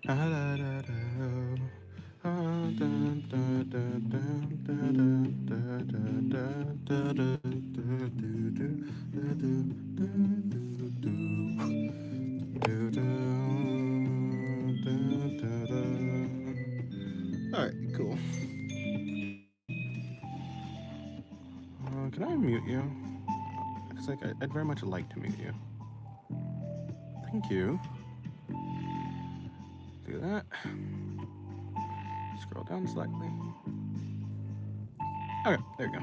Alright, cool. Can I mute you? Because I'd very much like to mute you. Thank you. Do that. Scroll down slightly. Okay, there we go.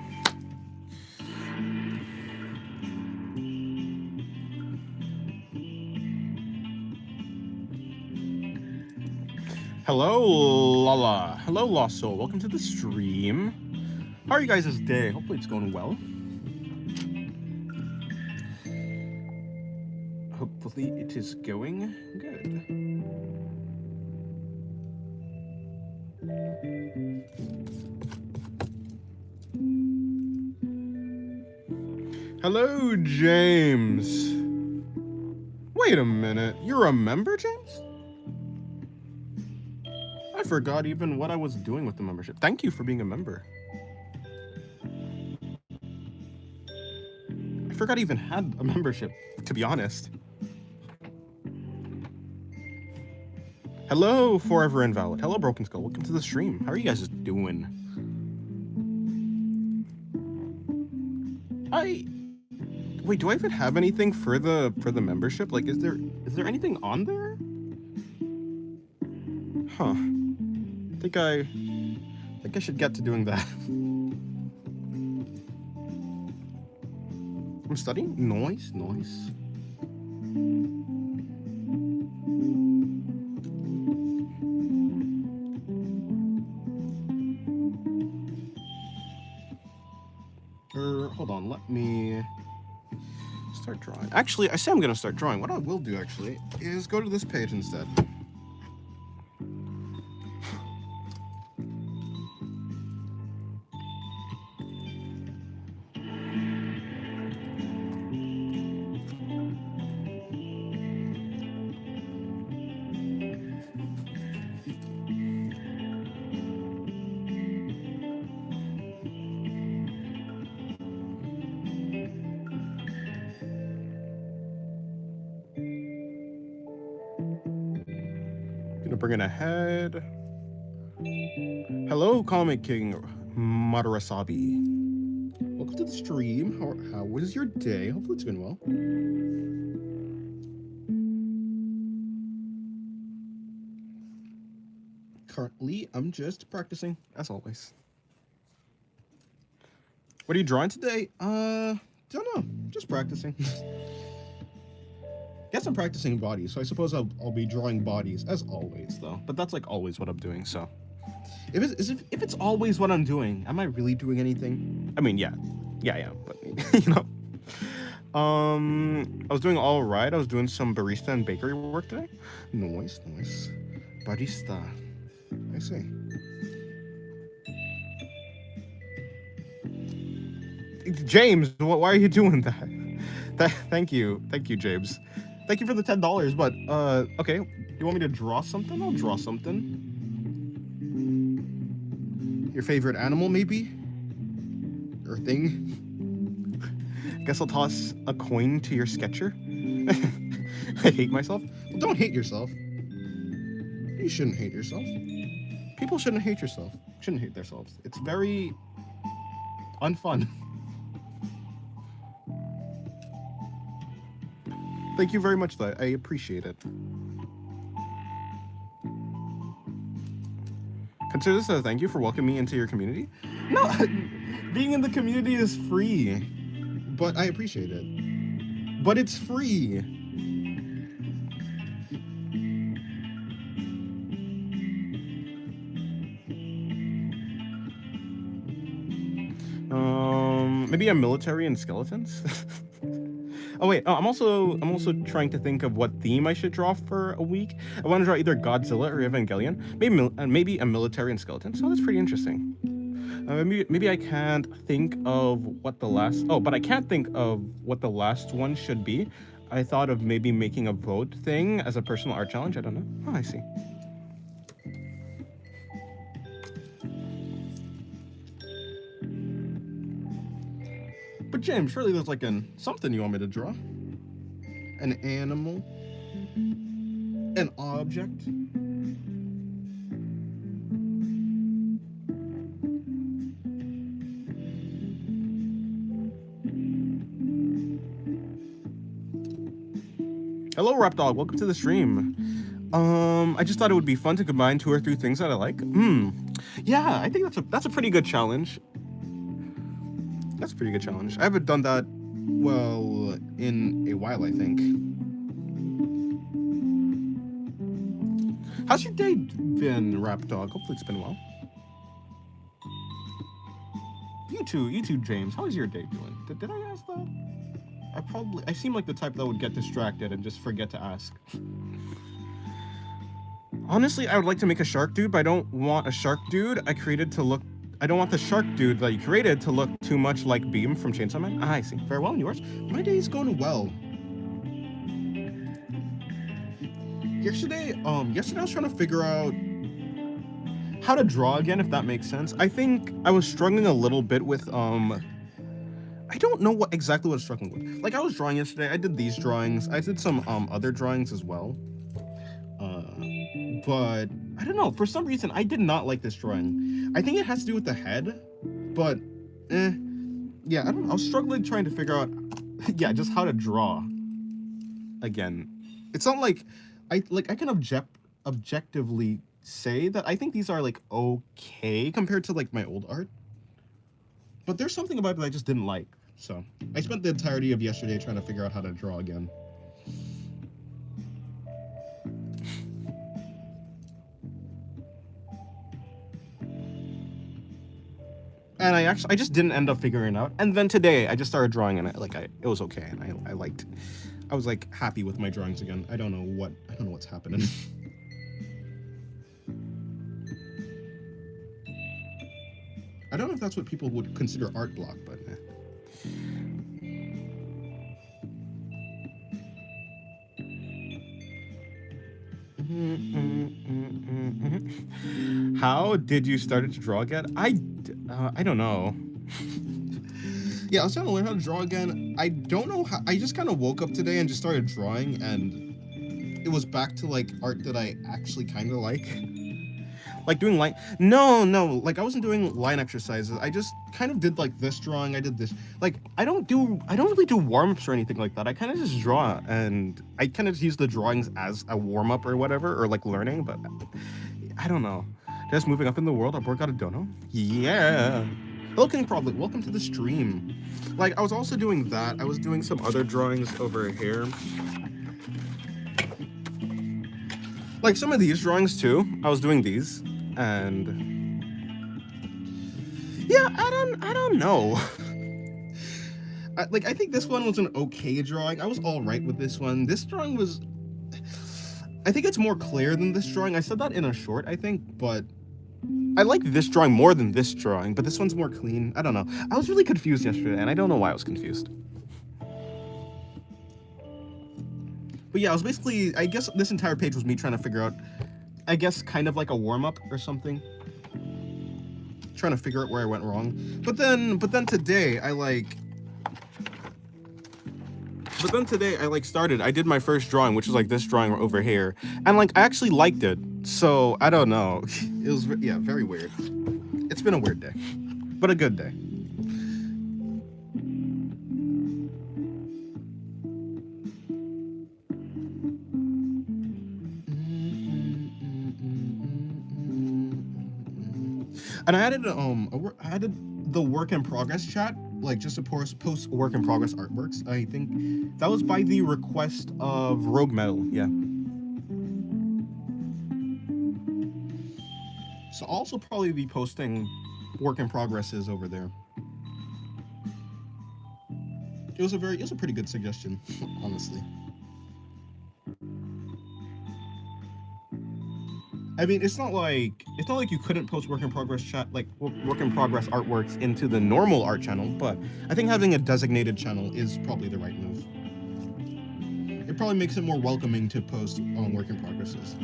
Hello, Lala. Hello, Lost Soul. Welcome to the stream. How are you guys this day? Hopefully it's going well. Hopefully it is going good. Hello, James. Wait a minute. You're a member, James? I forgot even what I was doing with the membership. Thank you for being a member. I forgot I even had a membership, to be honest. Hello, Forever Invalid. Hello, Broken Skull. Welcome to the stream. How are you guys doing? Wait, do I even have anything for the membership? Like, is there anything on there? Huh. I think I should get to doing that. I'm studying? Nice. Hold on, let me start drawing. Actually, I say I'm gonna start drawing. What I will do, actually, is go to this page instead. Bring it ahead. Hello, Comic King Madarasabi. Welcome to the stream. How was your day? Hopefully it's been well. Currently, I'm just practicing, as always. What are you drawing today? Don't know. Just practicing. Guess I'm practicing bodies, so I suppose I'll be drawing bodies as always, though. But that's like always what I'm doing. So, if it's always what I'm doing, am I really doing anything? I mean, yeah, but you know, I was doing all right. I was doing some barista and bakery work today. Nice, barista. I see. James, why are you doing that? Thank you, James. Thank you for the $10, but okay. You want me to draw something? I'll draw something. Your favorite animal, maybe? Or thing? Guess I'll toss a coin to your sketcher. I hate myself. Well, don't hate yourself. You shouldn't hate yourself. People shouldn't hate themselves. It's very unfun. Thank you very much, though. I appreciate it. Consider this a thank you for welcoming me into your community. No, being in the community is free, but I appreciate it. But it's free. Maybe a military and skeletons. Oh wait, I'm also trying to think of what theme I should draw for a week. I want to draw either Godzilla or Evangelion. Maybe a military and skeletons. Oh, that's pretty interesting. Maybe I can't think of what the last. Oh, but I can't think of what the last one should be. I thought of maybe making a vote thing as a personal art challenge. I don't know. Oh, I see. But James, surely there's like something you want me to draw. An animal. An object. Hello, Rap Dog. Welcome to the stream. I just thought it would be fun to combine 2 or 3 things that I like. Yeah, I think that's a pretty good challenge. That's a pretty good challenge. I haven't done that, well, in a while, I think. How's your day been, Rap Dog? Hopefully it's been well. You too, James. How is your day doing? Did I ask that? I seem like the type that would get distracted and just forget to ask. Honestly, I would like to make a shark dude, but I don't want a shark dude I don't want the shark dude that you created to look too much like Beam from Chainsaw Man. Ah, I see. Farewell, and yours? My day is going well. Yesterday I was trying to figure out how to draw again, if that makes sense. I think I was struggling a little bit with I don't know what exactly I was struggling with. Like, I was drawing yesterday. I did these drawings. I did some other drawings as well. But I don't know. For some reason, I did not like this drawing. I think it has to do with the head. But, yeah, I don't know. I was struggling trying to figure out, yeah, just how to draw again. It's not like I can objectively say that I think these are like okay compared to like my old art. But there's something about it that I just didn't like. So I spent the entirety of yesterday trying to figure out how to draw again. And I just didn't end up figuring it out. And then today I just started drawing and it was okay, and I was like happy with my drawings again. I don't know what's happening. I don't know if that's what people would consider art block, but How did you start to draw again? I don't know. Yeah, I was trying to learn how to draw again. I don't know how. I just kind of woke up today and just started drawing, and it was back to like art that I actually kind of like. Like doing line. No, like I wasn't doing line exercises. I just kind of did like this drawing. I did this. Like I don't really do warm-ups or anything like that. I kind of just draw, and I kind of just use the drawings as a warm-up or whatever, or like learning. But I don't know. Just moving up in the world. I work out a dono. Yeah. Hello, King Probably. Welcome to the stream. Like I was also doing that. I was doing some other drawings over here. Like some of these drawings too. I was doing these. And yeah, I don't know. I think this one was an okay drawing. I was all right with this one. This drawing was, I think it's more clear than this drawing. I said that in a short, I think, but I like this drawing more than this drawing, but this one's more clean. I don't know. I was really confused yesterday, and I don't know why I was confused. But yeah, I was basically, I guess this entire page was me trying to figure out, I guess kind of like a warm-up or something. Trying to figure out where I went wrong. But then today I started, I did my first drawing, which was like this drawing over here. And like I actually liked it. So I don't know. It was, yeah, very weird. It's been a weird day, but a good day. And I added the work in progress chat, like just to post work in progress artworks. I think that was by the request of Rogue Metal. Yeah. So I'll also probably be posting work in progresses over there. It was a pretty good suggestion, honestly. I mean, it's not like you couldn't post work in progress chat, like work in progress artworks into the normal art channel, but I think having a designated channel is probably the right move. It probably makes it more welcoming to post on work in progresses.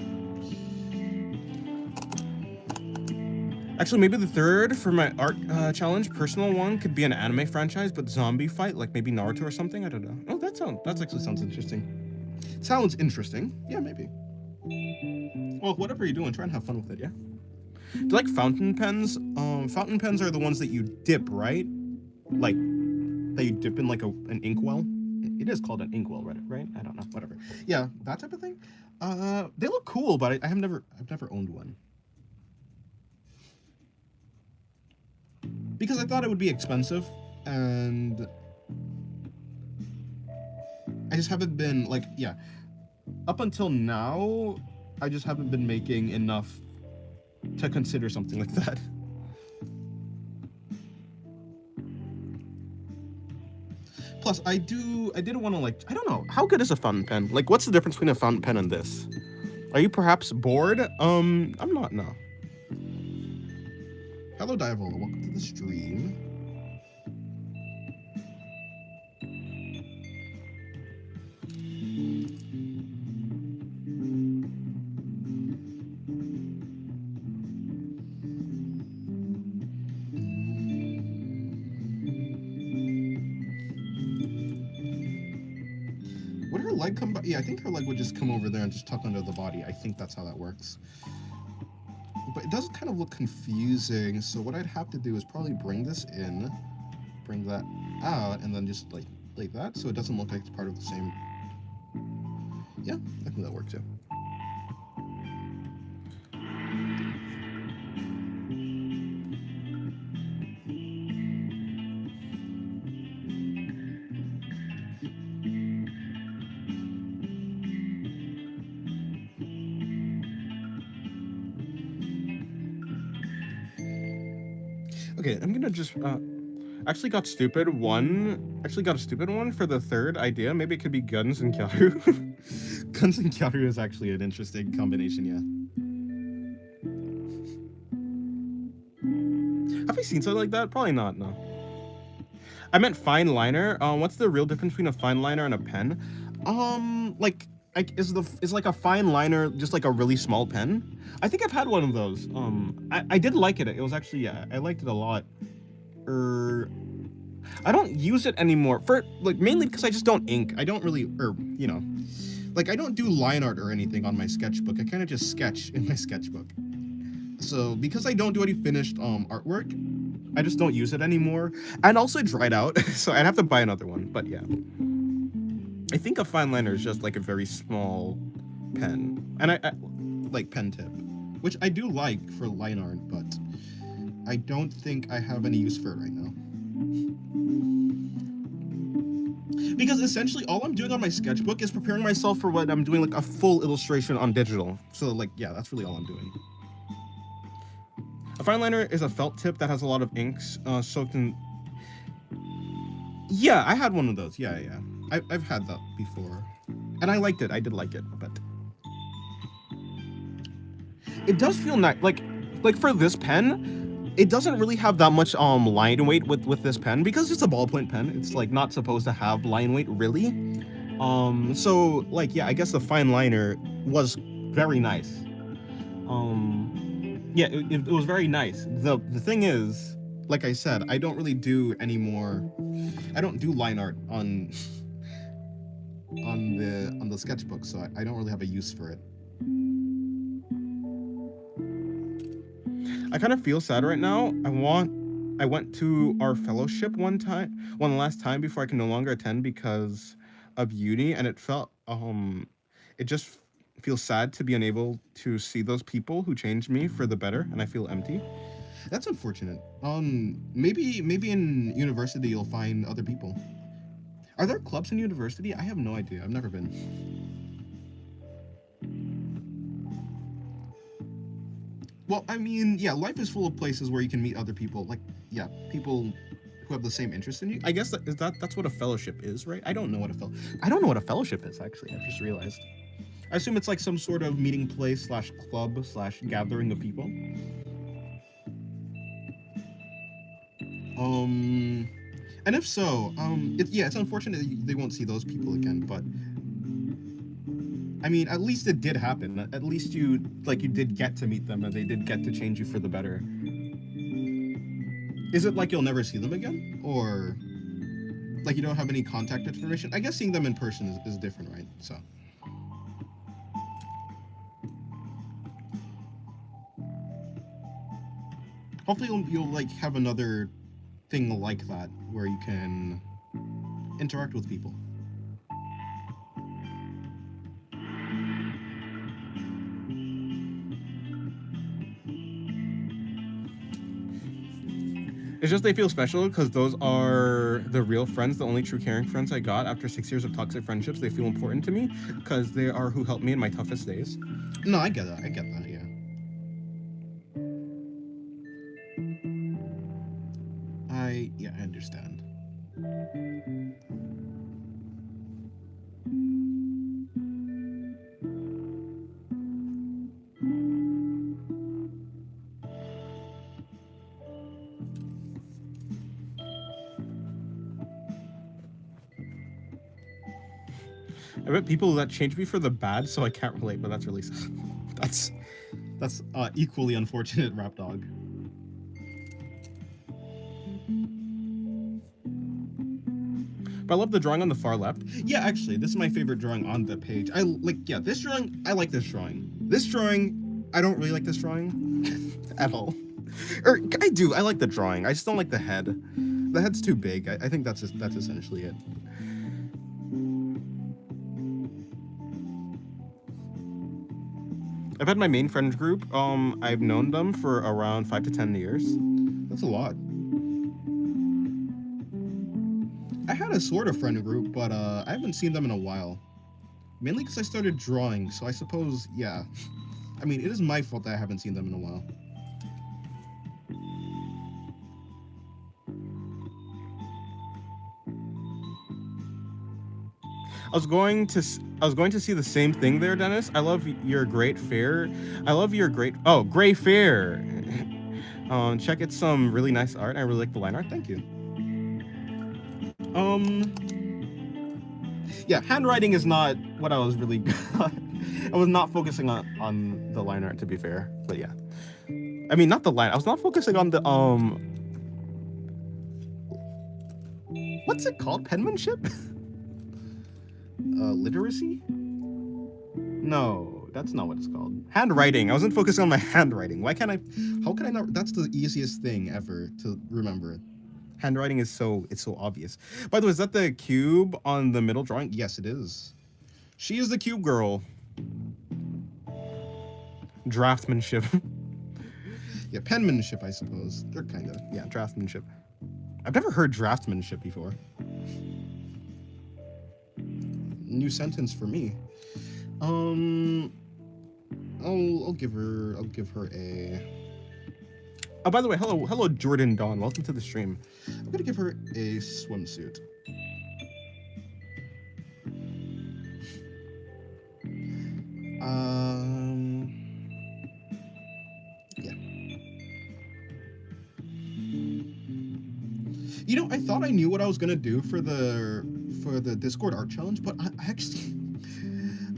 Actually, maybe the third for my art challenge, personal one, could be an anime franchise, but zombie fight, like maybe Naruto or something. I don't know. Oh, that actually sounds interesting. Sounds interesting. Yeah, maybe. Well, whatever you're doing, try and have fun with it. Yeah. Do you like fountain pens? Fountain pens are the ones that you dip, right? Like that you dip in like an inkwell. It is called an inkwell, right? I don't know. Whatever. Yeah, that type of thing. They look cool, but I've never owned one. Because I thought it would be expensive, and I just haven't been like, yeah, up until now, I just haven't been making enough to consider something like that. Plus, I didn't want to, like, I don't know, how good is a fountain pen? Like, what's the difference between a fountain pen and this? Are you perhaps bored? I'm not, no. Hello, Diavola, welcome to the stream. Would her leg come by? Yeah, I think her leg would just come over there and just tuck under the body. I think that's how that works. But it does kind of look confusing, so what I'd have to do is probably bring this in, bring that out, and then just like that, so it doesn't look like it's part of the same. Yeah, I think that works too. Okay, I'm gonna just actually got a stupid one for the third idea. Maybe it could be Guns and Kyaru. Guns and Kyaru is actually an interesting combination, yeah. Have I seen something like that? Probably not, no. I meant fine liner. What's the real difference between a fine liner and a pen? Is like a fine liner just like a really small pen? I think I've had one of those. I did like it. It was actually, yeah, I liked it a lot. I don't use it anymore for like mainly because I just don't ink. I don't really, you know, like I don't do line art or anything on my sketchbook. I kind of just sketch in my sketchbook. So because I don't do any finished artwork, I just don't use it anymore. And also it dried out, so I'd have to buy another one. But yeah, I think a fine liner is just like a very small pen, and I like pen tip, which I do like for line art, but I don't think I have any use for it right now. Because essentially all I'm doing on my sketchbook is preparing myself for when I'm doing like a full illustration on digital. So like, yeah, that's really all I'm doing. A fine liner is a felt tip that has a lot of inks soaked in. Yeah, I had one of those. Yeah. I've had that before, and I liked it. I did like it, but it does feel nice. Like for this pen, it doesn't really have that much line weight with this pen because it's a ballpoint pen. It's like not supposed to have line weight really. So like, yeah, I guess the fine liner was very nice. Yeah, it was very nice. The thing is, like I said, I don't really do anymore. I don't do line art on the sketchbook, so I don't really have a use for it. I kind of feel sad right now. I went to our fellowship one last time before I can no longer attend because of uni, and it felt it just feels sad to be unable to see those people who changed me for the better, and I feel empty. That's unfortunate. Maybe in university you'll find other people. Are there clubs in university? I have no idea. I've never been. Well, I mean, yeah, life is full of places where you can meet other people. Like, yeah, people who have the same interest in you. I guess that's what a fellowship is, right? I don't know what a fellowship is, actually. I just realized. I assume it's like some sort of meeting place / club / gathering of people. And if so, it's unfortunate that they won't see those people again, but I mean, at least it did happen. At least you did get to meet them, and they did get to change you for the better. Is it like you'll never see them again, or like you don't have any contact information? I guess seeing them in person is different, right? So hopefully you'll like have another thing like that where you can interact with people. It's just they feel special because those are the real friends, the only true caring friends I got after 6 years of toxic friendships. They feel important to me because they are who helped me in my toughest days. No, I get that. I get that. Yeah. I understand. I bet people that change me for the bad, so I can't relate, but that's really sad. That's equally unfortunate, Rap Dog. But I love the drawing on the far left. Yeah, actually, this is my favorite drawing on the page. I like, yeah, this drawing, I like this drawing. This drawing, I don't really like this drawing at all. Or I do, I like the drawing. I just don't like the head. The head's too big. I think that's essentially it. I've had my main friend group. I've known them for around 5 to 10 years. That's a lot. I had a sort of friend group, but I haven't seen them in a while. Mainly because I started drawing, so I suppose, yeah. I mean, it is my fault that I haven't seen them in a while. I was going to see the same thing there, Dennis. I love your great fair. I love your gray fair. Check it, some really nice art. I really like the line art. Thank you. Yeah, handwriting is not what I was really I was not focusing on the line art, to be fair. But yeah. I mean, not the line. I was not focusing on the what's it called? Penmanship? Literacy? No, that's not what it's called. Handwriting. I wasn't focusing on my handwriting. How can I not? That's the easiest thing ever to remember. Handwriting is it's so obvious. By the way, is that the cube on the middle drawing? Yes, it is. She is the cube girl. Draftsmanship. Yeah, penmanship, I suppose. They're kind of. Yeah, draftsmanship. I've never heard draftsmanship before. New sentence for me. I'll give her a. Oh, by the way, hello, Jordan Dawn. Welcome to the stream. I'm gonna give her a swimsuit. Yeah. You know, I thought I knew what I was gonna do for the Discord art challenge, but I actually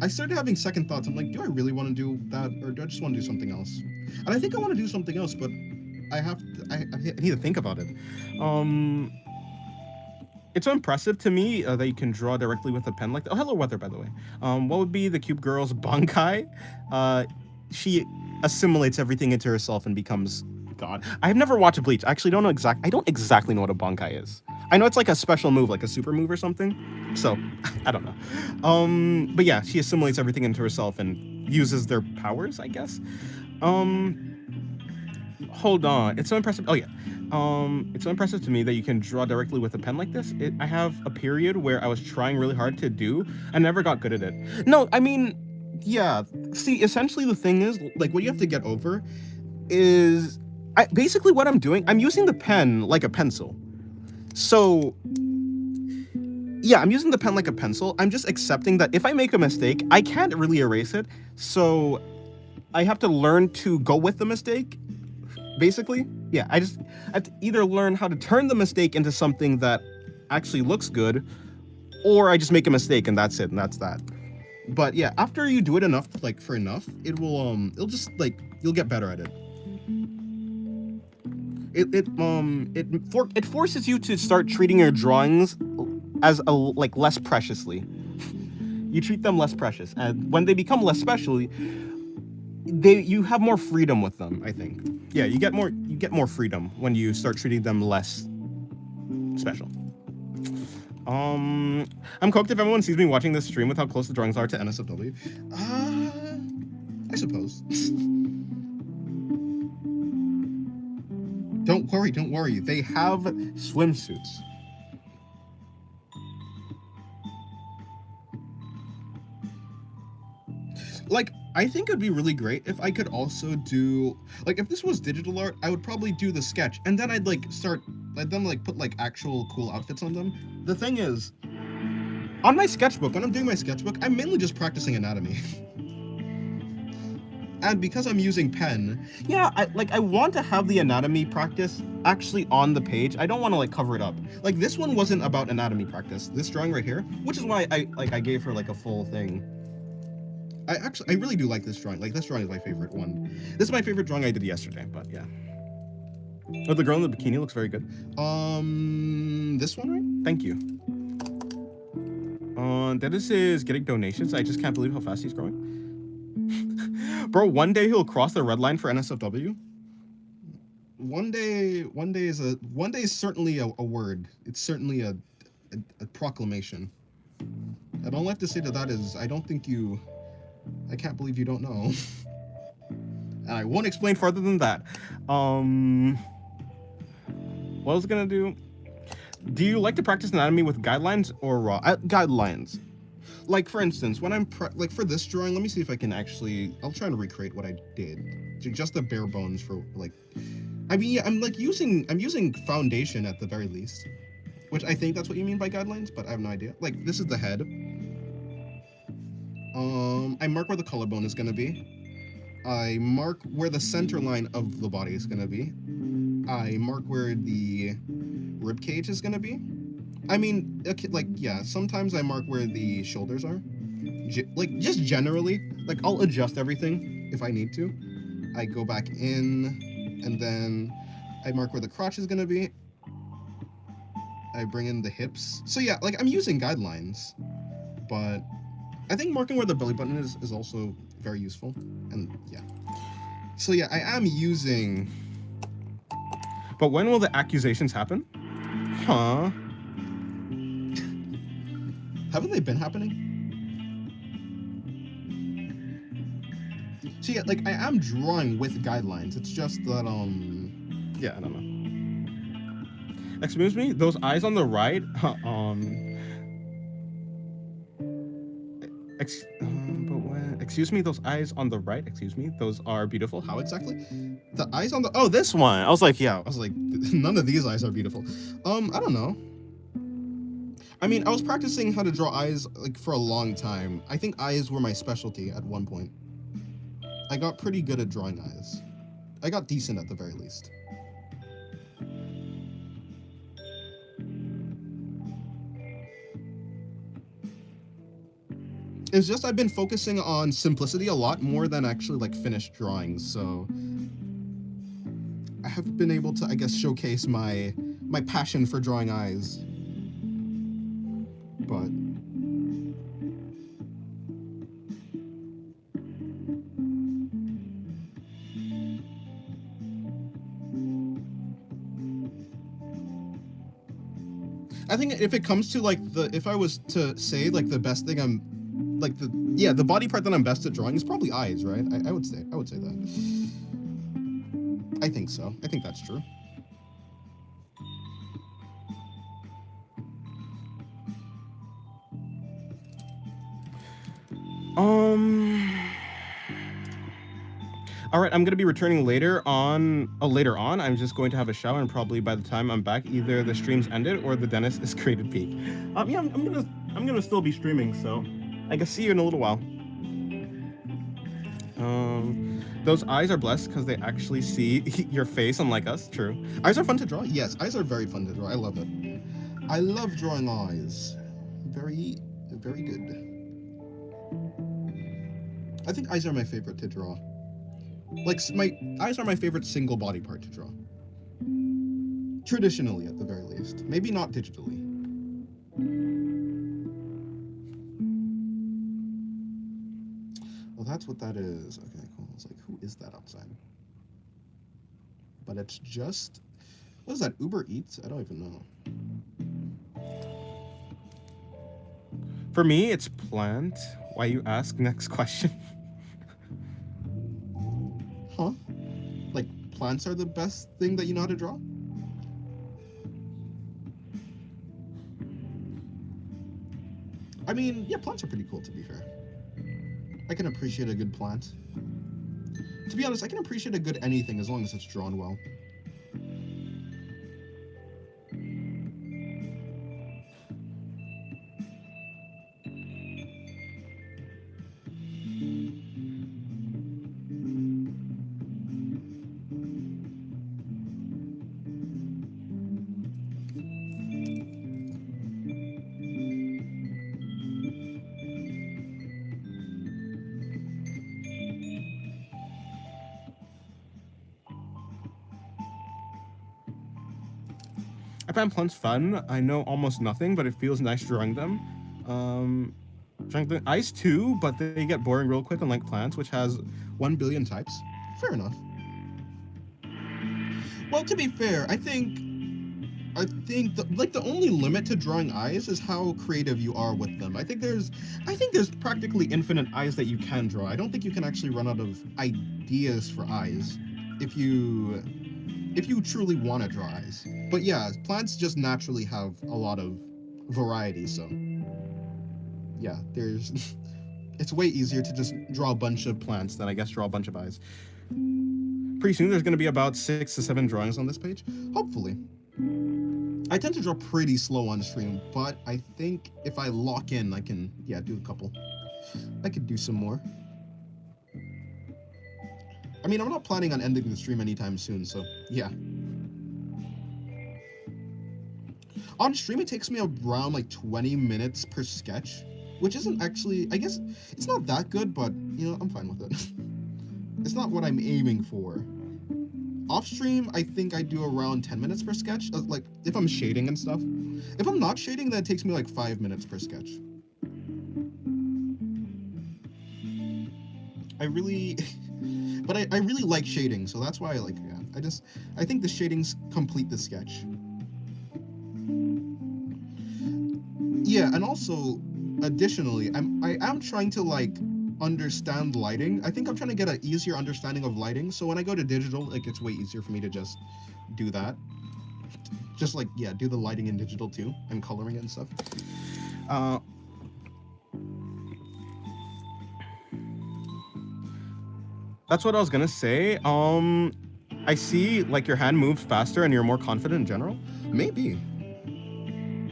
I started having second thoughts. I'm like, do I really want to do that, or do I just want to do something else? And I think I want to do something else, but I need to think about it. It's so impressive to me that you can draw directly with a pen like that. Oh, hello, Weather, by the way. What would be the Cube Girl's Bankai? She assimilates everything into herself and becomes God. I've never watched Bleach. I actually don't know I don't exactly know what a Bankai is. I know it's like a special move, like a super move or something. So, I don't know. But yeah, she assimilates everything into herself and uses their powers, I guess. Hold on. It's so impressive. Oh yeah. It's so impressive to me that you can draw directly with a pen like this. I have a period where I was trying really hard to do. I never got good at it. No, I mean, yeah. See, essentially the thing is, like, what you have to get over is, basically what I'm doing, I'm using the pen like a pencil. So, yeah, I'm using the pen like a pencil. I'm just accepting that if I make a mistake, I can't really erase it. So, I have to learn to go with the mistake. Basically, yeah, I have to either learn how to turn the mistake into something that actually looks good, or I just make a mistake and that's it, and that's that. But yeah, after you do it enough, like for enough, it'll just like, you'll get better at it. it forces you to start treating your drawings as like less preciously. You treat them less precious, and when they become less special, you have more freedom with them. I think. Yeah, you get more freedom when you start treating them less special. I'm coked if everyone sees me watching this stream with how close the drawings are to NSFW. I suppose. Don't worry. They have swimsuits. Like, I think it'd be really great if I could also do, like, if this was digital art, I would probably do the sketch, and then I'd put like actual cool outfits on them. The thing is, on my sketchbook, when I'm doing my sketchbook, I'm mainly just practicing anatomy. And because I'm using pen, yeah, I want to have the anatomy practice actually on the page. I don't want to like cover it up. Like this one wasn't about anatomy practice. This drawing right here, which is why I gave her like a full thing. I really do like this drawing. Like this drawing is my favorite one. This is my favorite drawing I did yesterday, but yeah. Oh, the girl in the bikini looks very good. This one, right? Thank you. Dennis is getting donations. I just can't believe how fast he's growing. Bro, one day he'll cross the red line for NSFW. One day is certainly a word. It's certainly a proclamation. And all I have to say to that is, I can't believe you don't know. And I won't explain further than that. What I was gonna do? Do you like to practice anatomy with guidelines or raw? Guidelines. Like for instance, when I'm like for this drawing, let me see if I can actually. I'll try to recreate what I did. Just the bare bones for like. I mean, yeah, I'm using foundation at the very least, which I think that's what you mean by guidelines, but I have no idea. Like this is the head. I mark where the collarbone is gonna be. I mark where the center line of the body is gonna be. I mark where the rib cage is gonna be. I mean, okay, like yeah, sometimes I mark where the shoulders are. Like just generally, like I'll adjust everything if I need to. I go back in, and then I mark where the crotch is gonna be. I bring in the hips. So yeah, like I'm using guidelines, but I think marking where the belly button is also very useful. And yeah. So yeah, I am using. But when will the accusations happen? Huh? Haven't they been happening? So yeah, like I am drawing with guidelines. It's just that yeah, I don't know. Excuse me, those eyes on the right, excuse me, those eyes on the right, excuse me, those are beautiful. How exactly? The eyes on the, oh, this one. I was like, none of these eyes are beautiful. I don't know. I mean, I was practicing how to draw eyes like for a long time. I think eyes were my specialty at one point. I got pretty good at drawing eyes. I got decent at the very least. It's just I've been focusing on simplicity a lot more than actually like finished drawings, so I have been able to, I guess, showcase my passion for drawing eyes. But I think if it comes to like if I was to say like the best thing I'm like the body part that I'm best at drawing is probably eyes, right? I would say that. I think so. I think that's true. All right, I'm gonna be returning later on. I'm just going to have a shower, and probably by the time I'm back, either the stream's ended or the dentist is created peak. Yeah, I'm gonna still be streaming, so I guess see you in a little while. Those eyes are blessed because they actually see your face, unlike us. True. Eyes are fun to draw. Yes, eyes are very fun to draw. I love it. I love drawing eyes. Very, very good. I think eyes are my favorite to draw. Like, my eyes are my favorite single body part to draw. Traditionally, at the very least. Maybe not digitally. Well, that's what that is. Okay, cool. It's like, who is that outside? But it's just... What is that, Uber Eats? I don't even know. For me, it's plant. Why you ask? Next question. Huh? Like, plants are the best thing that you know how to draw? I mean, yeah, plants are pretty cool, to be fair. I can appreciate a good plant. To be honest, I can appreciate a good anything as long as it's drawn well. I find plants fun. I know almost nothing, but it feels nice drawing them. Drawing the ice too, but they get boring real quick, unlike plants, which has 1 billion types? Fair enough. Well, to be fair, I think the only limit to drawing eyes is how creative you are with them. I think there's practically infinite eyes that you can draw. I don't think you can actually run out of ideas for eyes if you truly want to draw eyes. But yeah, plants just naturally have a lot of variety, so yeah, there's it's way easier to just draw a bunch of plants than I guess draw a bunch of eyes. Pretty soon there's going to be about 6 to 7 drawings on this page, hopefully. I tend to draw pretty slow on stream, but I think if I lock in, I can, yeah, do a couple. I could do some more. I mean, I'm not planning on ending the stream anytime soon, so yeah. On stream, it takes me around like 20 minutes per sketch, which isn't actually, I guess, it's not that good, but, you know, I'm fine with it. It's not what I'm aiming for. Off stream, I think I do around 10 minutes per sketch, like, if I'm shading and stuff. If I'm not shading, then it takes me like 5 minutes per sketch. I really like shading, so that's why I like, yeah. I think the shadings complete the sketch. Yeah, and also, additionally, I am trying to, like, understand lighting. I think I'm trying to get an easier understanding of lighting, so when I go to digital, like, it's way easier for me to just do that. Just, like, yeah, do the lighting in digital, too, and coloring it and stuff. That's what I was gonna say. I see, like, your hand moves faster and you're more confident in general. Maybe.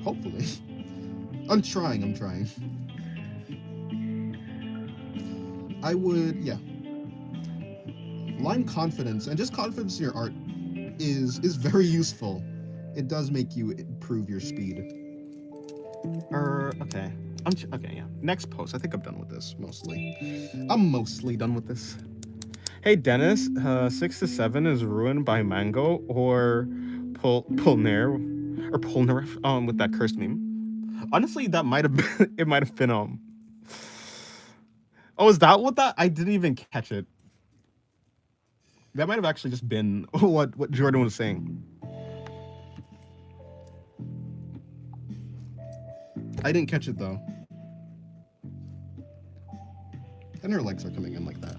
Hopefully. I'm trying. I would, yeah. Line confidence, and just confidence in your art is very useful. It does make you improve your speed. Okay. Okay, yeah. Next post. I think I'm done with this, mostly. I'm mostly done with this. Hey, Dennis, 6 to 7 is ruined by Mango or Polnareff, with that cursed meme. Honestly, that might have been, it might have been, oh, is that what that? I didn't even catch it. That might have actually just been what Jordan was saying. I didn't catch it, though. And her legs are coming in like that.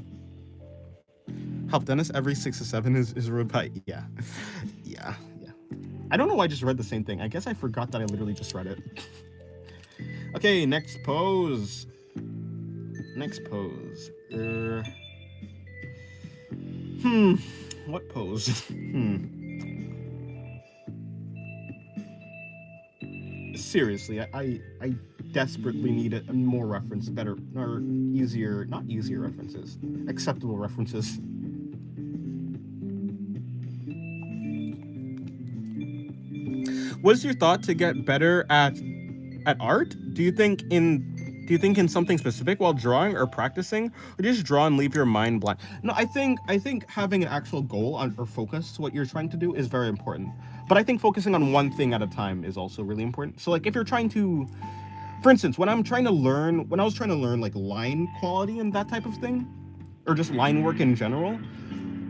Help, Dennis, every 6 to 7 is ruined by, yeah. Yeah. I don't know why I just read the same thing. I guess I forgot that I literally just read it. Okay, next pose. What pose? Seriously, I desperately need more reference, better, or easier, not easier references, acceptable references. What is your thought to get better at art? Do you think in Do you think in something specific while drawing or practicing, or just draw and leave your mind blank? No, I think having an actual goal on, or focus to what you're trying to do is very important. But I think focusing on one thing at a time is also really important. So like if you're trying to, for instance, when I was trying to learn like line quality and that type of thing, or just line work in general,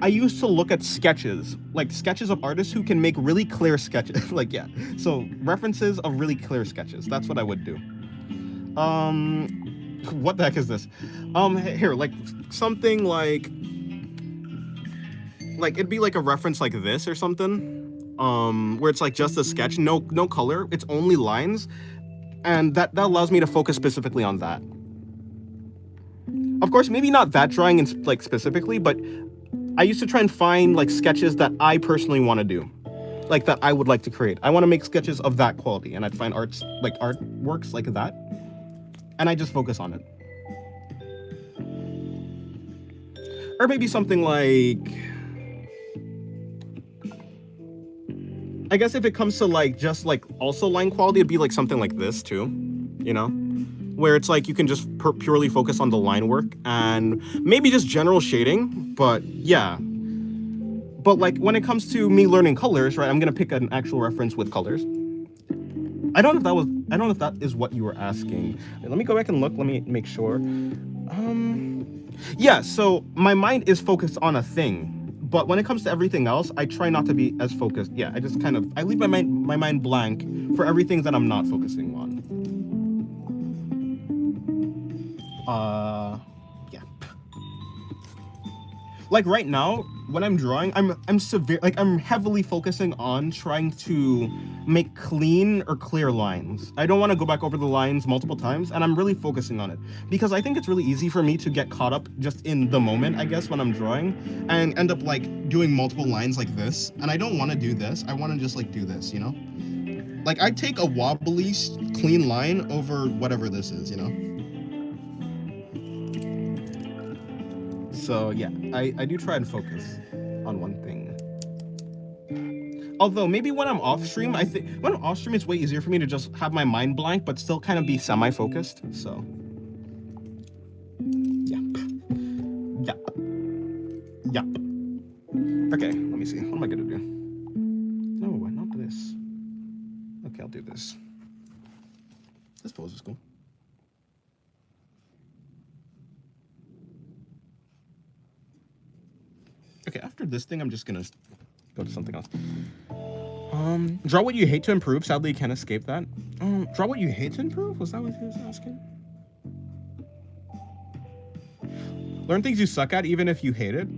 I used to look at sketches, like sketches of artists who can make really clear sketches. Like, yeah. So references of really clear sketches. That's what I would do. What the heck is this? Here, like something like it'd be like a reference like this or something. Where it's like just a sketch, no color, it's only lines, and that allows me to focus specifically on that. Of course, maybe not that drawing in like specifically, but I used to try and find like sketches that I personally want to do, like that I would like to create. I want to make sketches of that quality, and I'd find artworks like that, and I just focus on it. Or maybe something like, I guess if it comes to like just like also line quality, it'd be like something like this too, you know, where it's like you can just purely focus on the line work and maybe just general shading. But yeah, but like when it comes to me learning colors, right, I'm gonna pick an actual reference with colors. I don't know if that is what you were asking. Let me go back and look. Let me make sure. Yeah, so my mind is focused on a thing, but when it comes to everything else, I try not to be as focused. Yeah, I leave my mind blank for everything that I'm not focusing on. Yeah. Like right now, when I'm drawing, I'm heavily focusing on trying to make clean or clear lines. I don't want to go back over the lines multiple times, and I'm really focusing on it because I think it's really easy for me to get caught up just in the moment, I guess, when I'm drawing, and end up like doing multiple lines like this. And I don't want to do this. I want to just like do this, you know? Like I'd take a wobbly, clean line over whatever this is, you know? So yeah, I do try and focus on one thing. Although maybe when I'm off stream, I think when I'm off stream, it's way easier for me to just have my mind blank, but still kind of be semi-focused. So yeah, yeah. Okay, let me see. What am I gonna do? No, not this. Okay, I'll do this. This pose is cool. Okay, after this thing, I'm just gonna go to something else. Draw what you hate to improve. Sadly, you can't escape that. Draw what you hate to improve? Was that what he was asking? Learn things you suck at, even if you hate it.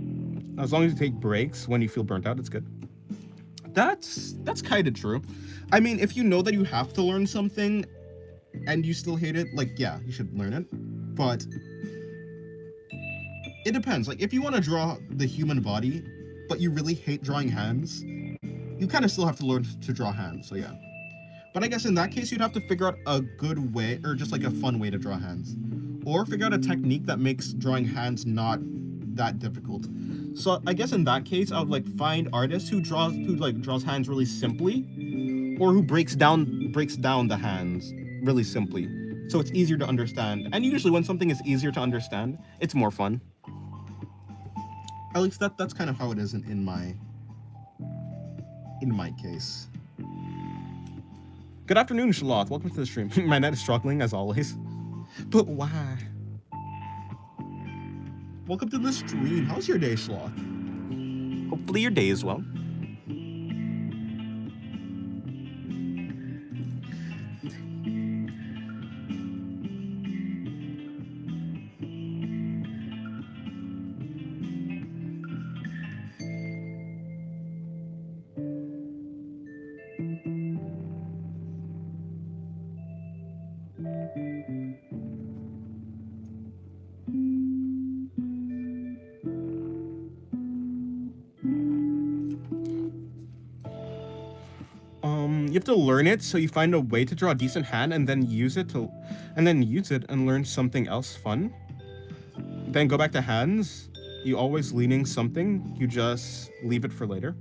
As long as you take breaks when you feel burnt out, it's good. That's kind of true. I mean, if you know that you have to learn something and you still hate it, like, yeah, you should learn it. But it depends. Like, if you want to draw the human body, but you really hate drawing hands, you kind of still have to learn to draw hands, so yeah. But I guess in that case, you'd have to figure out a good way, or just like a fun way to draw hands. Or figure out a technique that makes drawing hands not that difficult. So I guess in that case, I would like find artists who draws hands really simply, or who breaks down the hands really simply, so it's easier to understand. And usually when something is easier to understand, it's more fun. At least that's kind of how it is in my case. Good afternoon, Shaloth. Welcome to the stream. My net is struggling as always. But why? Welcome to the stream. How's your day, Shaloth? Hopefully your day is well. You have to learn it, so you find a way to draw a decent hand and then use it and learn something else fun. Then go back to hands. You always leaning something, you just leave it for later.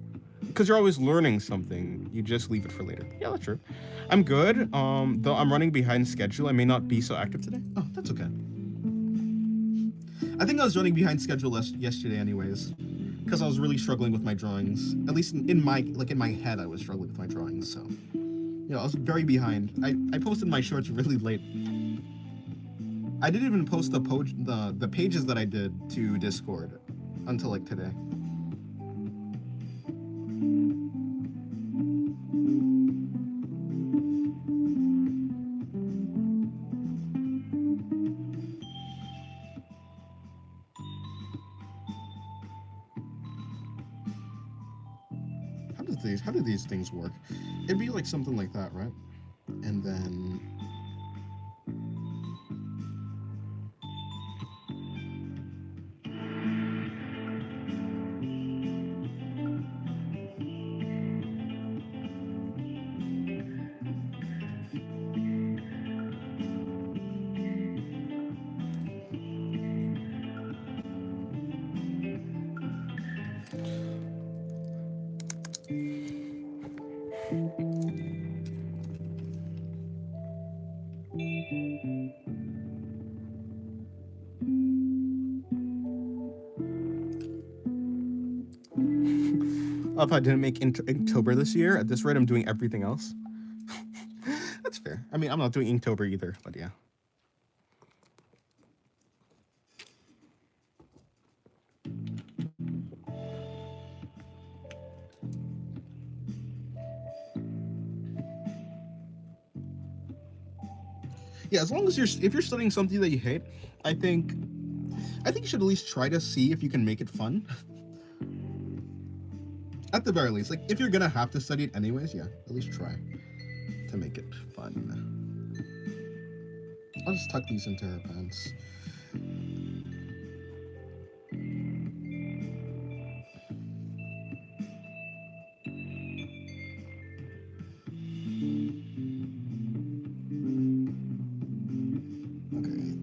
because you're always learning something, you just leave it for later. Yeah, that's true. I'm good. Though I'm running behind schedule, I may not be so active today. Oh, that's okay. I think I was running behind schedule yesterday, anyways, because I was really struggling with my drawings. At least in my head, I was struggling with my drawings. So, I was very behind. I posted my shorts really late. I didn't even post the pages that I did to Discord until like today. How do these things work? It'd be like something like that, right? And then If I didn't make Inktober this year, at this rate, I'm doing everything else. That's fair. I mean, I'm not doing Inktober either, but yeah. Yeah, as long as if you're studying something that you hate, I think you should at least try to see if you can make it fun. At the very least, like if you're gonna have to study it anyways, yeah, at least try to make it fun. I'll just tuck these into her pants. Okay.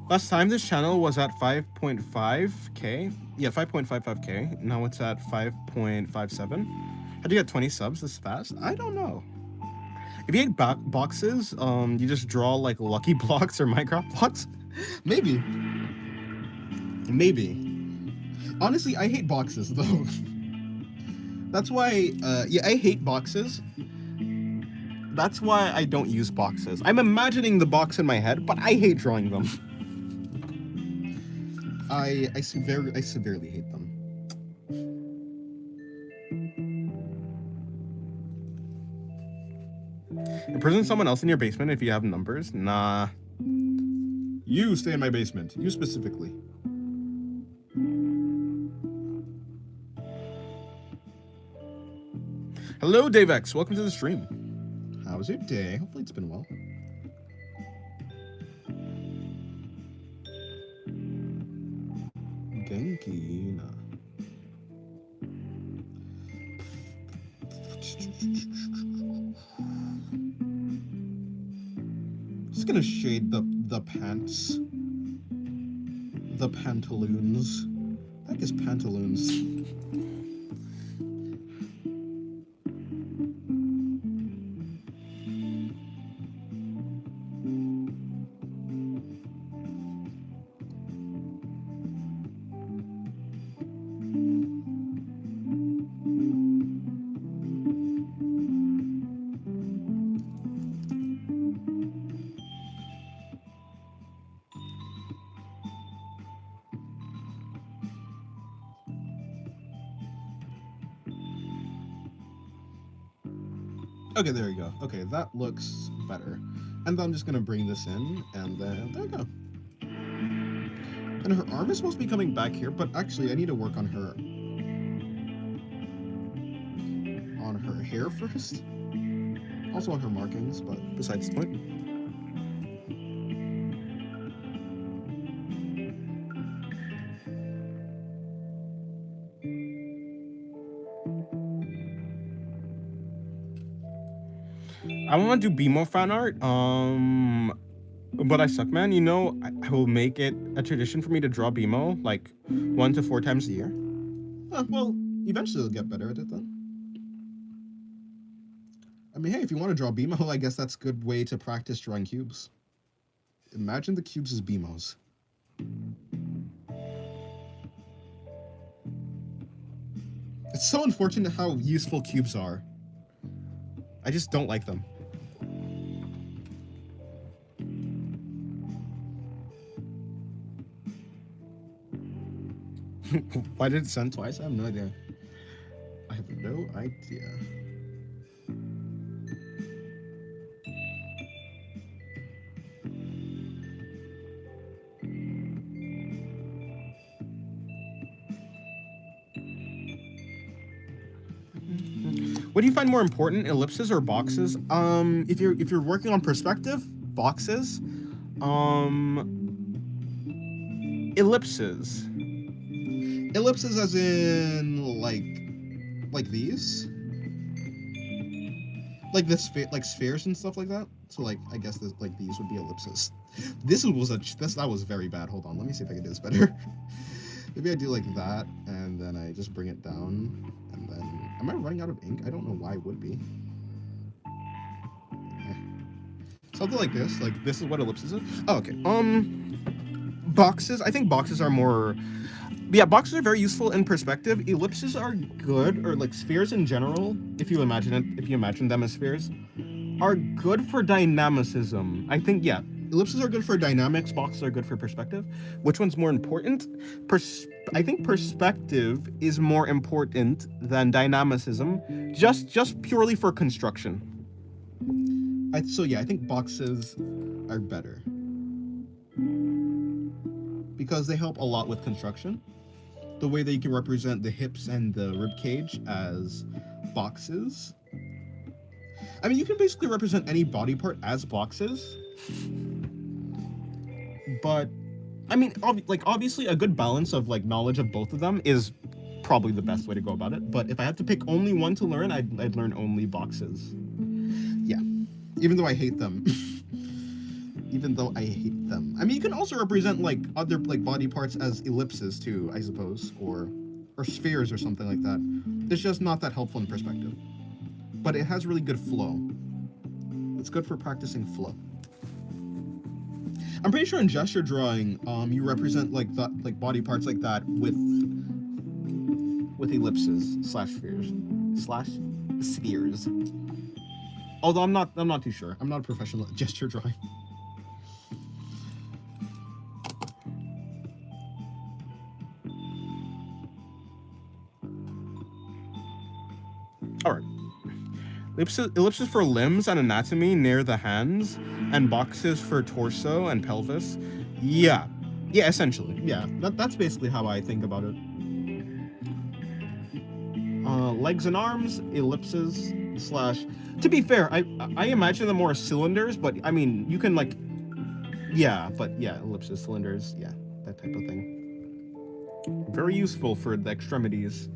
Last time this channel was at 5.5k. Yeah, 5.55k. Now it's at 5.57. How'd you get 20 subs this fast? I don't know. If you hate boxes, you just draw like Lucky Blocks or Minecraft blocks. Maybe. Honestly, I hate boxes though. That's why, yeah, I hate boxes. That's why I don't use boxes. I'm imagining the box in my head, but I hate drawing them. I severely hate them. Imprison someone else in your basement if you have numbers? Nah. You stay in my basement. You specifically. Hello, DaveX. Welcome to the stream. How's your day? Hopefully it's been well. Genki na. Just gonna shade the pants. The pantaloons. I guess pantaloons. Okay, there you go. Okay, that looks better. And then I'm just gonna bring this in, and then there we go. And her arm is supposed to be coming back here, but actually I need to work on her hair first. Also on her markings, but besides the point. I want to do BMO fan art. But I suck, man. You know, I will make it a tradition for me to draw BMO like 1 to 4 times a year. Well, eventually you'll get better at it then. I mean, hey, if you want to draw BMO, I guess that's a good way to practice drawing cubes. Imagine the cubes as BMOs. It's so unfortunate how useful cubes are. I just don't like them. Why did it send twice? I have no idea. I have no idea. What do you find more important, ellipses or boxes? If you're working on perspective, boxes. Ellipses. Ellipses as in like these? Like this like spheres and stuff like that? So like I guess this, like these would be ellipses. That was very bad. Hold on, let me see if I can do this better. Maybe I do like that and then I just bring it down and then am I running out of ink? I don't know why it would be. Something like this. Like this is what ellipses is. Oh, okay. Boxes. I think boxes are more. Yeah, boxes are very useful in perspective. Ellipses are good, or like spheres in general. If you imagine them as spheres, are good for dynamicism. I think ellipses are good for dynamics. Boxes are good for perspective. Which one's more important? I think perspective is more important than dynamicism, just purely for construction. I think boxes are better because they help a lot with construction. The way that you can represent the hips and the rib cage as boxes. I mean, you can basically represent any body part as boxes. But, I mean, obviously a good balance of like knowledge of both of them is probably the best way to go about it. But if I had to pick only one to learn, I'd learn only boxes. Yeah, even though I hate them. I mean, you can also represent like other like body parts as ellipses too, I suppose, or spheres or something like that. It's just not that helpful in perspective. But it has really good flow. It's good for practicing flow. I'm pretty sure in gesture drawing, you represent like body parts like that with ellipses / spheres. Although I'm not too sure. I'm not a professional at gesture drawing. All right. Ellipses for limbs and anatomy near the hands, and boxes for torso and pelvis. Yeah, essentially. Yeah, that's basically how I think about it. Legs and arms, ellipses / To be fair, I imagine them more as cylinders, but I mean you can like. Ellipses, cylinders, that type of thing. Very useful for the extremities.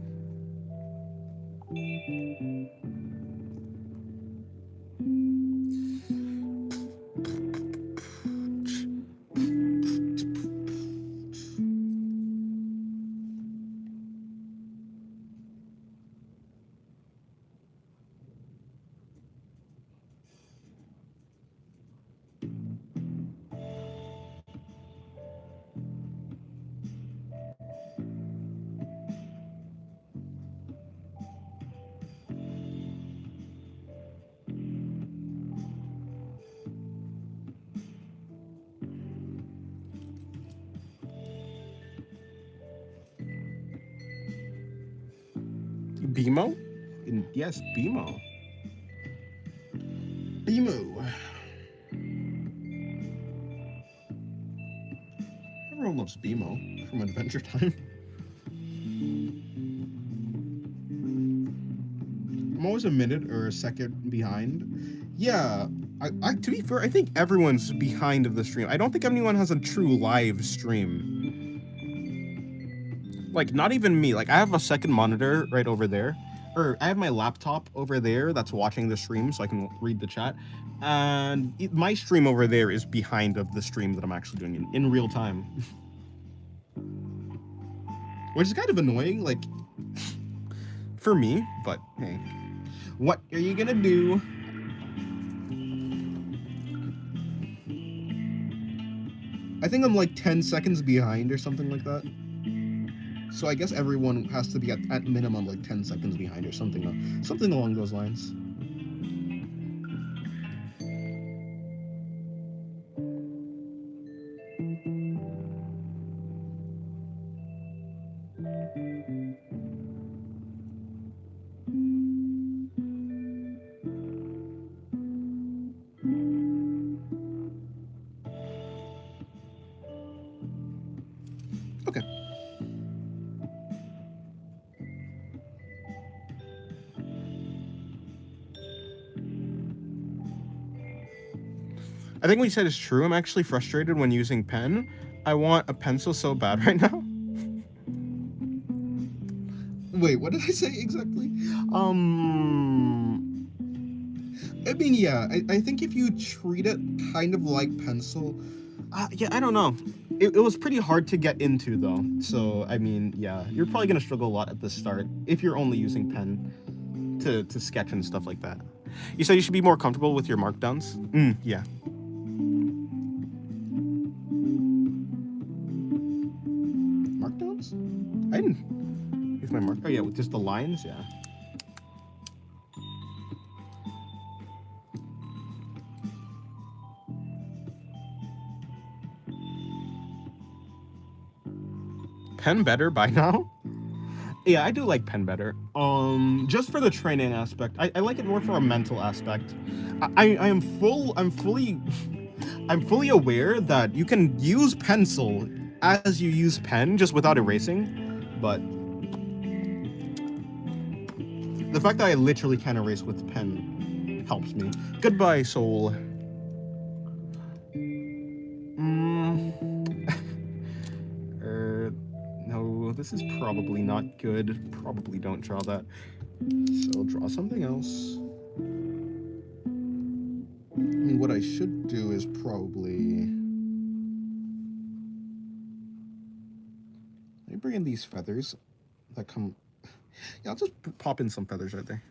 BMO? Yes, BMO. BMO. Everyone loves BMO from Adventure Time. I'm always a minute or a second behind. Yeah, I to be fair, I think everyone's behind of the stream. I don't think anyone has a true live stream. Like, not even me. Like, I have a second monitor right over there, or I have my laptop over there that's watching the stream so I can read the chat. And my stream over there is behind of the stream that I'm actually doing in real time. Which is kind of annoying, like, for me, but hey. What are you gonna do? I think I'm like 10 seconds behind or something like that. So I guess everyone has to be at minimum like 10 seconds behind or something along those lines. Okay. I think what you said is true. I'm actually frustrated when using pen. I want a pencil so bad right now. Wait, what did I say exactly? I mean, yeah, I think if you treat it kind of like pencil, yeah, I don't know. It was pretty hard to get into though. So, I mean, yeah, you're probably gonna struggle a lot at the start if you're only using pen to sketch and stuff like that. You said you should be more comfortable with your markdowns? Yeah. Markdowns? I didn't use my mark. Oh yeah, with just the lines, yeah. Pen better by now? Yeah, I do like pen better. Just for the training aspect. I like it more for a mental aspect. I'm fully aware that you can use pencil as you use pen just without erasing, but the fact that I literally can erase with pen helps me. Goodbye, soul. No, this is probably not good. Probably don't draw that. So draw something else. I mean, what I should do is probably... Let me bring in these feathers that come... Yeah, I'll just pop in some feathers right there.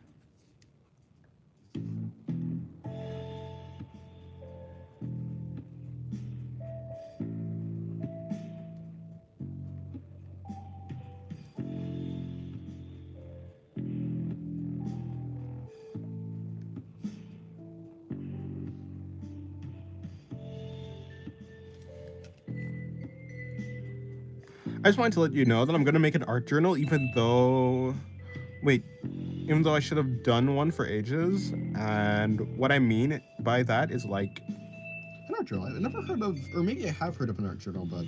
I just wanted to let you know that I'm going to make an art journal even though I should have done one for ages. And what I mean by that is like an art journal. I've never heard of, or maybe I have heard of an art journal, but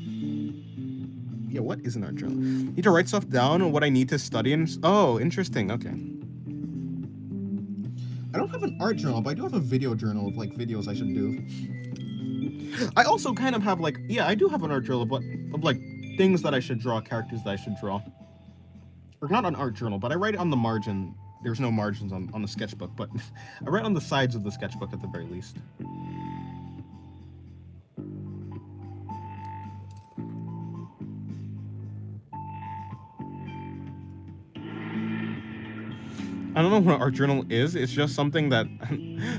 yeah, what is an art journal? I need to write stuff down on what I need to study and oh, interesting. Okay. I don't have an art journal, but I do have a video journal of like videos I should do. I also kind of have like, yeah, I do have an art journal, but of like things that I should draw, characters that I should draw. Or not an art journal, but I write on the margin. There's no margins on the sketchbook, but I write on the sides of the sketchbook at the very least. I don't know what an art journal is. It's just something that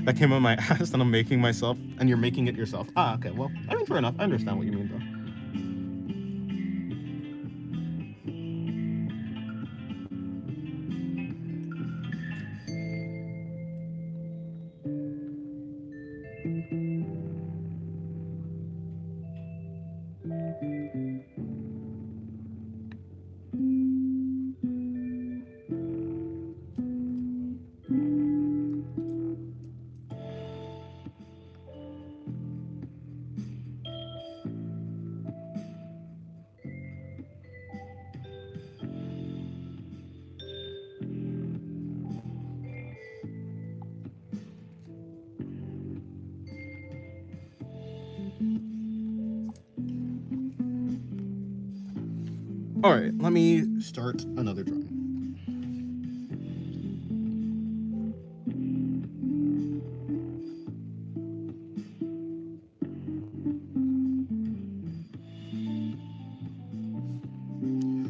that came on my ass and I'm making myself, and you're making it yourself. Ah, okay. Well, I mean, fair enough. I understand what you mean, though. All right, let me start another drawing.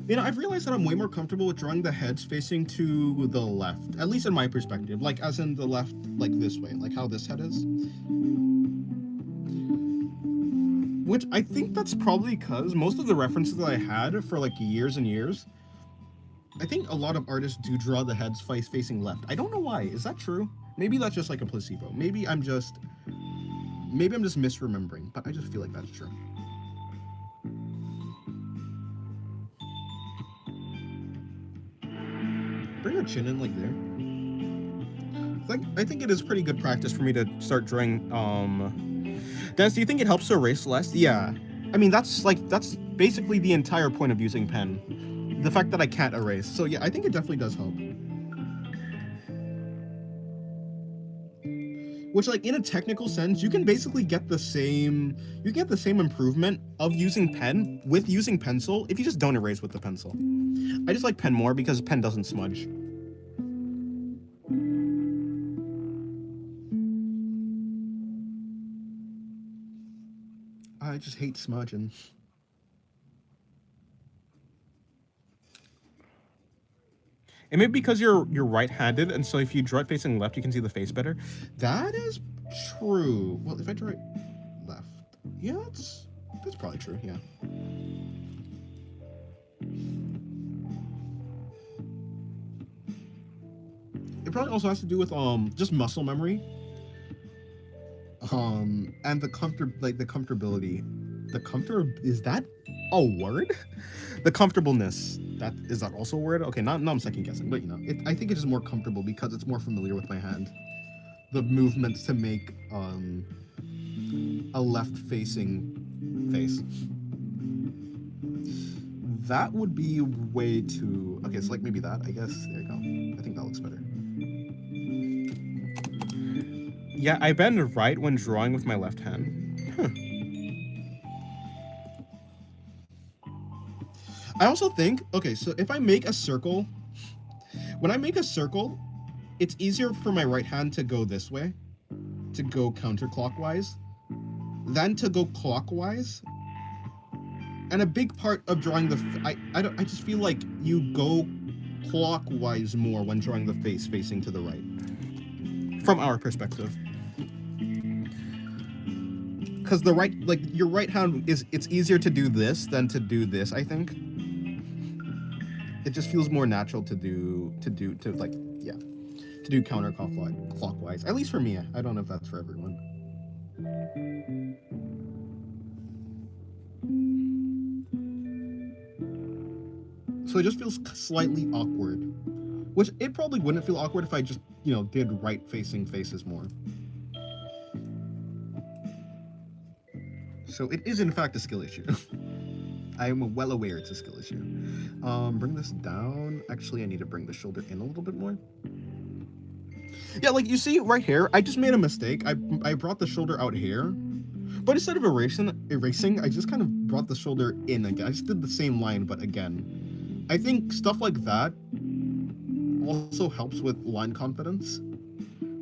You know, I've realized that I'm way more comfortable with drawing the heads facing to the left, at least in my perspective. Like, as in the left, like this way, like how this head is. Which I think that's probably because most of the references that I had for like years and years, I think a lot of artists do draw the heads facing left. I don't know why. Is that true? Maybe that's just like a placebo. Maybe I'm just misremembering, but I just feel like that's true. Bring your chin in like there. I think it is pretty good practice for me to start drawing. Dennis, do you think it helps to erase less? Yeah. I mean, that's basically the entire point of using pen. The fact that I can't erase. So yeah, I think it definitely does help. Which, like, in a technical sense, you can basically get the same improvement of using pen with using pencil if you just don't erase with the pencil. I just like pen more because pen doesn't smudge. I just hate smudging. It may be because you're right-handed, and so if you draw it facing left, you can see the face better. That is true. Well, if I draw it left, yeah, that's probably true. Yeah. It probably also has to do with just muscle memory. And the comfortability. Is that a word? The comfortableness. Is that also a word? Okay, now I'm second guessing, but you know, I think it is more comfortable because it's more familiar with my hand. The movements to make a left-facing face. That would be way too. Okay, so like maybe that. I guess there you go. I think that looks better. Yeah, I bend right when drawing with my left hand. Huh. I also think, okay, so if I make a circle, when I make a circle, it's easier for my right hand to go this way, to go counterclockwise, than to go clockwise. And a big part of drawing I just feel like you go clockwise more when drawing the face facing to the right, from our perspective. Because your right hand it's easier to do this than to do this, I think. It just feels more natural to do counterclockwise. At least for me. I don't know if that's for everyone. So it just feels slightly awkward. Which it probably wouldn't feel awkward if I just, did right-facing faces more. So it is in fact a skill issue. I am well aware it's a skill issue. Bring this down. Actually, I need to bring the shoulder in a little bit more. Yeah, like you see right here, I just made a mistake. I brought the shoulder out here, but instead of erasing, I just kind of brought the shoulder in again. I just did the same line, but again. I think stuff like that also helps with line confidence.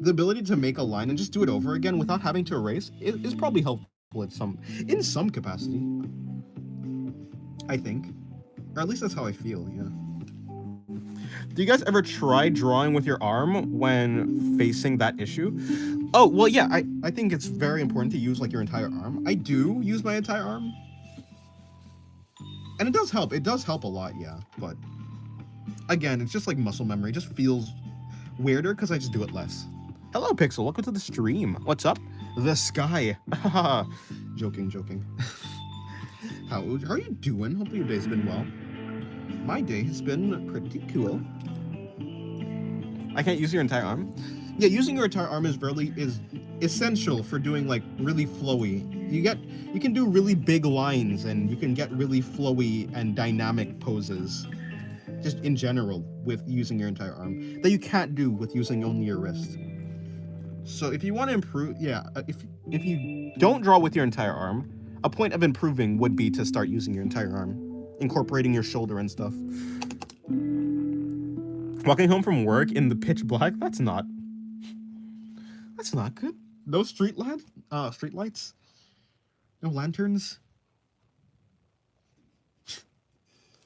The ability to make a line and just do it over again without having to erase is probably helpful in some capacity. I think. Or at least that's how I feel, yeah. Do you guys ever try drawing with your arm when facing that issue? Oh, well, yeah, I think it's very important to use, like, your entire arm. I do use my entire arm. And it does help. It does help a lot, yeah. But, again, it's just, like, muscle memory. It just feels weirder because I just do it less. Hello, Pixel. Welcome to the stream. What's up? The sky. Joking. How are you doing? Hopefully your day's been well. My day has been pretty cool. I can't use your entire arm? Yeah, using your entire arm is essential for doing like really flowy. You can do really big lines and you can get really flowy and dynamic poses. Just in general with using your entire arm that you can't do with using only your wrist. So if you want to improve, if you don't draw with your entire arm, a point of improving would be to start using your entire arm, incorporating your shoulder and stuff. Walking home from work in the pitch black, that's not good. No street lights? No lanterns?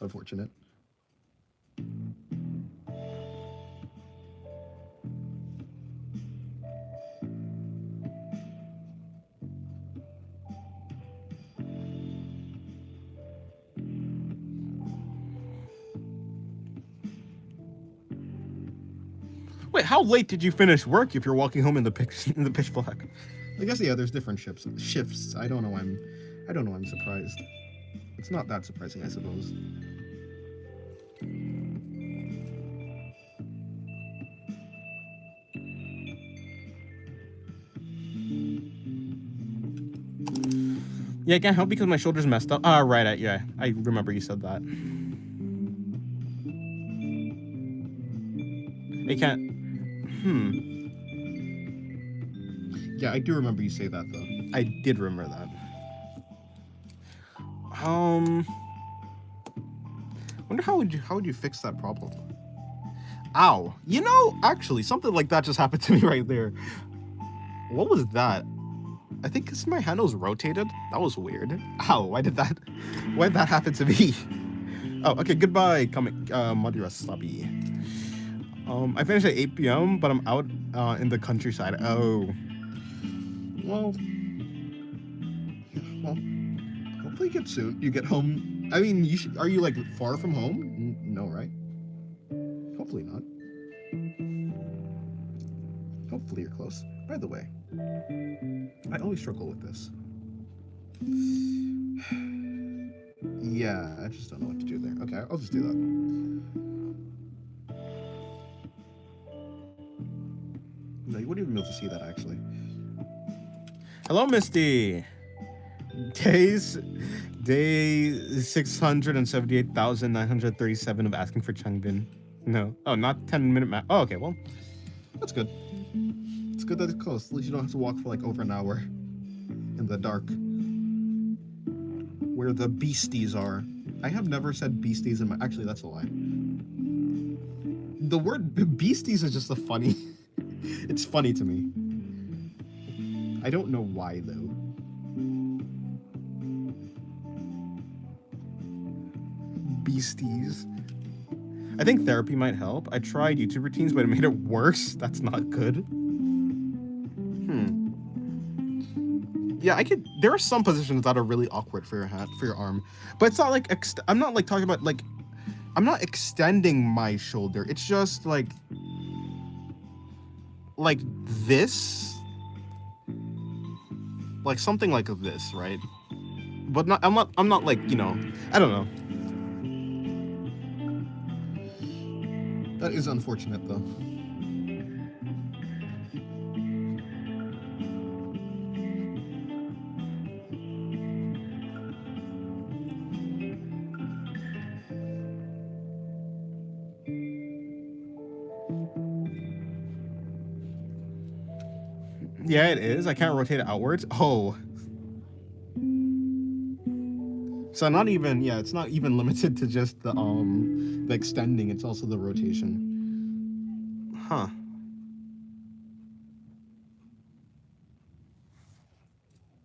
Unfortunate. Wait, how late did you finish work if you're walking home in the pitch black? I guess yeah, there's different shifts. I don't know. I'm surprised. It's not that surprising, I suppose. Yeah, I can't help because my shoulder's messed up. Ah, right. Yeah, I remember you said that. I can't. Yeah, I do remember you say that though. I did remember that. Wonder how would you fix that problem? Ow. You know, actually, something like that just happened to me right there. What was that? I think it's my handles rotated. That was weird. Ow, why did that happen to me? Oh, okay, goodbye, comic Madura Slappy. I finished at 8 p.m., but I'm out in the countryside. Oh. Well, hopefully you get home. I mean, are you like far from home? No, right? Hopefully not. Hopefully you're close. By the way, I always struggle with this. Yeah, I just don't know what to do there. Okay, I'll just do that. No, you wouldn't even be able to see that actually. Hello, Misty. Day 678,937 of asking for Changbin. No. Oh, not 10-minute map. Oh, okay, well. That's good. It's good that it's close. At least you don't have to walk for like over an hour in the dark. Where the beasties are. I have never said beasties in my... Actually, that's a lie. The word beasties is just a funny... It's funny to me. I don't know why, though. Beasties. I think therapy might help. I tried YouTube routines, but it made it worse. That's not good. Yeah, there are some positions that are really awkward for your arm, but it's not like I'm not like talking about like I'm not extending my shoulder. It's just like this, like something like this, right? But not. I'm not like, you know. I don't know. That is unfortunate, though. Yeah, it is. I can't rotate it outwards. Oh. So not even, yeah, it's not even limited to just the extending, it's also the rotation. Huh.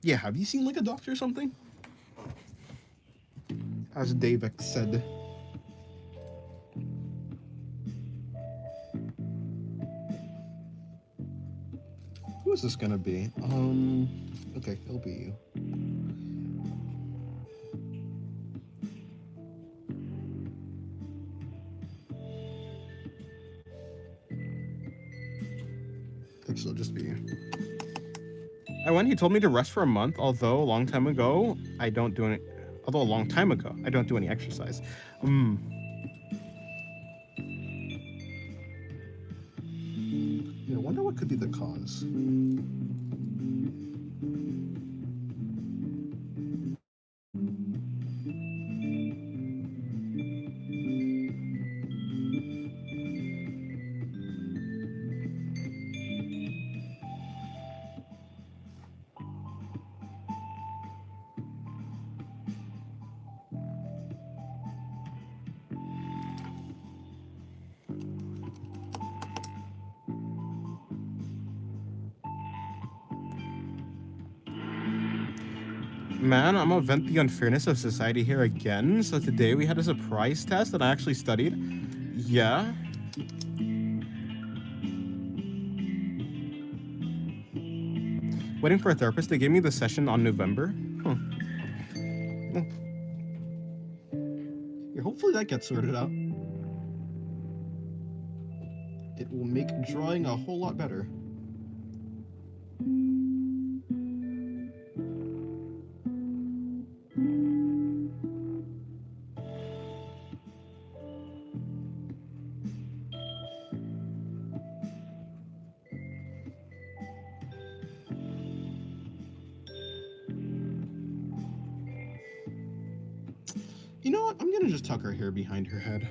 Yeah, have you seen like a doctor or something? As Davek said. Who is this gonna be? Okay, it'll be you. Actually, it'll just be you. When he told me to rest for a month, although a long time ago, I don't do any exercise. You know, I wonder what could be the cause. Man, I'm gonna vent the unfairness of society here again. So today we had a surprise test that I actually studied. Yeah. Waiting for a therapist. They gave me the session on November. Huh. Well, yeah, hopefully that gets sorted out. It will make drawing a whole lot better. You know what? I'm gonna just tuck her hair behind her head.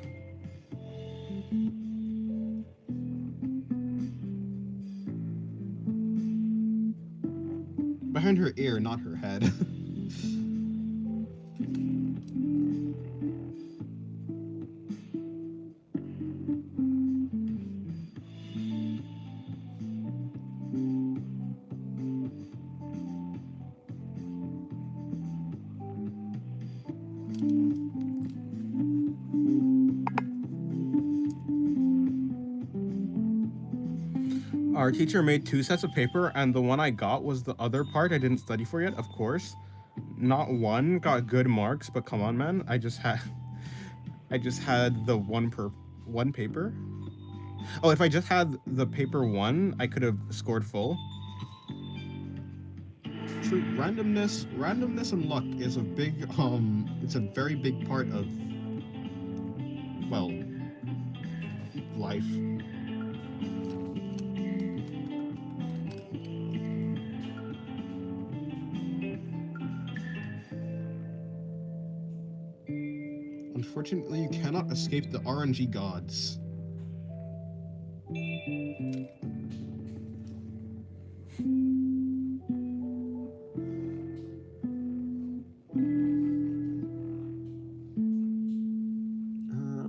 Behind her ear, not her head. Our teacher made 2 sets of paper, and the one I got was the other part I didn't study for yet, of course. Not one got good marks, but come on, man. I just had the one paper. Oh, if I just had the paper 1, I could have scored full. True, randomness and luck is a big it's a very big part of, well, life. Unfortunately, you cannot escape the RNG gods.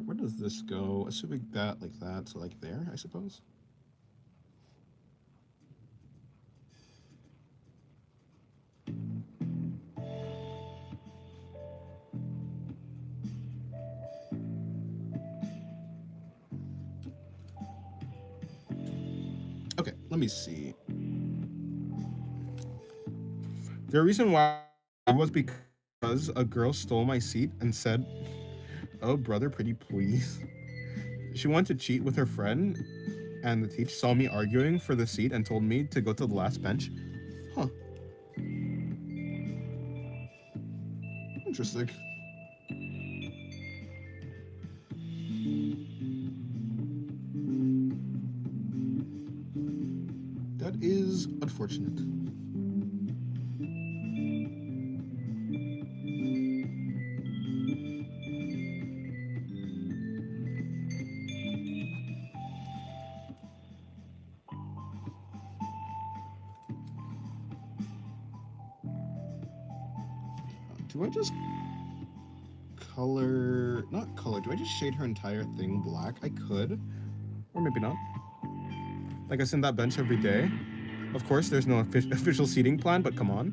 Where does this go? Assuming that, like that, so like there, I suppose. Okay, let me see. The reason why was because a girl stole my seat and said, "Oh, brother, pretty please." She wanted to cheat with her friend, and the teacher saw me arguing for the seat and told me to go to the last bench. Huh. Interesting. That is unfortunate. Do I just not color, do I just shade her entire thing black? I could, or maybe not. Like I sit in that bench every day. Of course, there's no official seating plan, but come on.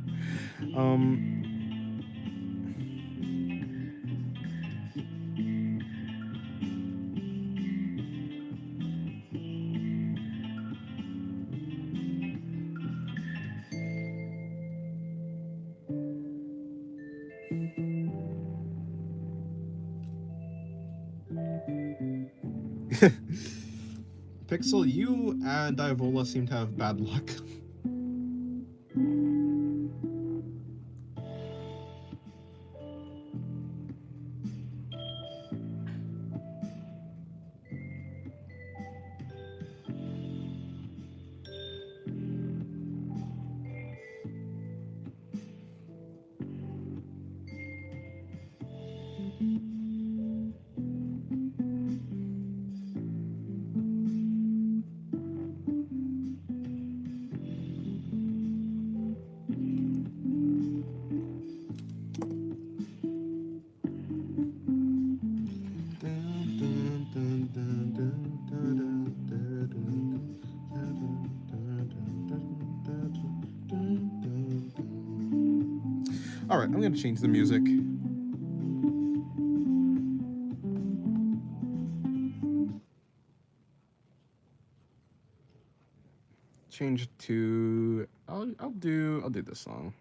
Pixel, you and Diavola seem to have bad luck. Alright, I'm gonna change the music. Change it to I'll do this song.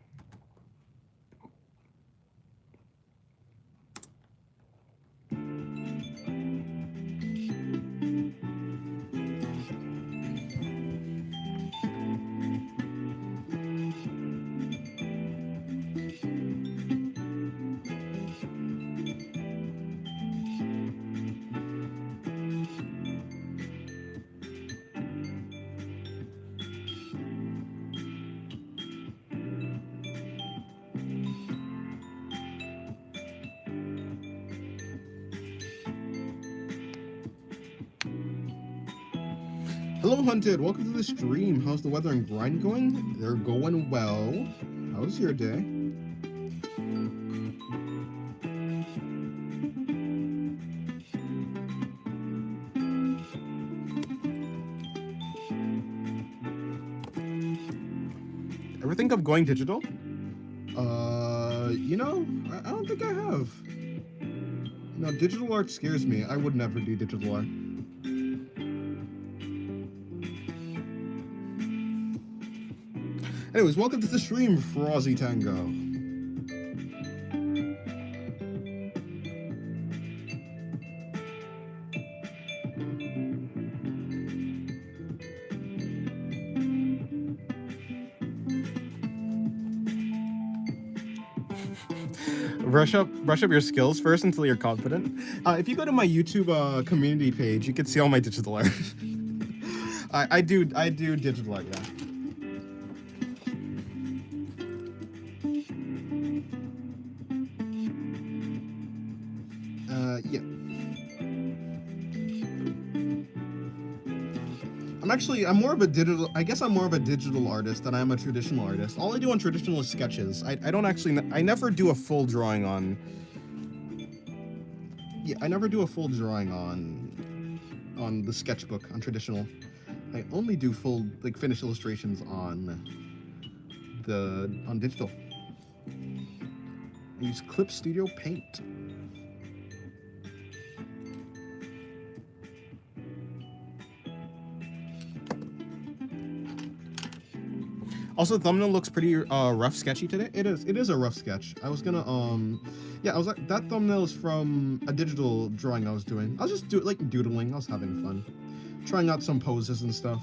Hello, Hunted. Welcome to the stream. How's the weather and grind going? They're going well. How's your day? Ever think of going digital? You know, I don't think I have. No, digital art scares me. I would never do digital art. Anyways, welcome to the stream, Frozzy Tango. Brush up your skills first until you're confident. If you go to my YouTube community page, you can see all my digital art. I do digital art, yeah. Yeah. I'm more of a digital. I guess I'm more of a digital artist than I am a traditional artist. All I do on traditional is sketches. I don't actually. I never do a full drawing on. Yeah, I never do a full drawing on the sketchbook on traditional. I only do full finished illustrations on digital. I use Clip Studio Paint. Also, the thumbnail looks pretty rough sketchy today. It is a rough sketch. I was gonna yeah, I was like, that thumbnail is from a digital drawing I was doing. I was just doodling. I was having fun, trying out some poses and stuff.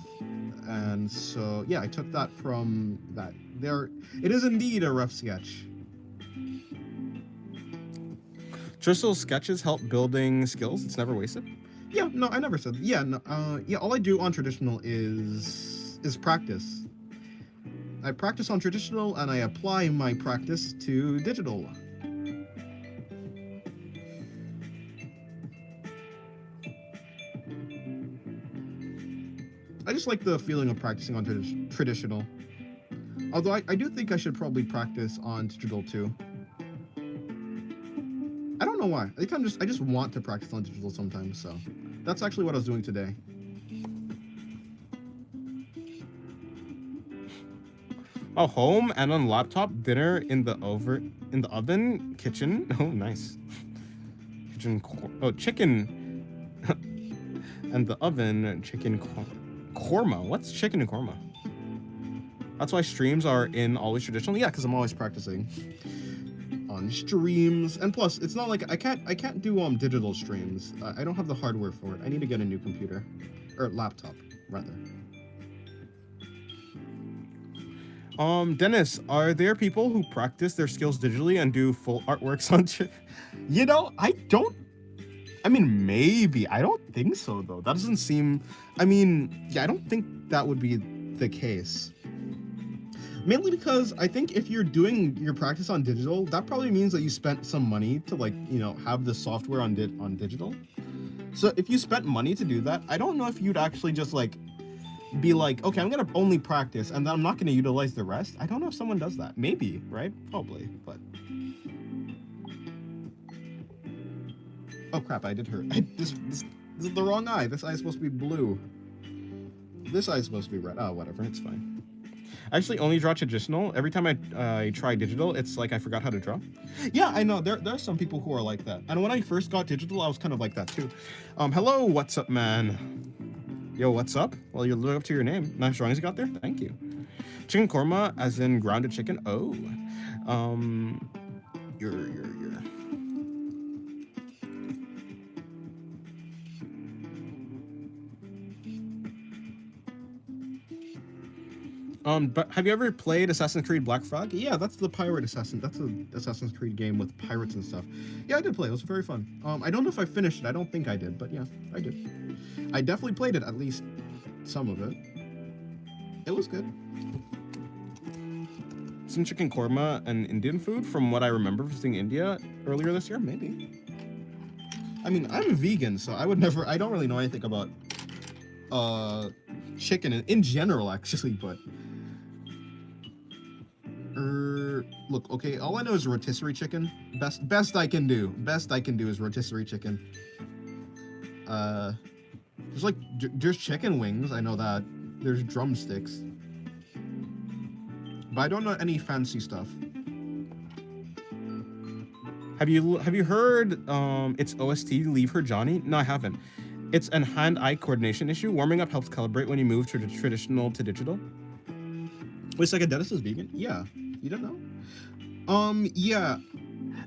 And so yeah, I took that from that. It is indeed a rough sketch. Traditional sketches help building skills. It's never wasted. Yeah, no, I never said. Yeah, no, yeah. All I do on traditional is practice. I practice on traditional and I apply my practice to digital. I just like the feeling of practicing on traditional. Although I do think I should probably practice on digital too. I don't know why. I just want to practice on digital sometimes, so that's actually what I was doing today. Oh, home and on laptop, dinner in the oven, kitchen. Oh, nice. Chicken. And the oven, chicken korma. What's chicken and korma? That's why streams are always traditional. Yeah, because I'm always practicing on streams, and plus, it's not like I can't do digital streams. I don't have the hardware for it. I need to get a new computer, or laptop rather. Dennis, are there people who practice their skills digitally and do full artworks on You know, I mean, maybe. I don't think so, though. That doesn't seem... I mean, yeah, I don't think that would be the case. Mainly because I think if you're doing your practice on digital, that probably means that you spent some money to, have the software on digital. So if you spent money to do that, I don't know if you'd actually just, be like, okay, I'm gonna only practice and then I'm not gonna utilize the rest. I don't know if someone does that. Maybe, right? Probably, but oh crap, I did hurt. This is the wrong eye. This eye is supposed to be blue. This eye is supposed to be red. Oh, whatever, it's fine. I actually only draw traditional. Every time I try digital, it's like I forgot how to draw. Yeah, I know. There are some people who are like that. And when I first got digital, I was kind of like that too. Hello, what's up, man? Yo, what's up? Well, you live up to your name. Nice drawings you got there. Thank you. Chicken korma, as in grounded chicken. Oh, you're. But have you ever played Assassin's Creed Black Flag? Yeah, that's the pirate assassin. That's an Assassin's Creed game with pirates and stuff. Yeah, I did play. It was very fun. I don't know if I finished it. I don't think I did, but yeah, I did. I definitely played it, at least some of it. It was good. Some chicken korma and Indian food, from what I remember visiting India earlier this year, maybe. I mean, I'm vegan, so I don't really know anything about chicken in general, actually, but look, okay, all I know is rotisserie chicken. Best I can do. Best I can do is rotisserie chicken. There's like there's chicken wings. I know that. There's drumsticks. But I don't know any fancy stuff. Have you heard its OST Leave Her Johnny? No, I haven't. It's an hand-eye coordination issue. Warming up helps calibrate when you move to traditional to digital. Wait, Psychedelics is vegan? Yeah. You don't know? Yeah.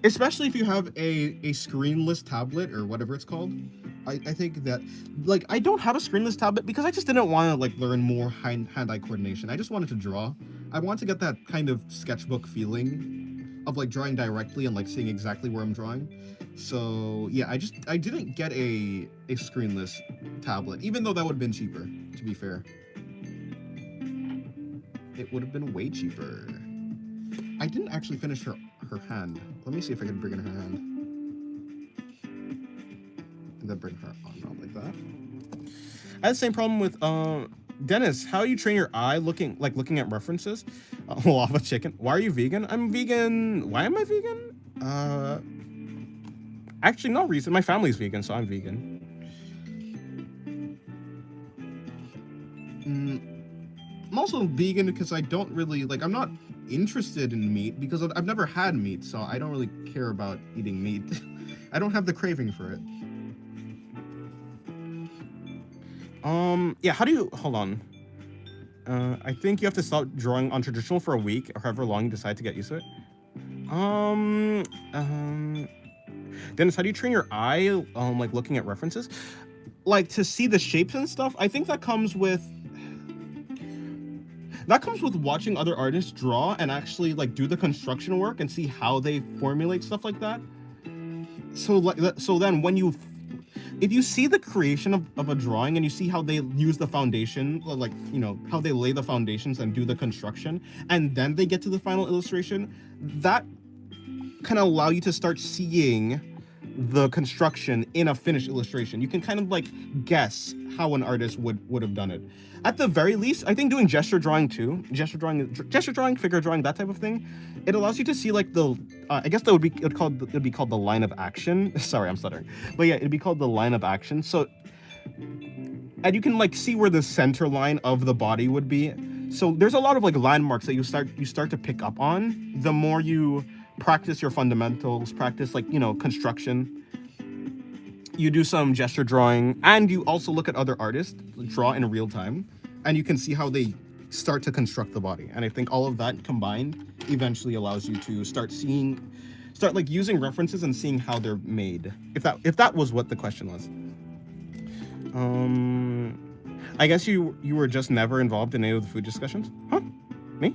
Especially if you have a screenless tablet or whatever it's called. I think that, like, I don't have a screenless tablet because I just didn't want to, like, learn more hand-eye coordination. I just wanted to draw. I want to get that kind of sketchbook feeling of, like, drawing directly and, like, seeing exactly where I'm drawing. So, yeah, I didn't get a screenless tablet, even though that would have been cheaper, to be fair. It would have been way cheaper. I didn't actually finish her hand. Let me see if I can bring in her hand. And then bring her arm out like that. I had the same problem with Dennis. How you train your eye looking at references? Lava chicken. Why are you vegan? I'm vegan. Why am I vegan? Actually, no reason. My family's vegan, so I'm vegan. I'm also vegan because I don't really, like, I'm not interested in meat because I've never had meat, so I don't really care about eating meat. I don't have the craving for it. Yeah, how do you, hold on. I think you have to stop drawing on traditional for a week or however long you decide to get used to it. Dennis, how do you train your eye, like looking at references? Like to see the shapes and stuff? I think that comes with watching other artists draw and actually like do the construction work and see how they formulate stuff like that. So then when if you see the creation of a drawing and you see how they use the foundation, like, you know, how they lay the foundations and do the construction, and then they get to the final illustration, that kind of allow you to start seeing the construction in a finished illustration. You can kind of like guess how an artist would have done it. At the very least, I think doing gesture drawing too, gesture drawing, figure drawing, that type of thing, it allows you to see like the, I guess that would be called the line of action. Sorry, I'm stuttering. But yeah, it'd be called the line of action. So, and you can like see where the center line of the body would be. So there's a lot of like landmarks that you start to pick up on the more you practice your fundamentals, practice like, you know, construction. You do some gesture drawing, and you also look at other artists draw in real time, and you can see how they start to construct the body. And I think all of that combined eventually allows you to start like using references and seeing how they're made. If that was what the question was. I guess you were just never involved in any of the food discussions? Huh? Me?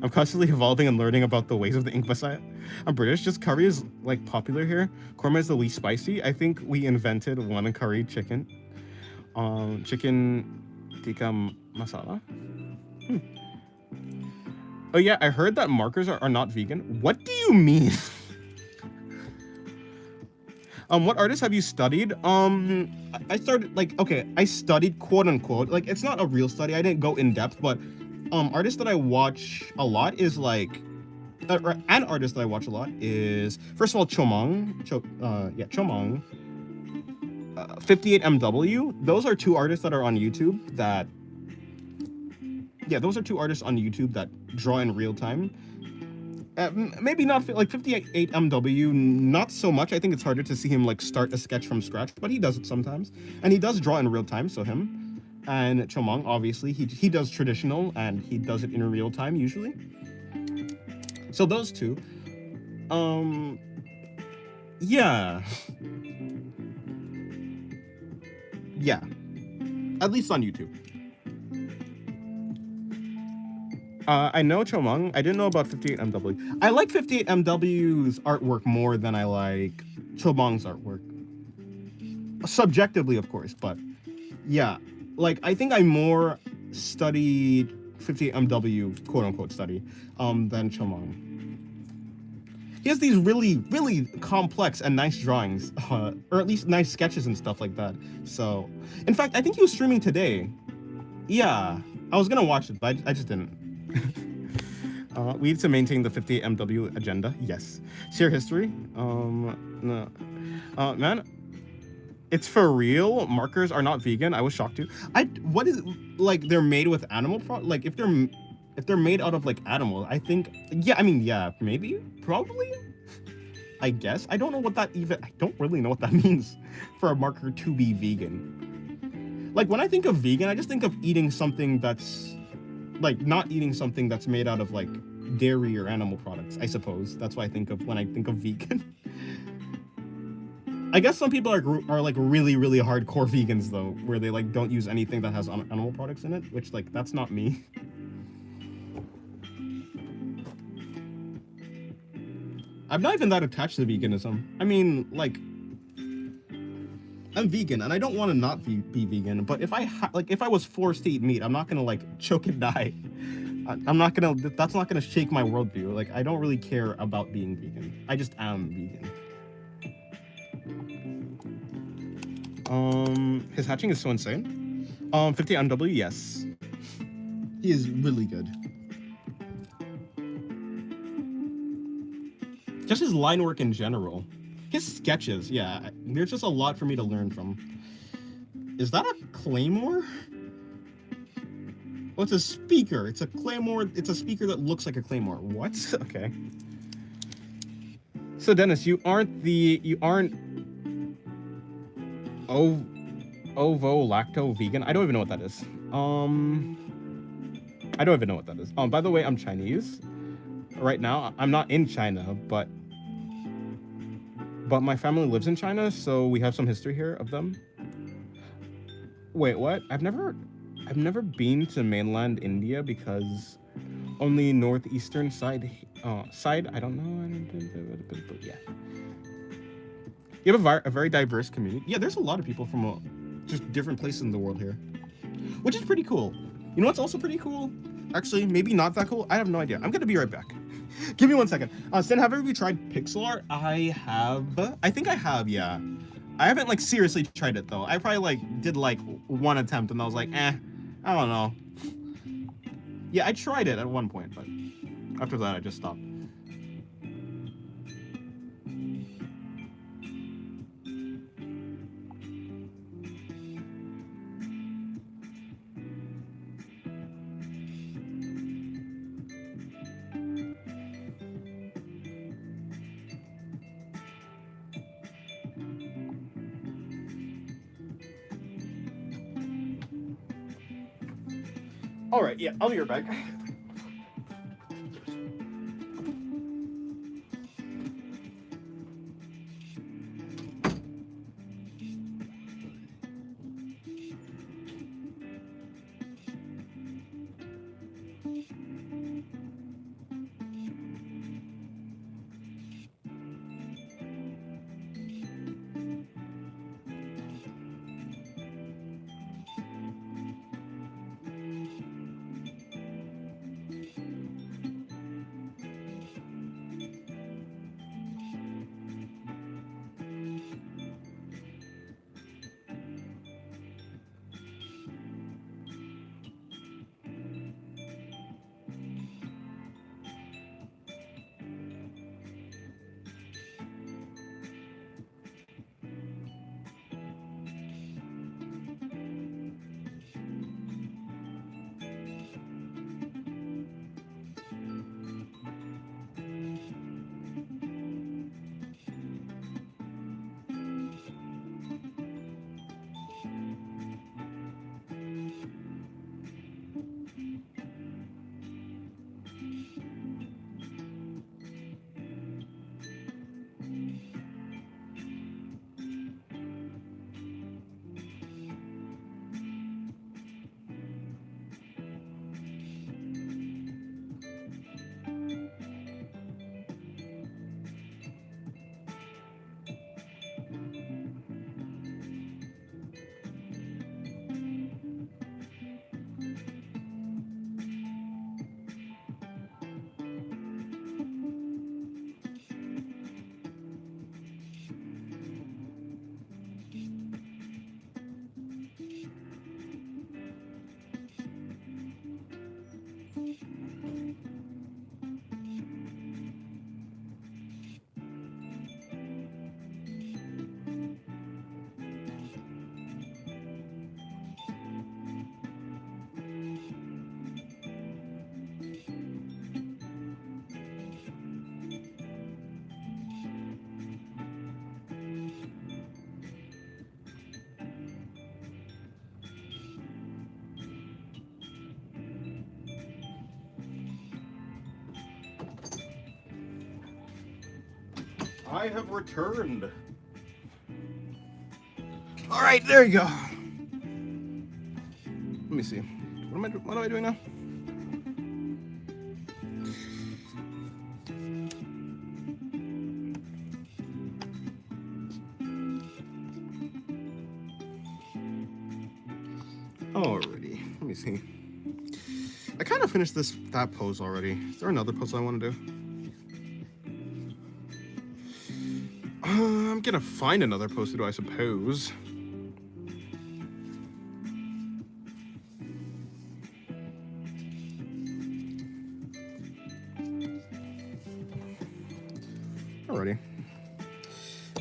I'm constantly evolving and learning about the ways of the Ink Messiah. I'm British, just curry is like popular here. Korma is the least spicy. I think we invented one curry chicken. Chicken tikka masala. Oh yeah, I heard that markers are not vegan. What do you mean? What artists have you studied? I studied quote unquote, like it's not a real study. I didn't go in depth, but artists that I watch a lot is like, an artist that I watch a lot is, first of all, Chomong. Chomong. 58MW. Those are two artists that are on YouTube that, draw in real time. Maybe not like 58MW, not so much. I think it's harder to see him like start a sketch from scratch, but he does it sometimes, and he does draw in real time. So him. And Chomong, obviously, he does traditional, and he does it in real time usually. So those two, yeah, at least on YouTube. I know Chomong. I didn't know about 58MW. I like 58MW's artwork more than I like Chomong's artwork. Subjectively, of course, but yeah. Like, I think I more studied 58MW, quote-unquote study, than Chomong. he has these really complex and nice drawings, or at least nice sketches and stuff like that. So, in fact, I think he was streaming today. Yeah, I was gonna watch it, but I just didn't. We need to maintain the 58 MW agenda. Yes. Share history. No. Man, it's for real. Markers are not vegan. I was shocked too. What is like they're made with animal like if they're made out of like animals, I think yeah, I mean yeah, maybe, probably. I guess. I don't know what that even I don't really know what that means for a marker to be vegan. Like when I think of vegan, I just think of eating something that's like not eating something that's made out of like dairy or animal products, I suppose. That's what I think of when I think of vegan. I guess some people are like really hardcore vegans though, where they like don't use anything that has animal products in it, which like that's not me. I'm not even that attached to veganism. I mean, like, I'm vegan and I don't want to not be vegan, but if if I was forced to eat meat, I'm not gonna like choke and die. I'm not gonna. That's not gonna shake my worldview. Like, I don't really care about being vegan. I just am vegan. His hatching is so insane. 50 MW, yes. He is really good. Just his line work in general. His sketches, yeah. There's just a lot for me to learn from. Is that a claymore? Oh, it's a speaker. It's a claymore. It's a speaker that looks like a claymore. What? Okay. So Dennis, you aren't ovo-lacto vegan. I don't even know what that is. I don't even know what that is. By the way, I'm Chinese. Right now, I'm not in China, but my family lives in China, so we have some history here of them. Wait, what? I've never been to mainland India because only northeastern side. I don't know. But yeah. You have a very diverse community. Yeah, there's a lot of people from just different places in the world here, which is pretty cool. You know what's also pretty cool? Actually, maybe not that cool. I have no idea. I'm gonna be right back. Give me 1 second. Sin, have you tried pixel art? I have. I think I have. Yeah. I haven't like seriously tried it though. I probably like did like one attempt and I was like, I don't know. Yeah, I tried it at one point, but after that I just stopped. All right, yeah, I'll be right back. I have returned. All right, there you go. Let me see. What am I doing now? Alrighty, let me see. I kind of finished that pose already. Is there another pose I want to do? I'm gonna find another pose to do, I suppose. Alrighty.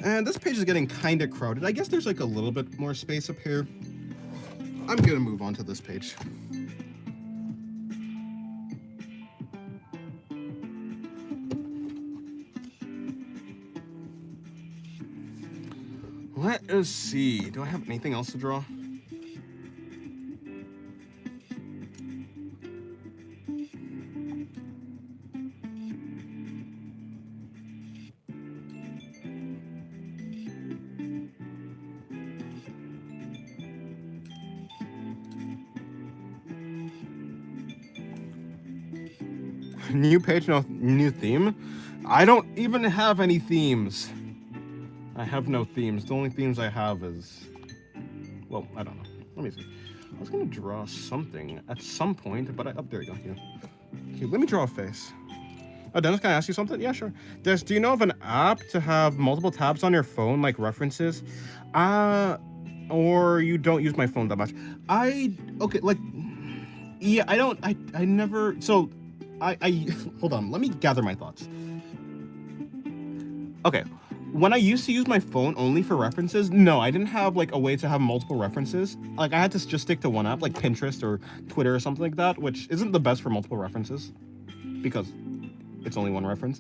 And this page is getting kind of crowded. I guess there's like a little bit more space up here. I'm gonna move on to this page. Let us see. Do I have anything else to draw? New page, no new theme. I don't even have any themes. I have no themes. The only themes I have is, well, I don't know. Let me see. I was gonna draw something at some point, but oh, there you go. Yeah. Okay, let me draw a face. Oh, Dennis, can I ask you something? Yeah, sure. Dennis, do you know of an app to have multiple tabs on your phone, like references? Or you don't use my phone that much? Okay, like, yeah, I never, so, hold on, let me gather my thoughts. Okay, when I used to use my phone only for references, no, I didn't have like a way to have multiple references. Like I had to just stick to one app, like Pinterest or Twitter or something like that, which isn't the best for multiple references because it's only one reference.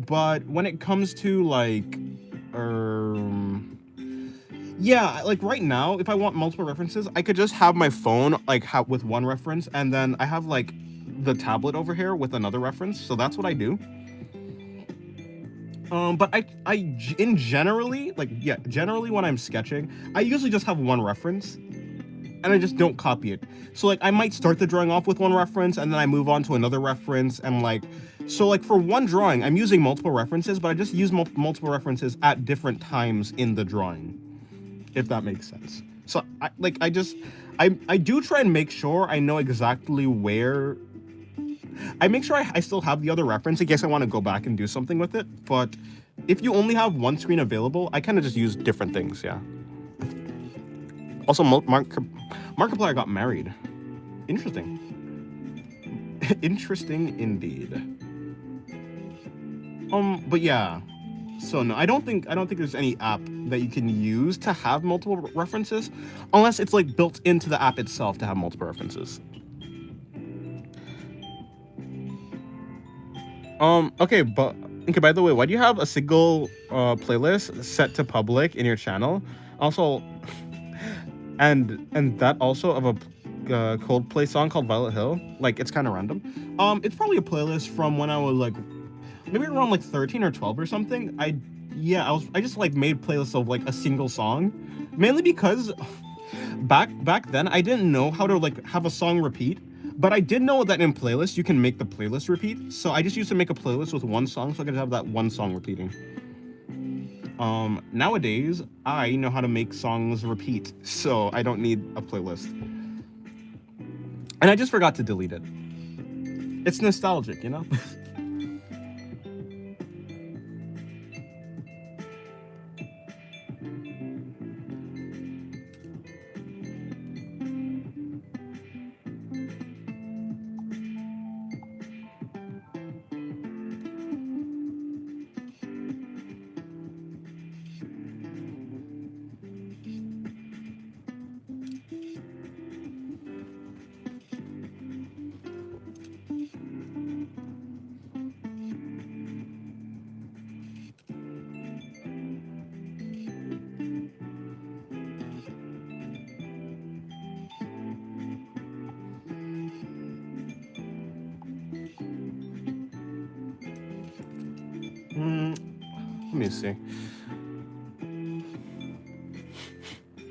But when it comes to like, yeah, like right now, if I want multiple references, I could just have my phone like with one reference, and then I have like the tablet over here with another reference. So that's what I do. But generally when I'm sketching, I usually just have one reference and I just don't copy it. So like I might start the drawing off with one reference and then I move on to another reference and like, so like for one drawing, I'm using multiple references, but I just use multiple references at different times in the drawing, if that makes sense. So I do try and make sure I know exactly where. I make sure I still have the other reference in case I want to go back and do something with it, but if you only have one screen available, I kind of just use different things, yeah. Also, Markiplier got married. Interesting. Interesting indeed. But yeah. So no, I don't think there's any app that you can use to have multiple references, unless it's like built into the app itself to have multiple references. Okay, by the way, why do you have a single playlist set to public in your channel? Also, and that also of a Coldplay song called Violet Hill. Like, it's kind of random. It's probably a playlist from when I was like, maybe around like 13 or 12 or something. I just like made playlists of like a single song, mainly because back then I didn't know how to like have a song repeat. But I did know that in playlists, you can make the playlist repeat. So I just used to make a playlist with one song so I could have that one song repeating. Nowadays, I know how to make songs repeat, so I don't need a playlist. And I just forgot to delete it. It's nostalgic, you know? Let me see.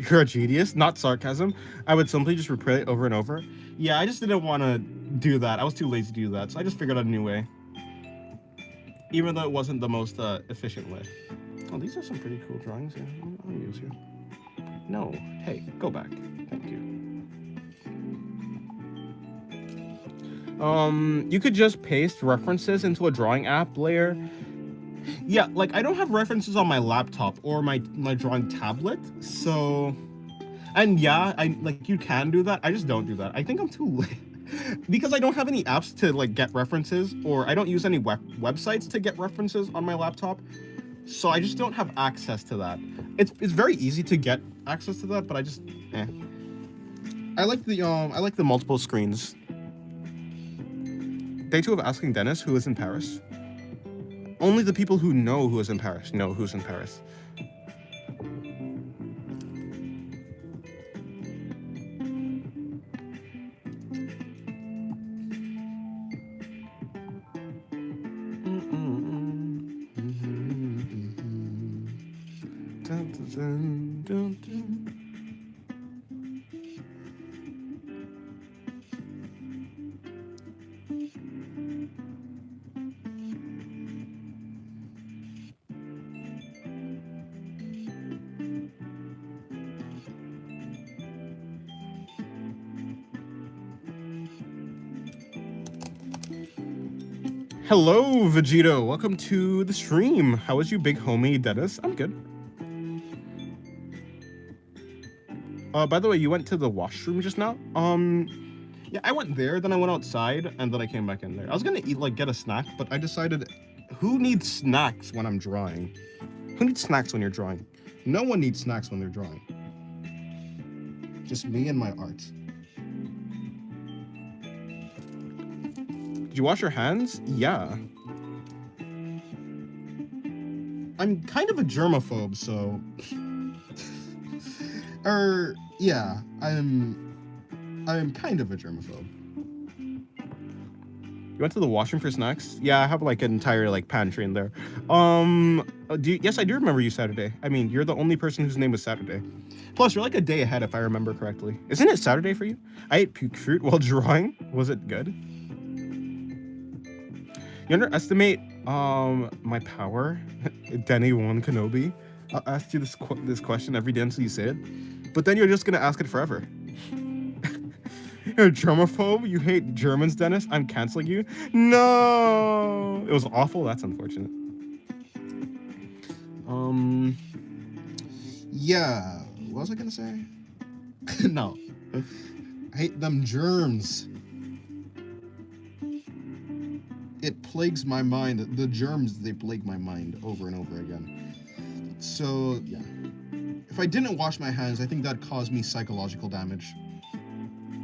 You're a genius, not sarcasm. I would simply just replay it over and over. Yeah, I just didn't want to do that. I was too lazy to do that, so I just figured out a new way. Even though it wasn't the most efficient way. Oh, these are some pretty cool drawings here. I'll use you. No, hey, go back. Thank you. You could just paste references into a drawing app layer. Yeah, like I don't have references on my laptop or my drawing tablet, so, and yeah, you can do that. I just don't do that. I think I'm too late because I don't have any apps to like get references, or I don't use any websites to get references on my laptop, so I just don't have access to that. It's very easy to get access to that, but I just I like the multiple screens. Day 2 of Asking Dennis, who is in Paris. Only the people who know who is in Paris know who's in Paris. Hello, Vegito. Welcome to the stream. How is you, big homie Dennis? I'm good. By the way, you went to the washroom just now? Yeah, I went there, then I went outside, and then I came back in there. I was gonna eat, get a snack, but I decided, who needs snacks when I'm drawing? Who needs snacks when you're drawing? No one needs snacks when they're drawing. Just me and my art. Did you wash your hands? Yeah. I'm kind of a germaphobe, so... yeah, I'm kind of a germaphobe. You went to the washroom for snacks? Yeah, I have an entire pantry in there. Yes, I do remember you Saturday. I mean, you're the only person whose name was Saturday. Plus, you're a day ahead if I remember correctly. Isn't it Saturday for you? I ate puke fruit while drawing. Was it good? You underestimate my power, Denny One Kenobi. I'll ask you this question every day until you say it, but then you're just gonna ask it forever. You're a germaphobe? You hate Germans, Dennis? I'm canceling you? No! It was awful? That's unfortunate. Yeah, what was I gonna say? No. I hate them germs. It plagues my mind. The germs, they plague my mind over and over again. So, yeah. If I didn't wash my hands, I think that'd cause me psychological damage.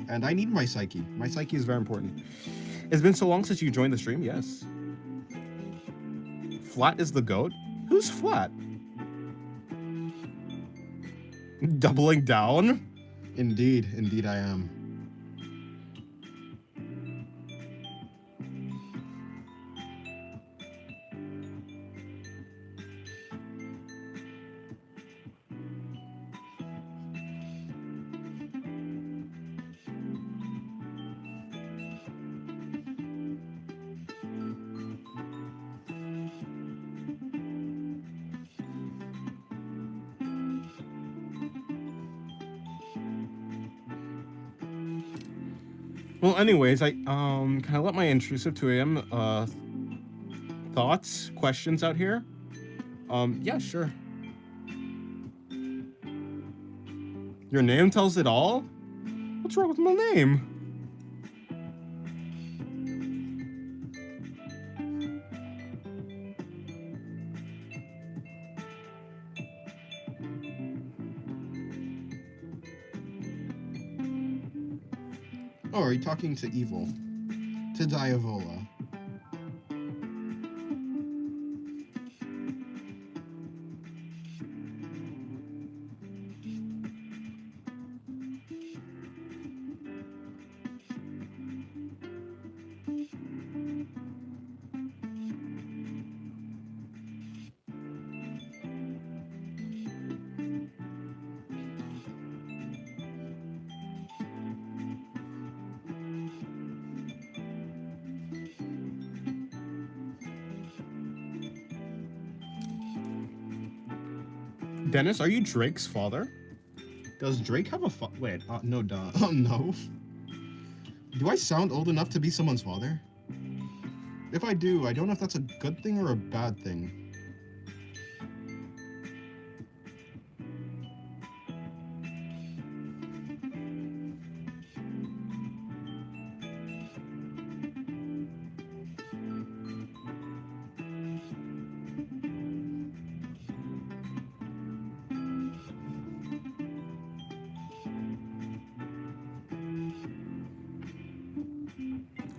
And I need my psyche. My psyche is very important. It's been so long since you joined the stream, yes. Flat is the goat? Who's Flat? Doubling down? Indeed I am. Well, anyways, can I let my intrusive 2 a.m. Thoughts, questions out here? Yeah, sure. Your name tells it all? What's wrong with my name? Oh, are you talking to Evil? To Diavola? Dennis, are you Drake's father? Does Drake have a wait, no, duh. Oh, no. Do I sound old enough to be someone's father? If I do, I don't know if that's a good thing or a bad thing.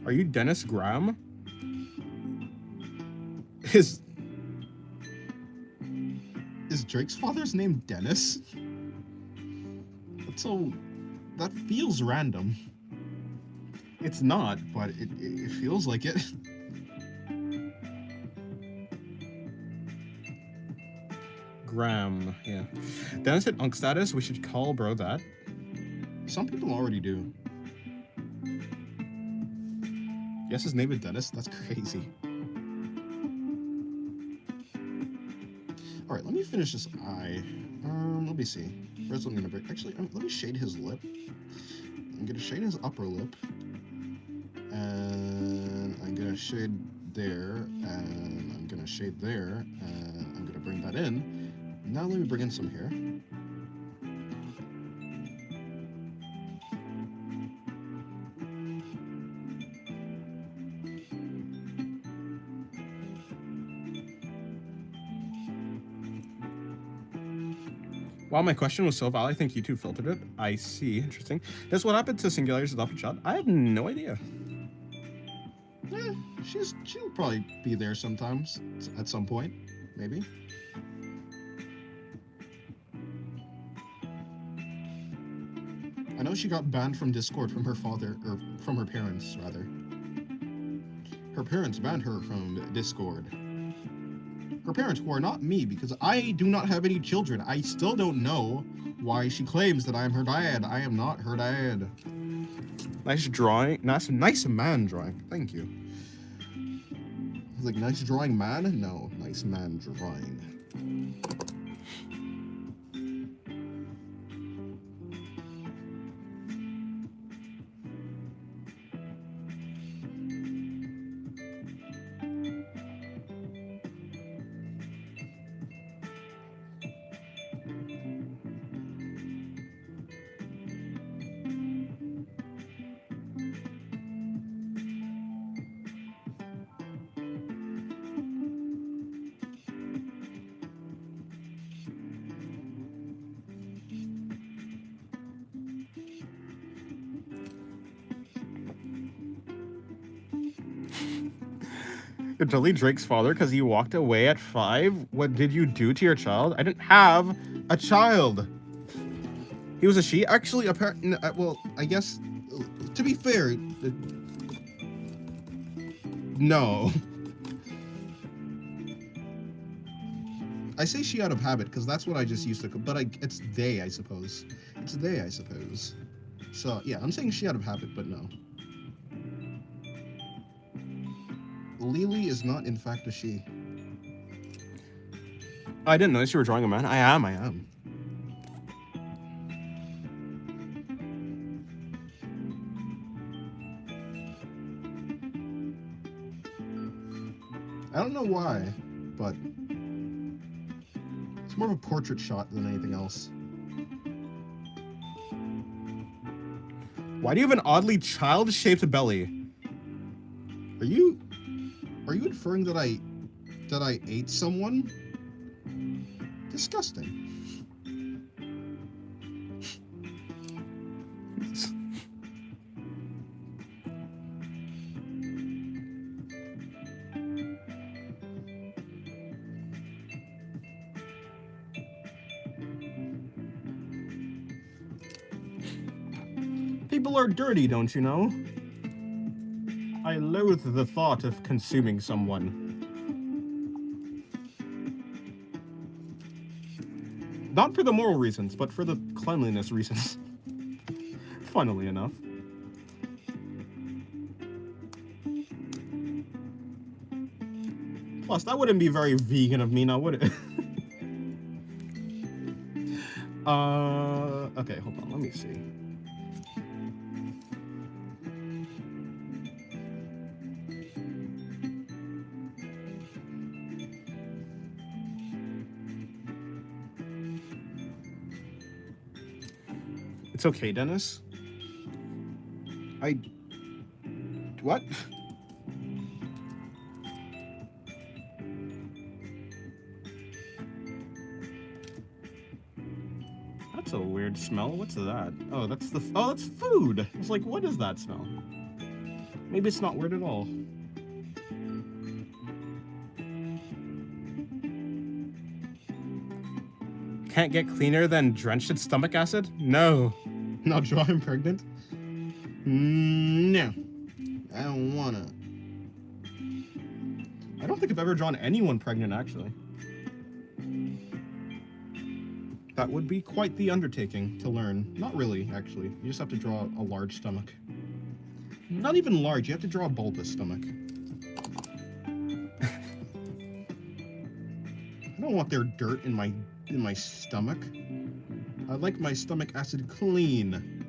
Are you Dennis Graham? Is Drake's father's name Dennis? That feels random. It's not, but it feels like it. Graham, yeah. Dennis hit Unk status. We should call bro that. Some people already do. Yes, his name is Dennis? That's crazy. Alright, let me finish this eye. Let me see. Where's what I'm gonna break? Actually, let me shade his lip. I'm gonna shade his upper lip. And I'm gonna shade there. And I'm gonna shade there. And I'm gonna bring that in. Now let me bring in some hair. Wow, my question was so valid. I think YouTube filtered it. I see. Interesting. That's what happened to Singularity's adopted child. I have no idea. Yeah, she'll probably be there sometimes. At some point. Maybe. I know she got banned from Discord from her father, or from her parents, rather. Her parents banned her from Discord. Her parents, who are not me, because I do not have any children. I still don't know why she claims that I am her dad. I am not her dad. Nice drawing. Nice man drawing. Thank you. He's like, nice drawing, man? No, nice man drawing. You delete Drake's father because he walked away at 5? What did you do to your child? I didn't have a child. He was a she? Actually, apparently, well, I guess, To be fair, no. I say she out of habit because that's what I just used to, but it's they, I suppose. It's they, I suppose. So, yeah, I'm saying she out of habit, but no. Lily is not, in fact, a she. I didn't notice you were drawing a man. I am. I don't know why, but it's more of a portrait shot than anything else. Why do you have an oddly child-shaped belly? Are you inferring that I ate someone? Disgusting. People are dirty, don't you know? I loathe the thought of consuming someone. Not for the moral reasons, but for the cleanliness reasons. Funnily enough. Plus, that wouldn't be very vegan of me now, would it? Okay, hold on. Let me see. It's okay, Dennis. What? That's a weird smell. What's that? Oh, that's food. I was like, what is that smell? Maybe it's not weird at all. Can't get cleaner than drenched in stomach acid? No. Not draw him pregnant? No. I don't wanna. I don't think I've ever drawn anyone pregnant, actually. That would be quite the undertaking to learn. Not really, actually. You just have to draw a large stomach. Not even large, you have to draw a bulbous stomach. I don't want their dirt in my stomach. I like my stomach acid clean.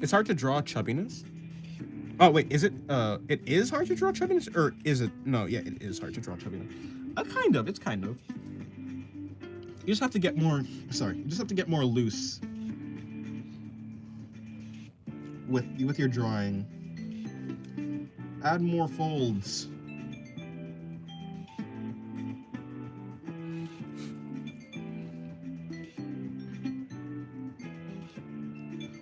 It's hard to draw chubbiness. Oh wait, is it? It is hard to draw chubbiness, or is it? No, yeah, it is hard to draw chubbiness. Kind of. It's kind of. You just have to get more. Sorry, you just have to get more loose with your drawing. Add more folds.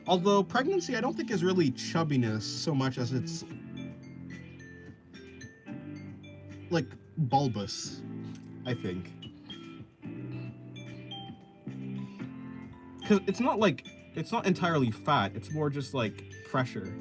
Although pregnancy, I don't think is really chubbiness so much as it's like bulbous, I think. Because it's not entirely fat, it's more just like pressure.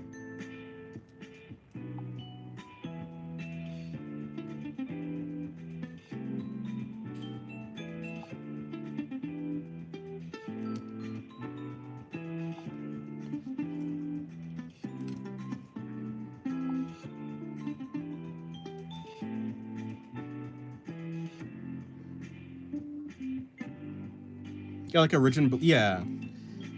Yeah, like a rigid, yeah.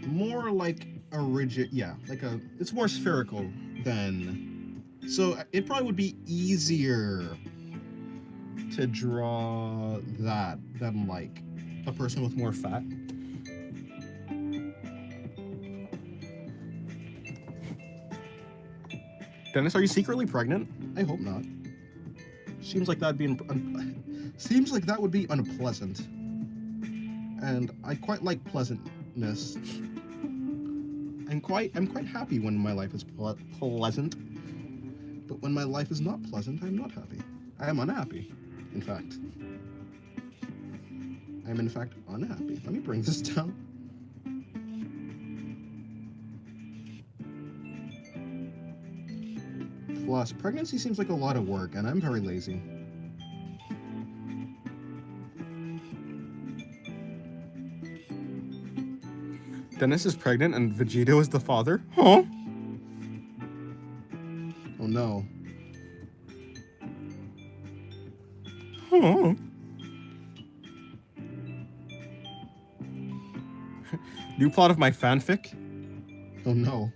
More like a rigid, yeah, it's more spherical than, so it probably would be easier to draw that than like a person with more fat. Dennis, are you secretly pregnant? I hope not. Seems like that'd be seems like that would be unpleasant. And I quite like pleasantness. I'm quite happy when my life is pleasant. But when my life is not pleasant, I'm not happy. I am unhappy, in fact. I am in fact unhappy. Let me bring this down. Plus, pregnancy seems like a lot of work, and I'm very lazy. Dennis is pregnant and Vegito is the father? Huh? Oh no. Huh? New plot of my fanfic? Oh no.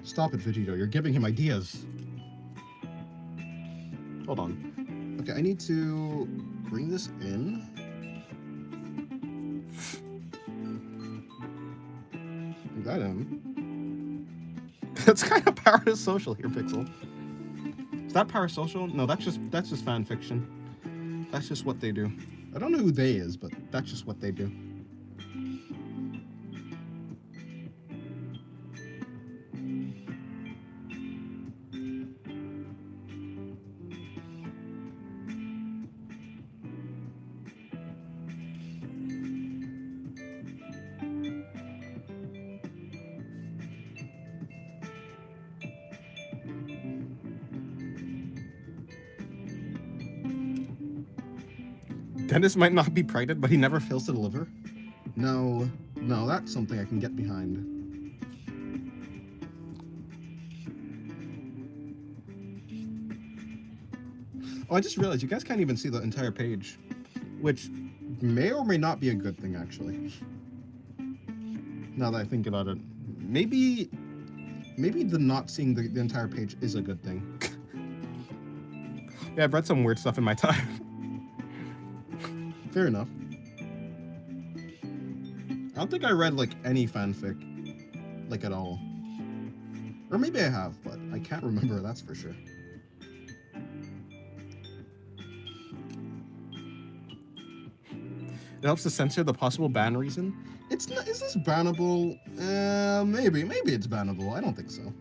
Stop it, Vegito. You're giving him ideas. Hold on. Okay, I need to bring this in. Bring that in. That's kind of parasocial here, Pixel. Is that parasocial? No, that's just fan fiction. That's just what they do. I don't know who they is, but that's just what they do. Dennis might not be pregnant, but he never fails to deliver. No, that's something I can get behind. Oh, I just realized you guys can't even see the entire page, which may or may not be a good thing, actually. Now that I think about it, maybe the not seeing the entire page is a good thing. Yeah, I've read some weird stuff in my time. Fair enough. I don't think I read like any fanfic, like at all. Or maybe I have, but I can't remember, that's for sure. It helps to censor the possible ban reason. It's not, is this bannable? Maybe it's bannable. I don't think so.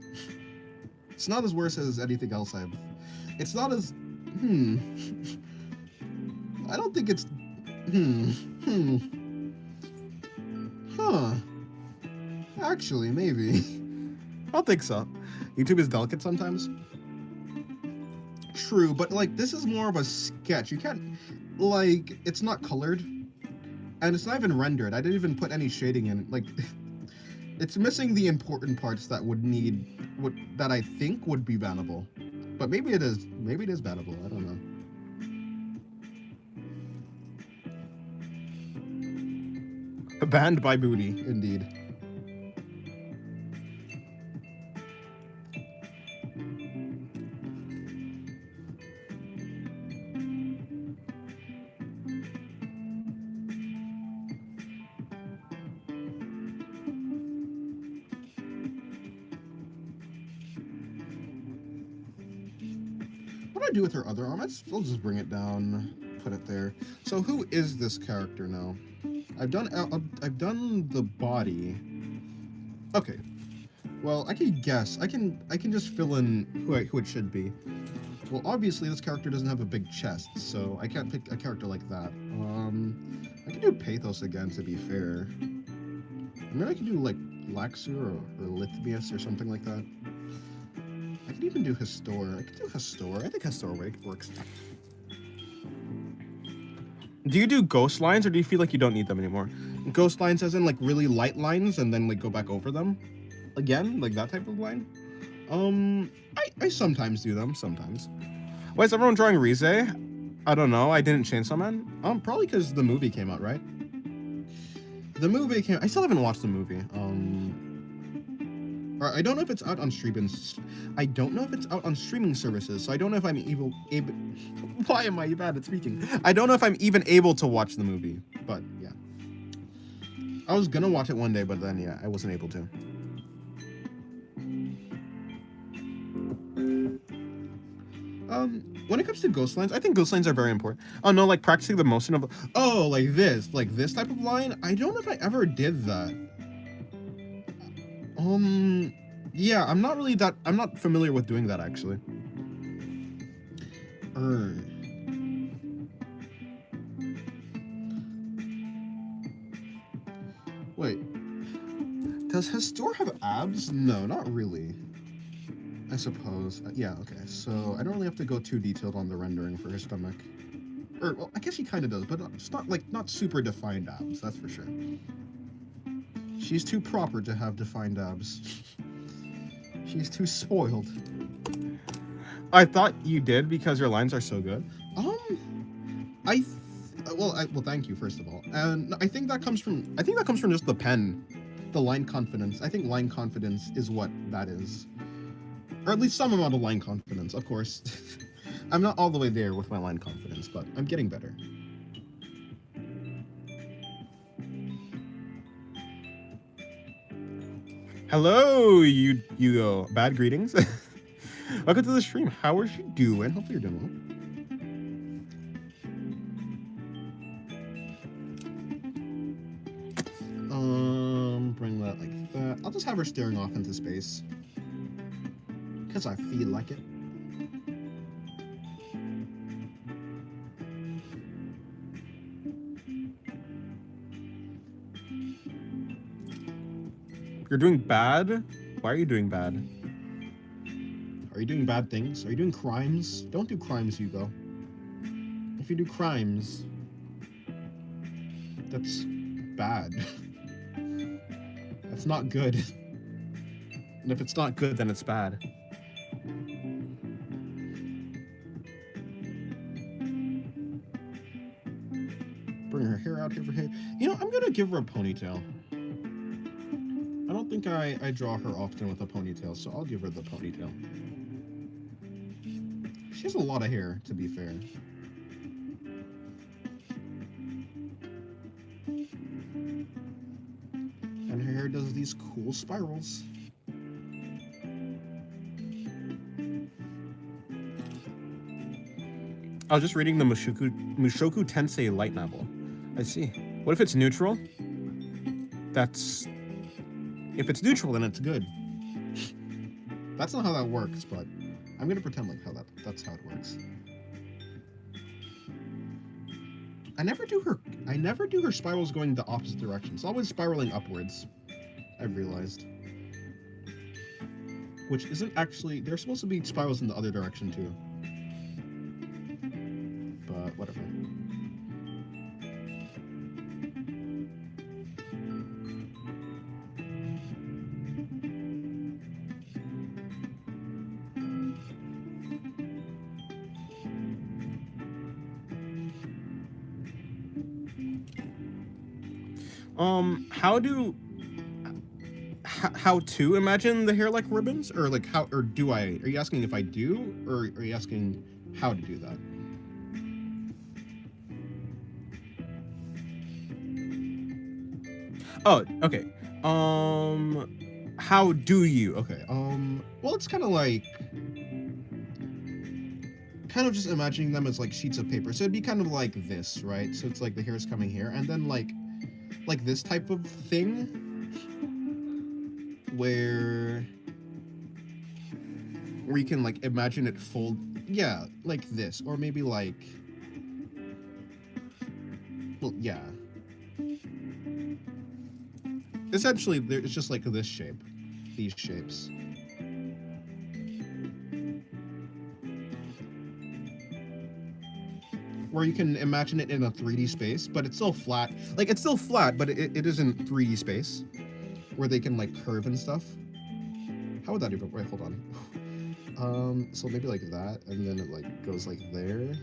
It's not as worse as anything else I've. It's not as. I don't think it's. Huh. Actually, maybe. I don't think so. YouTube is delicate sometimes. True, but like this is more of a sketch. You can't, like, it's not colored, and it's not even rendered. I didn't even put any shading in. Like, it's missing the important parts that that I think would be bannable. But maybe it is. Maybe it is bannable. I don't know. Banned by booty. Indeed. What do I do with her other arm? I'll just bring it down, put it there. So who is this character now? I've done the body. Okay. Well, I can guess. I can just fill in who it should be. Well, obviously this character doesn't have a big chest, so I can't pick a character like that. I can do Pathos again, to be fair. I mean, I can do like Laxu or Lithmius or something like that. I could even do Histor. I could do Histor. I think Histor works. Do you do ghost lines, or do you feel like you don't need them anymore? Ghost lines as in like really light lines and then like go back over them again, like that type of line. I sometimes do them, sometimes. Why is everyone drawing Rize? I don't know. I didn't Chainsaw Man. Probably because the movie came out, right? The movie came. I still haven't watched the movie. Or I don't know if it's out on streaming. I don't know if it's out on streaming services, so I don't know if I'm able. Why am I bad at speaking? I don't know if I'm even able to watch the movie. But yeah, I was gonna watch it one day, but then yeah, I wasn't able to. When it comes to ghost lines, I think ghost lines are very important. Oh no, like practicing the motion of. Oh, like this type of line. I don't know if I ever did that. Yeah, I'm not familiar with doing that, actually. Wait. Does Histor have abs? No, not really. I suppose. Yeah, okay. So I don't really have to go too detailed on the rendering for her stomach. Or, well, I guess he kind of does, but it's not super defined abs, that's for sure. She's too proper to have defined abs. She's too spoiled. I thought you did because your lines are so good. Well, thank you first of all, and I think that comes from just the pen, the line confidence. I think line confidence is what that is, or at least some amount of line confidence. Of course, I'm not all the way there with my line confidence, but I'm getting better. Hello, you bad greetings. Welcome to the stream. How are you doing? Hopefully you're doing well. Bring that like that. I'll just have her staring off into space. Because I feel like it. You're doing bad? Why are you doing bad? Are you doing bad things? Are you doing crimes? Don't do crimes, Hugo. If you do crimes, that's bad. That's not good. And if it's not good, then it's bad. out here for hair. You know, I'm gonna give her a ponytail. I don't think I draw her often with a ponytail, so I'll give her the ponytail. She has a lot of hair, to be fair. And her hair does these cool spirals. I was just reading the Mushoku Tensei light novel. I see. What if it's neutral? If it's neutral, then it's good. That's not how that works, but I'm gonna pretend like that's how it works. I never do her spirals going the opposite direction. It's always spiraling upwards. I've realized. Which isn't actually, there's supposed to be spirals in the other direction too. But whatever. How to imagine the hair like ribbons? Or like how, or do I, are you asking if I do, or are you asking how to do that? Oh, okay. How do you? Okay, well, it's kind of like, kind of just imagining them as like sheets of paper. So it'd be kind of like this, right? So it's like the hair is coming here, and then like this type of thing, where you can like imagine it fold, yeah, like this, or maybe like, well, yeah. Essentially, it's just like this shape, these shapes. Where you can imagine it in a 3D space, but it's still flat. Like, it's still flat, but it isn't 3D space. Where they can, like, curve and stuff. How would that even... Wait, hold on. So maybe like that, and then it, like, goes like there.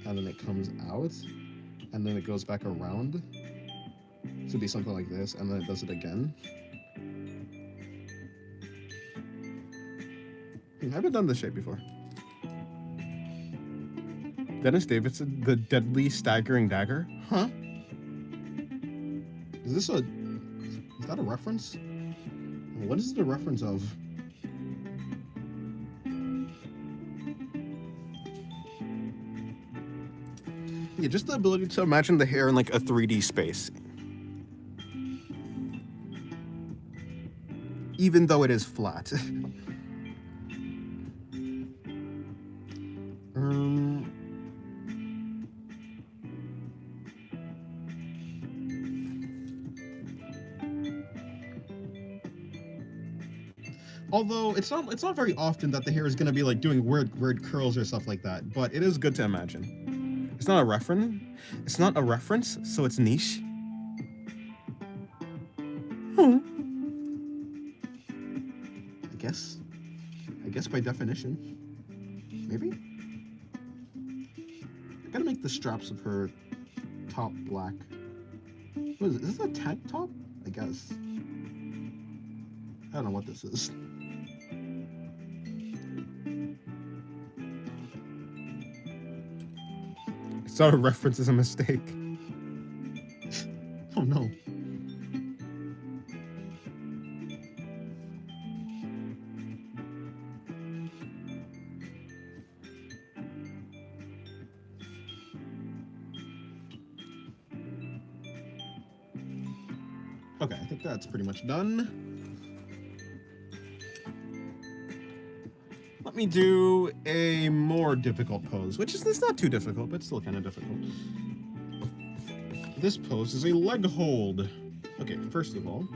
And then it comes out. And then it goes back around. So it'd be something like this, and then it does it again. I haven't done this shape before. Dennis Davidson, the deadly staggering dagger? Huh? Is that a reference? What is it a reference of? Yeah, just the ability to imagine the hair in like a 3D space. Even though it is flat. Although it's not very often that the hair is gonna be like doing weird curls or stuff like that, but It is good to imagine. It's not a reference. It's not a reference, so it's niche. I guess by definition. Maybe? I gotta make the straps of her top black. What is it? Is this a tank top? I guess. I don't know what this is. It's not a reference, it's a mistake. Oh no. Okay, I think that's pretty much done. Let me do a more difficult pose, which is, it's not too difficult, but still kind of difficult. This pose is a leg hold. Okay, first of all,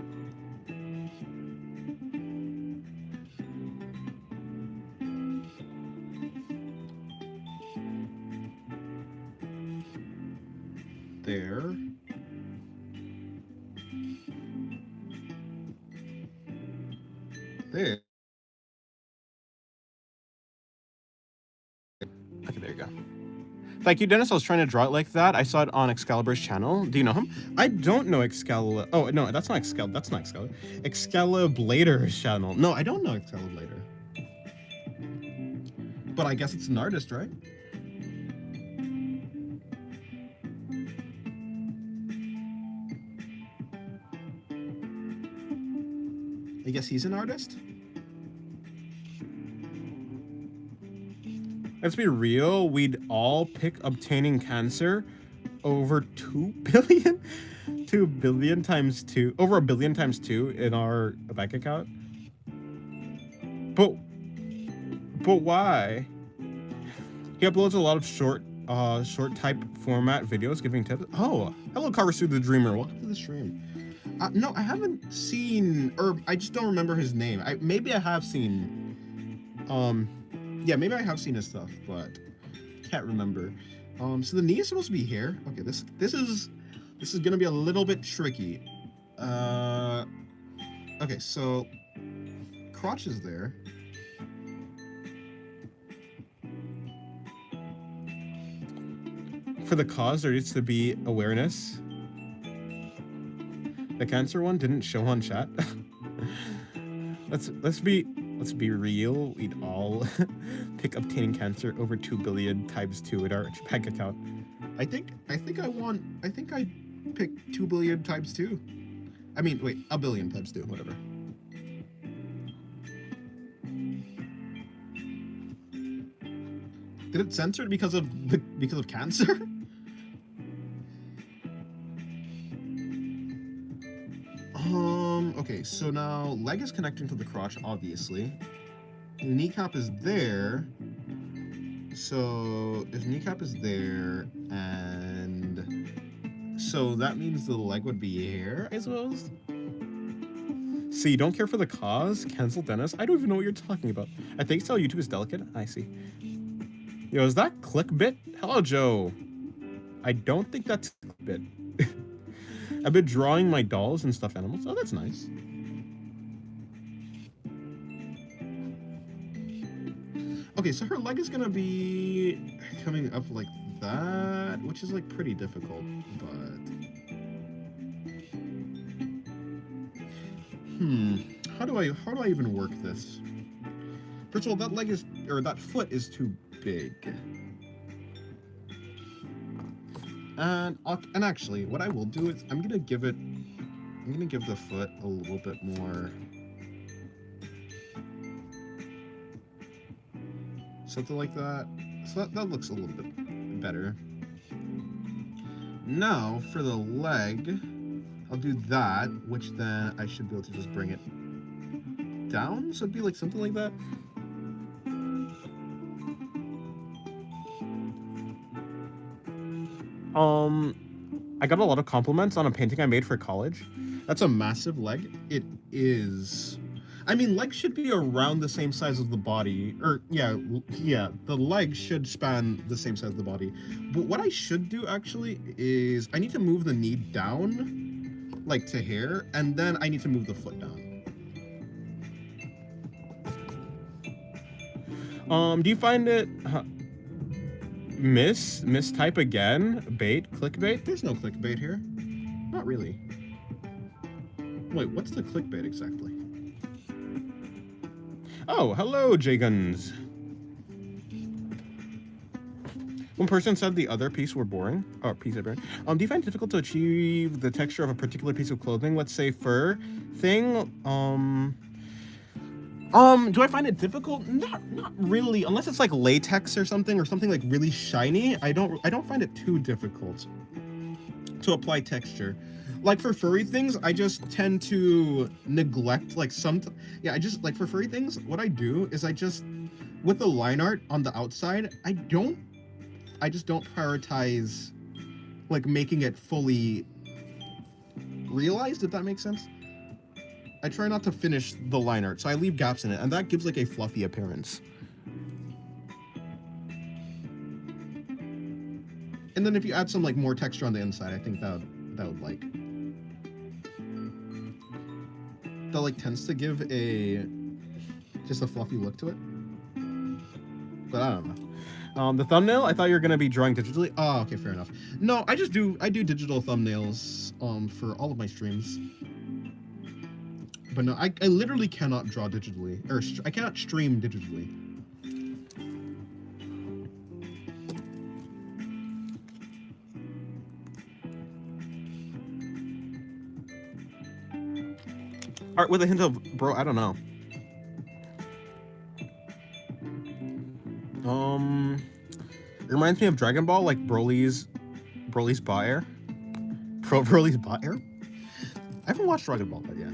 there. There. Okay, there you go. Thank you, Dennis. I was trying to draw it like that. I saw it on Excalibur's channel. Do you know him? I don't know Excalibur. Oh no, that's not Excalibur. That's not Excalibur. Excaliblator's channel. No, I don't know Excaliblator. But I guess it's an artist, right? I guess he's an artist. Let's be real, we'd all pick obtaining cancer over 2 billion? 2 billion times 2, over 1 billion times 2 in our bank account. But why? He uploads a lot of short type format videos giving tips. Oh, hello Karasu the Dreamer, welcome to the stream. No, I haven't seen, or I just don't remember his name. Maybe I have seen, yeah, maybe I have seen his stuff, but can't remember. So the knee is supposed to be here. Okay, this is gonna be a little bit tricky. Okay, so crotch is there. For the cause, there needs to be awareness. The cancer one didn't show on chat. let's be real. We'd all pick obtaining cancer over 2 billion times 2 in our bank account. I think I pick 2 billion times 2. I mean, wait, 1 billion times 2, whatever. Did it censor it because of cancer? Okay, so now leg is connecting to the crotch, obviously. Kneecap is there. So if kneecap is there, and so that means the leg would be here, I suppose. See, you don't care for the cause? Cancel Dennis? I don't even know what you're talking about. I think so. YouTube is delicate. I see. Yo, is that clickbait? Hello, Joe. I don't think that's clickbait. I've been drawing my dolls and stuffed animals. Oh, that's nice. Okay, so her leg is gonna be coming up like that, which is like pretty difficult, but how do I even work this? First of all, that leg is, or that foot is too big. And actually, what I will do is I'm gonna give the foot a little bit more, something like that. So that looks a little bit better. Now for the leg, I'll do that, which then I should be able to just bring it down. So it'd be like something like that. I got a lot of compliments on a painting I made for college. That's a massive leg. It is. I mean, legs should be around the same size as the body. Or, yeah, the leg should span the same size as the body. But what I should do, actually, is I need to move the knee down, like, to here, and then I need to move the foot down. Do you find it... Mistype again? Bait? Clickbait? There's no clickbait here. Not really. Wait, what's the clickbait exactly? Oh, hello, J-Guns. One person said the other piece were boring. Oh, piece of boring. Do you find it difficult to achieve the texture of a particular piece of clothing? Let's say fur thing. Do I find it difficult? Not really, unless it's like latex or something like really shiny. I don't find it too difficult to apply texture. Like for furry things, I just tend to neglect like I just like for furry things, what I do is I just, with the line art on the outside, I just don't prioritize like making it fully realized, if that makes sense. I try not to finish the line art, so I leave gaps in it, and that gives like a fluffy appearance. And then if you add some like more texture on the inside, I think that would like, that like tends to give just a fluffy look to it. But I don't know. The thumbnail, I thought you were gonna be drawing digitally. Oh, okay, fair enough. No, I do digital thumbnails for all of my streams. But no, I literally cannot draw digitally, or I cannot stream digitally. Art with a hint of bro, I don't know. It reminds me of Dragon Ball, like Broly's Bot Air. Broly's Bot Air? I haven't watched Dragon Ball, but yeah.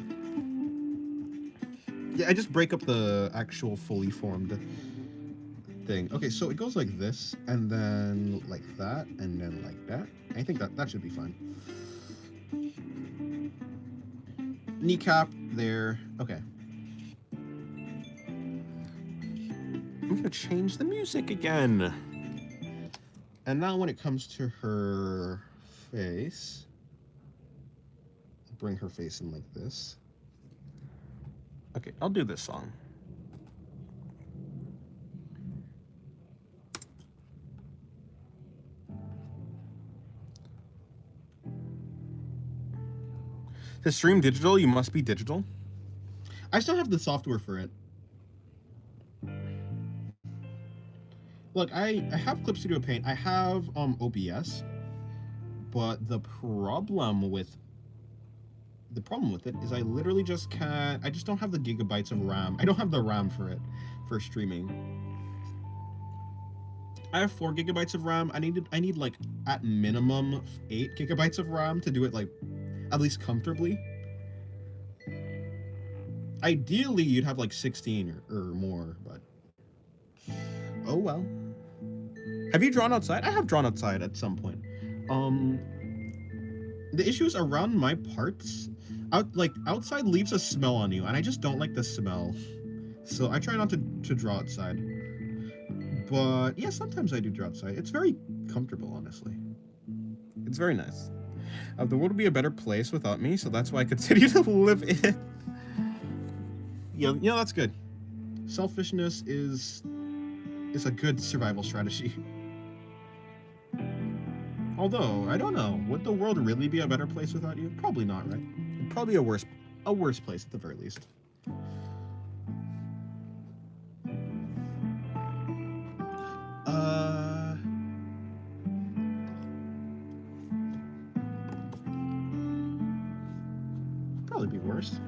Yeah, I just break up the actual fully formed thing. Okay, so it goes like this, and then like that, and then like that. I think that should be fine. Kneecap there. Okay. I'm gonna change the music again. And now when it comes to her face, bring her face in like this. Okay, I'll do this song. To stream digital, you must be digital. I still have the software for it. Look, I have Clip Studio Paint. I have OBS, but the problem with it is I literally just can't. I just don't have the gigabytes of RAM. I don't have the RAM for it for streaming. I have 4 gigabytes of RAM. I need like at minimum 8 gigabytes of RAM to do it like at least comfortably. Ideally, you'd have like 16 or more, but oh well. Have you drawn outside? I have drawn outside at some point. The issue is around my parts. Outside leaves a smell on you, and I just don't like the smell. So I try not to draw outside. But yeah, sometimes I do draw outside. It's very comfortable, honestly. It's very nice. The world would be a better place without me, so that's why I continue to live in it. Yeah, that's good. Selfishness is a good survival strategy. Although, I don't know, would the world really be a better place without you? Probably not, right? Probably a worse place at the very least. Probably be worse.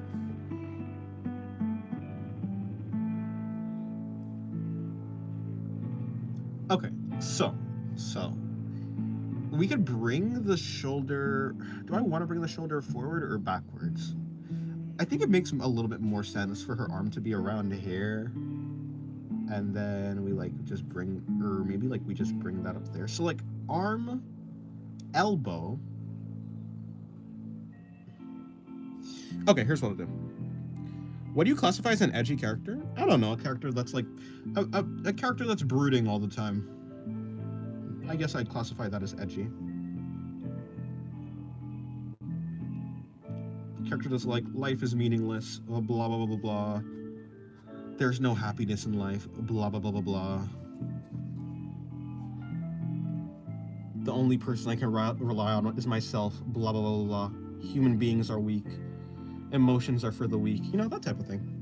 Okay, so we could bring the shoulder. Do I want to bring the shoulder forward or backwards? I think it makes a little bit more sense for her arm to be around here, and then we like just bring, or maybe like we just bring that up there. So like arm, elbow. Okay, here's what I'll do. What do you classify as an edgy character? I don't know, a character that's like a character that's brooding all the time. I guess I'd classify that as edgy. A character that's like, life is meaningless, blah blah blah blah blah. There's no happiness in life, blah blah blah blah blah. The only person I can rely on is myself, blah blah blah blah blah. Human beings are weak. Emotions are for the weak. You know, that type of thing.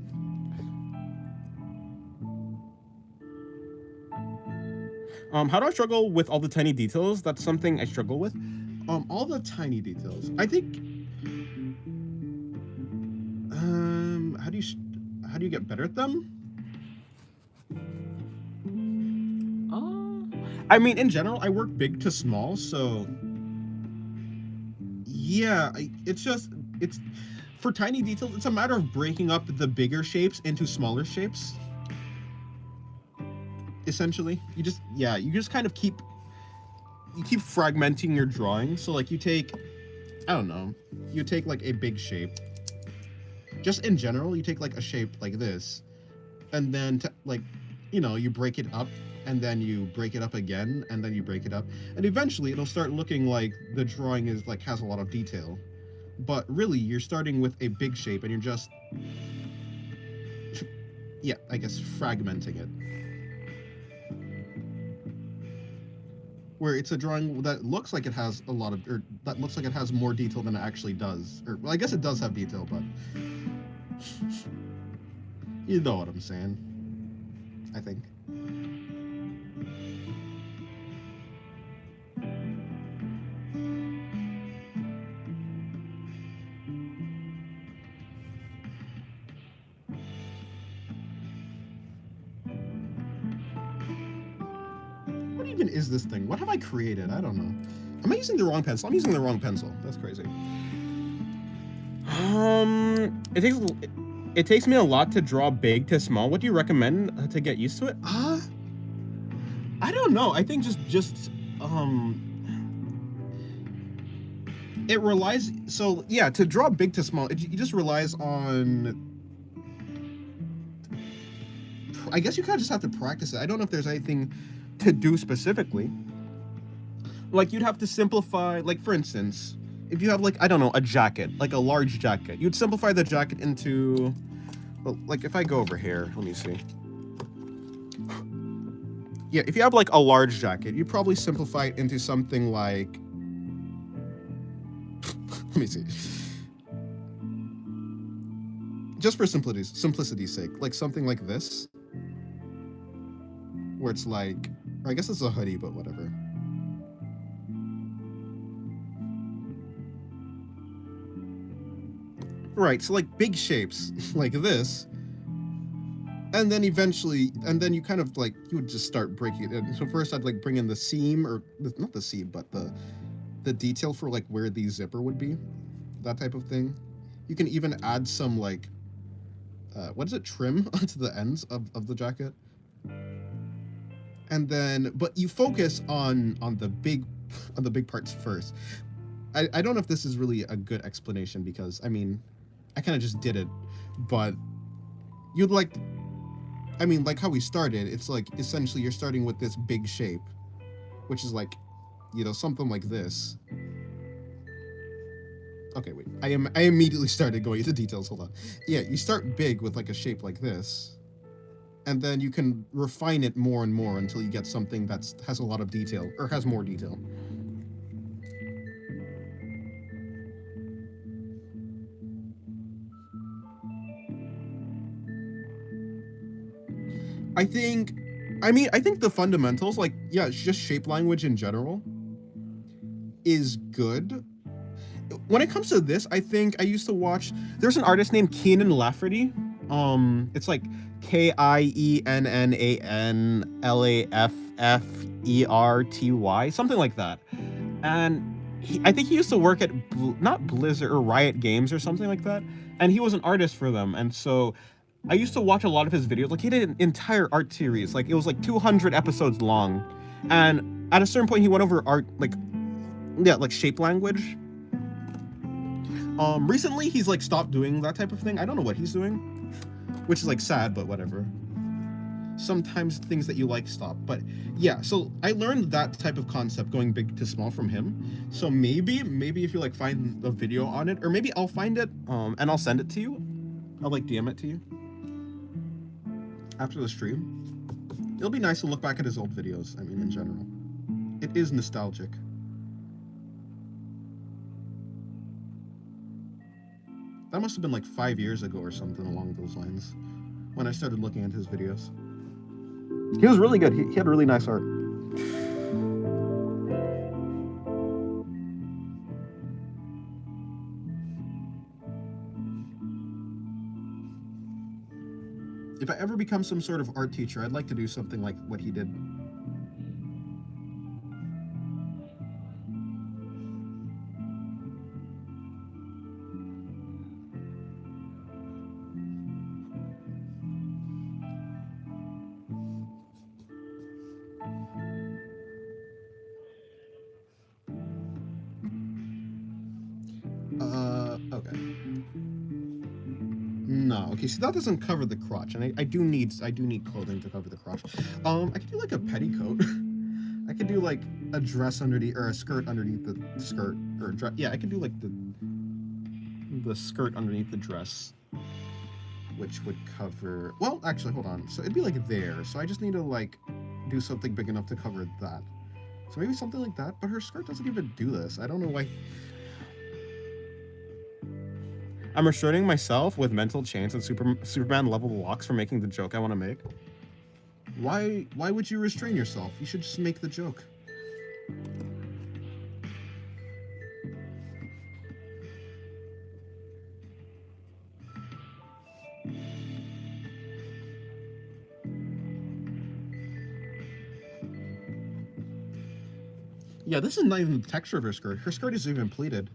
How do I struggle with all the tiny details? That's something I struggle with. All the tiny details. I think. How do you get better at them? I mean, in general, I work big to small, so yeah, it's for tiny details. It's a matter of breaking up the bigger shapes into smaller shapes. Essentially, you just kind of keep fragmenting your drawing. So like you take, I don't know, you take like a big shape. Just in general, you take like a shape like this, and then you break it up, and then you break it up again, and then you break it up, and eventually it'll start looking like the drawing is like has a lot of detail. But really, you're starting with a big shape, and you're just, yeah, I guess fragmenting it. where it's a drawing that looks like it has a lot of, or that looks like it has more detail than it actually does. Or, well, I guess it does have detail, but you know what I'm saying, I think. What even is this thing? What have I created? I don't know. Am I using the wrong pencil? I'm using the wrong pencil. That's crazy. It takes me a lot to draw big to small. What do you recommend to get used to it? I don't know. I think just it relies. So yeah, to draw big to small, it just relies on. I guess you kind of just have to practice it. I don't know if there's anything to do specifically. Like you'd have to simplify. Like for instance, if you have like, I don't know, a jacket, like a large jacket, you'd simplify the jacket into, well, like if I go over here, let me see. Yeah, if you have like a large jacket, you'd probably simplify it into something like, let me see. Just for simplicity's sake, like something like this, where it's like, or I guess it's a hoodie, but whatever. Right, so like big shapes like this, and then eventually, and then you kind of like, you would just start breaking it. So first I'd like bring in the seam, or not the seam, but the detail for like where the zipper would be, that type of thing. You can even add some like, what is it, trim onto the ends of the jacket. And then, but you focus on the big parts first. I don't know if this is really a good explanation, because I mean, I kind of just did it, but you'd like, I mean, like how we started, it's like essentially you're starting with this big shape, which is like, you know, something like this. Okay, wait, I immediately started going into details, hold on. Yeah, you start big with like a shape like this, and then you can refine it more and more until you get something that has a lot of detail, or has more detail. I think the fundamentals, like, yeah, just shape language in general is good. When it comes to this, I think I used to watch, there's an artist named Keenan Lafferty. It's like KIENNANLAFFERTY, something like that. And I think he used to work at not Blizzard or Riot Games or something like that. And he was an artist for them. And so I used to watch a lot of his videos. Like he did an entire art series. Like it was like 200 episodes long. And at a certain point, he went over art, like, yeah, like shape language. Recently, he's like stopped doing that type of thing. I don't know what he's doing, which is like sad, but whatever. Sometimes things that you like stop. But yeah, so I learned that type of concept, going big to small, from him. So maybe if you like find a video on it, or maybe I'll find it, and I'll send it to you. I'll like DM it to you after the stream. It'll be nice to look back at his old videos. I mean, in general, it is nostalgic. That must have been like 5 years ago or something along those lines, when I started looking at his videos. He was really good. He had really nice art. If I ever become some sort of art teacher, I'd like to do something like what he did. Okay. No, okay, so that doesn't cover the crotch, and I do need clothing to cover the crotch. I could do like a petticoat. I could do like a dress underneath, or a skirt underneath the skirt, or yeah, I could do like the skirt underneath the dress, which would cover, well, actually, hold on. So it'd be like there. So I just need to like do something big enough to cover that. So maybe something like that, but her skirt doesn't even do this. I don't know why. I'm restraining myself with mental chains and Superman level locks for making the joke I want to make. Why would you restrain yourself? You should just make the joke. Yeah, this is not even the texture of her skirt. Her skirt isn't even pleated.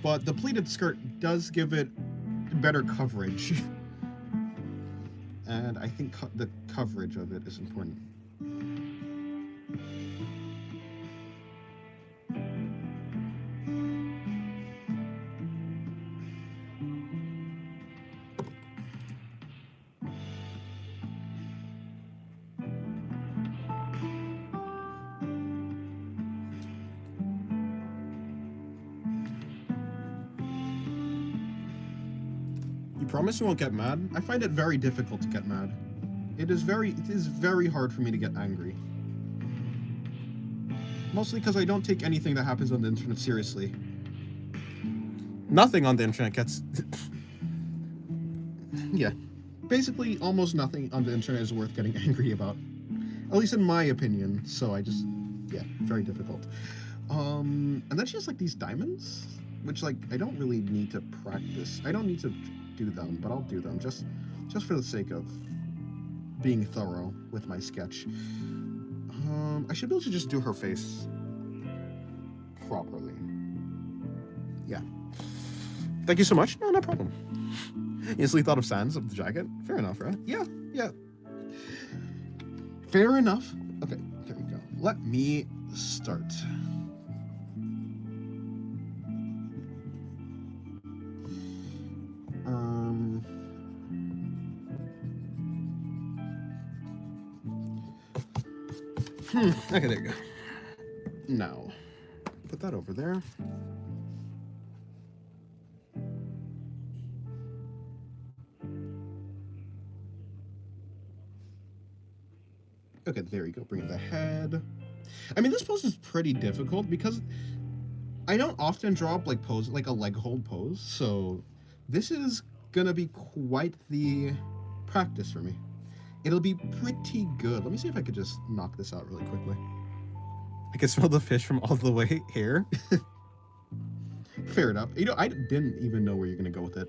But the pleated skirt does give it better coverage. And I think the coverage of it is important. You promise you won't get mad? I find it very difficult to get mad. It is very hard for me to get angry. Mostly because I don't take anything that happens on the internet seriously. Nothing on the internet gets... Yeah. Basically, almost nothing on the internet is worth getting angry about. At least in my opinion. So I just... Yeah, very difficult. And then she has, like, these diamonds. Which, like, I don't really need to practice. I don't need to do them, but I'll do them. Just for the sake of being thorough with my sketch. I should be able to just do her face properly. Yeah. Thank you so much. No problem. Instantly thought of Sans of the jacket. Fair enough, right? Yeah. Fair enough. Okay, there we go. Let me start. Okay, there you go. Now, put that over there. Okay, there you go. Bring in the head. I mean, this pose is pretty difficult because I don't often draw up like pose, like a leg hold pose. So this is gonna be quite the practice for me. It'll be pretty good. Let me see if I could just knock this out really quickly. I can smell the fish from all the way here. Fair enough. You know, I didn't even know where you're gonna go with it.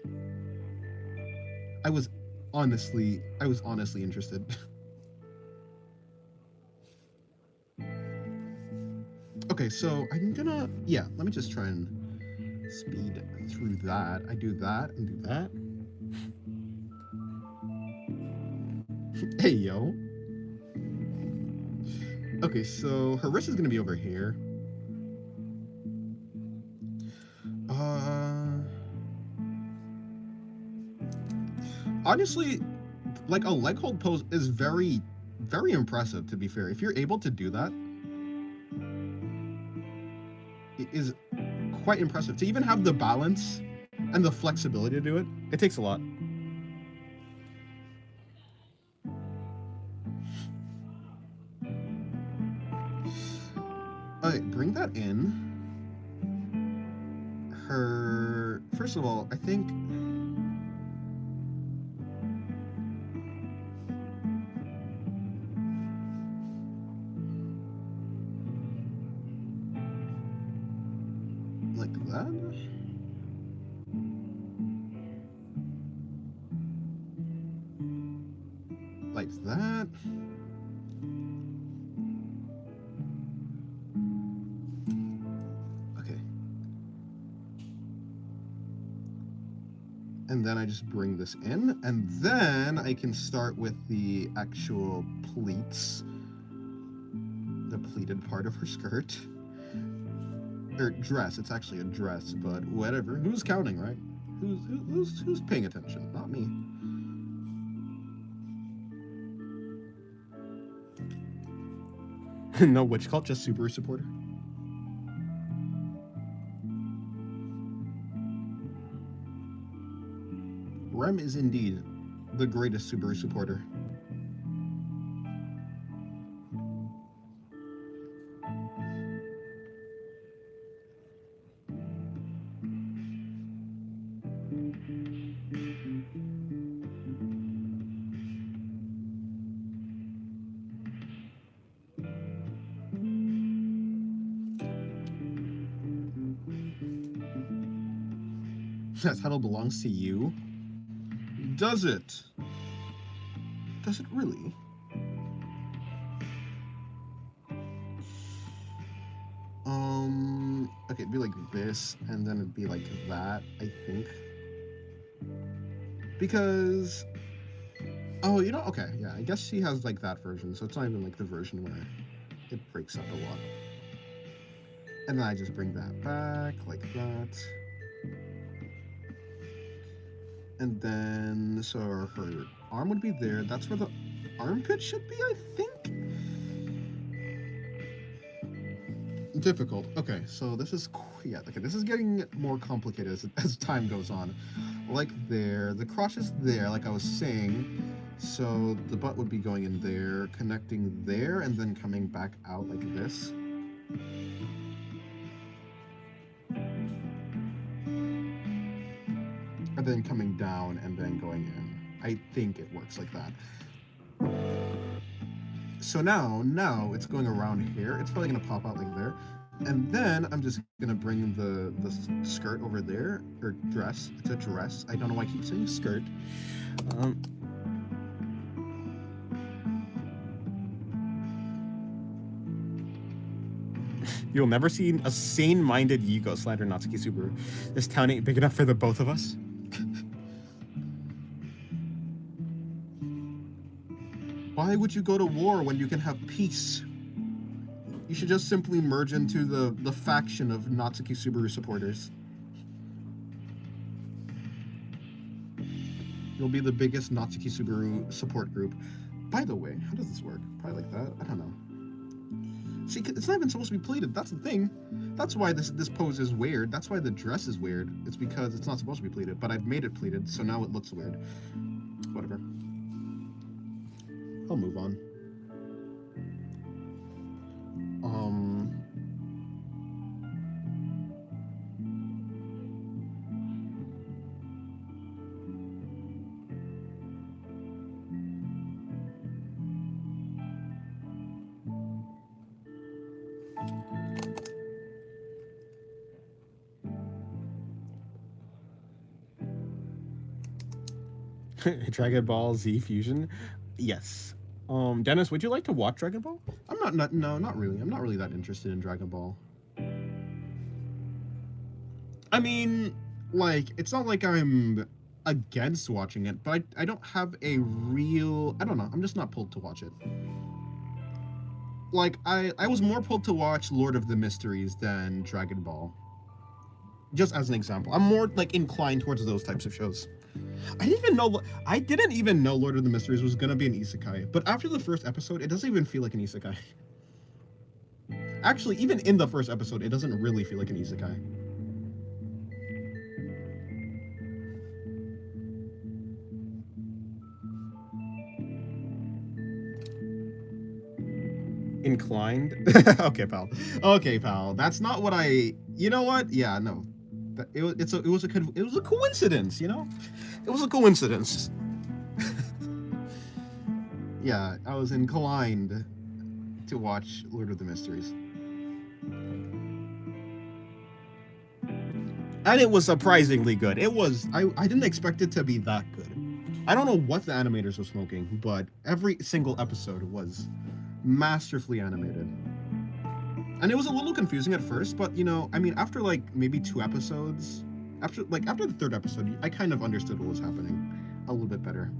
I was honestly interested. Okay, so I'm gonna, yeah, let me just try and speed through that. I do that and do that. Hey, yo. Okay, so her wrist is gonna be over here. Honestly, like a leg hold pose is very, very impressive, to be fair. If you're able to do that, it is quite impressive. To even have the balance and the flexibility to do it, it takes a lot. Okay, bring that in. Her, first of all, I think like that. Like that. Okay. And then I just bring this in, and then I can start with the actual pleats. The pleated part of her skirt. Or dress, it's actually a dress, but whatever. Who's counting, right? Who's paying attention? Not me. No witch cult, Just Subaru supporter. Rem is indeed the greatest Subaru supporter. that title belongs to you. Does it? Does it really? Okay, it'd be like this, and then it'd be like that, I think. Because, oh, you know, okay, yeah, I guess she has like that version, so it's not even like the version where it breaks up a lot. And then I just bring that back, like that. And then, so her arm would be there. That's where the armpit should be, I think? Difficult. Okay, so this is, yeah, okay, this is getting more complicated as time goes on. Like there, the crotch is there, like I was saying. So the butt would be going in there, connecting there, and then coming back out like this. And then coming down and then going in. I think it works like that. So now it's going around here. It's probably gonna pop out like there. And then I'm just gonna bring the skirt over there, or dress. It's a dress. I don't know why I keep saying skirt. You'll never see a sane-minded Yugo slander Natsuki Subaru. This town ain't big enough for the both of us. Why would you go to war when you can have peace? You should just simply merge into the faction of Natsuki Subaru supporters. You'll be the biggest Natsuki Subaru support group. By the way, how does this work? Probably like that? I don't know. See, it's not even supposed to be pleated. That's the thing. That's why this pose is weird. That's why the dress is weird. It's because it's not supposed to be pleated, but I've made it pleated, so now it looks weird. Whatever. I'll move on. Dragon Ball Z Fusion? Yes. Dennis, would you like to watch Dragon Ball? No, not really. I'm not really that interested in Dragon Ball. I mean, like, it's not like I'm against watching it, but I don't have a real, I don't know, I'm just not pulled to watch it. Like, I was more pulled to watch Lord of the Mysteries than Dragon Ball. Just as an example. I'm more, like, inclined towards those types of shows. I didn't even know Lord of the Mysteries was gonna be an isekai, but after the first episode, it doesn't even feel like an isekai. Actually, even in the first episode, it doesn't really feel like an isekai. Inclined? Okay, pal. Okay, pal. That's not what I... You know what? Yeah, no. It was a coincidence, you know? It was a coincidence. Yeah, I was inclined to watch Lord of the Mysteries. And it was surprisingly good. It was... I didn't expect it to be that good. I don't know what the animators were smoking, but every single episode was masterfully animated. And it was a little confusing at first, but, you know, I mean, after, like, maybe 2 episodes, after the 3rd episode, I kind of understood what was happening a little bit better.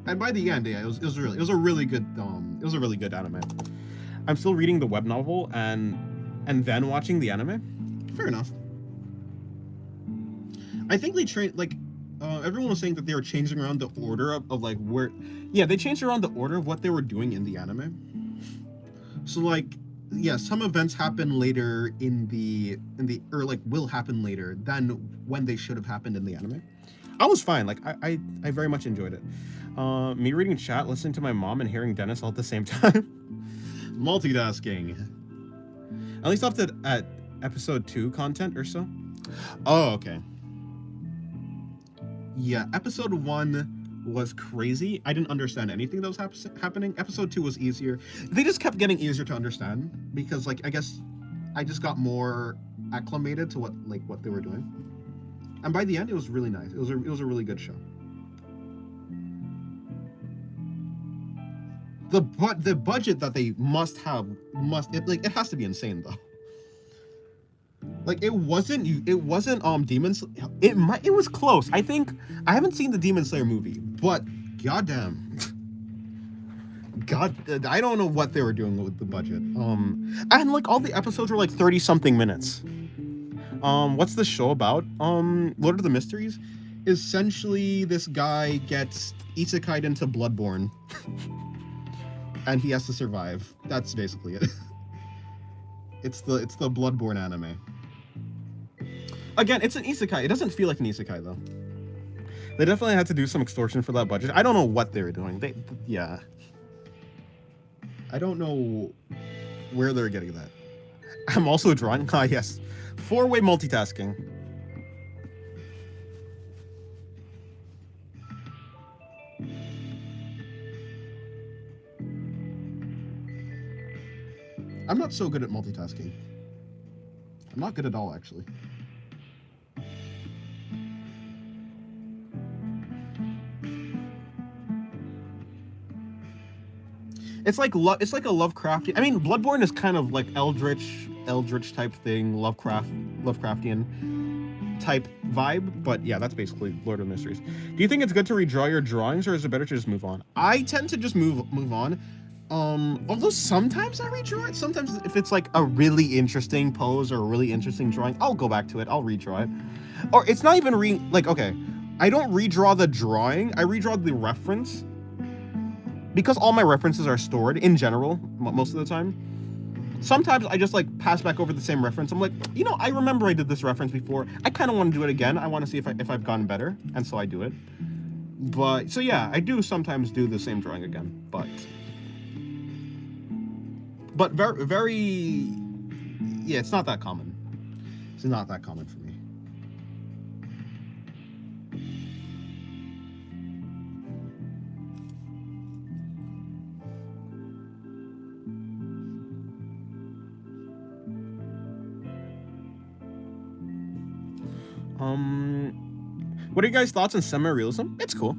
And by the end, yeah, it was a really good anime. I'm still reading the web novel and then watching the anime. Fair enough. I think they everyone was saying that they were changing around the order of like where, yeah, they changed around the order of what they were doing in the anime. So, like, yeah, some events happen later or like will happen later than when they should have happened in the anime. I was fine. Like, I very much enjoyed it. Me reading chat, listening to my mom, and hearing Dennis all at the same time. Multitasking. At least up to at episode 2 content or so. Oh, okay. Yeah, episode 1 was crazy. I didn't understand anything that was happening. Episode 2 was easier. They just kept getting easier to understand because, like, I guess I just got more acclimated to what they were doing. And by the end, it was really nice. It was a really good show. The budget that they must have it has to be insane though. Like it wasn't Demon Slayer. It was close. I think I haven't seen the Demon Slayer movie, but goddamn. God, I don't know what they were doing with the budget. And like all the episodes were like 30 something minutes. What's the show about? Lord of the Mysteries. Essentially, this guy gets isekai'd into Bloodborne, and he has to survive. That's basically it. It's the Bloodborne anime. Again, it's an isekai. It doesn't feel like an isekai though. They definitely had to do some extortion for that budget. I don't know what they were doing. Yeah. I don't know where they're getting that. I'm also drawing. Ah, yes. 4-way multitasking. I'm not so good at multitasking. I'm not good at all, actually. It's like a Lovecraftian. I mean, Bloodborne is kind of like Eldritch type thing, Lovecraftian type vibe. But yeah, that's basically Lord of the Mysteries. Do you think it's good to redraw your drawings, or is it better to just move on? I tend to just move on. Although sometimes I redraw it. Sometimes if it's like a really interesting pose or a really interesting drawing, I'll go back to it. I'll redraw it. Or it's not even okay. I don't redraw the drawing. I redraw the reference. Because all my references are stored in general most of the time. Sometimes I just like pass back over the same reference. I'm like, I remember I did this reference before. I kind of want to do it again. I want to see if I've gotten better, and so I do it. But so yeah, I do sometimes do the same drawing again, but very, very, yeah, it's not that common. It's not that common for me. What are you guys' thoughts on semi-realism? It's cool.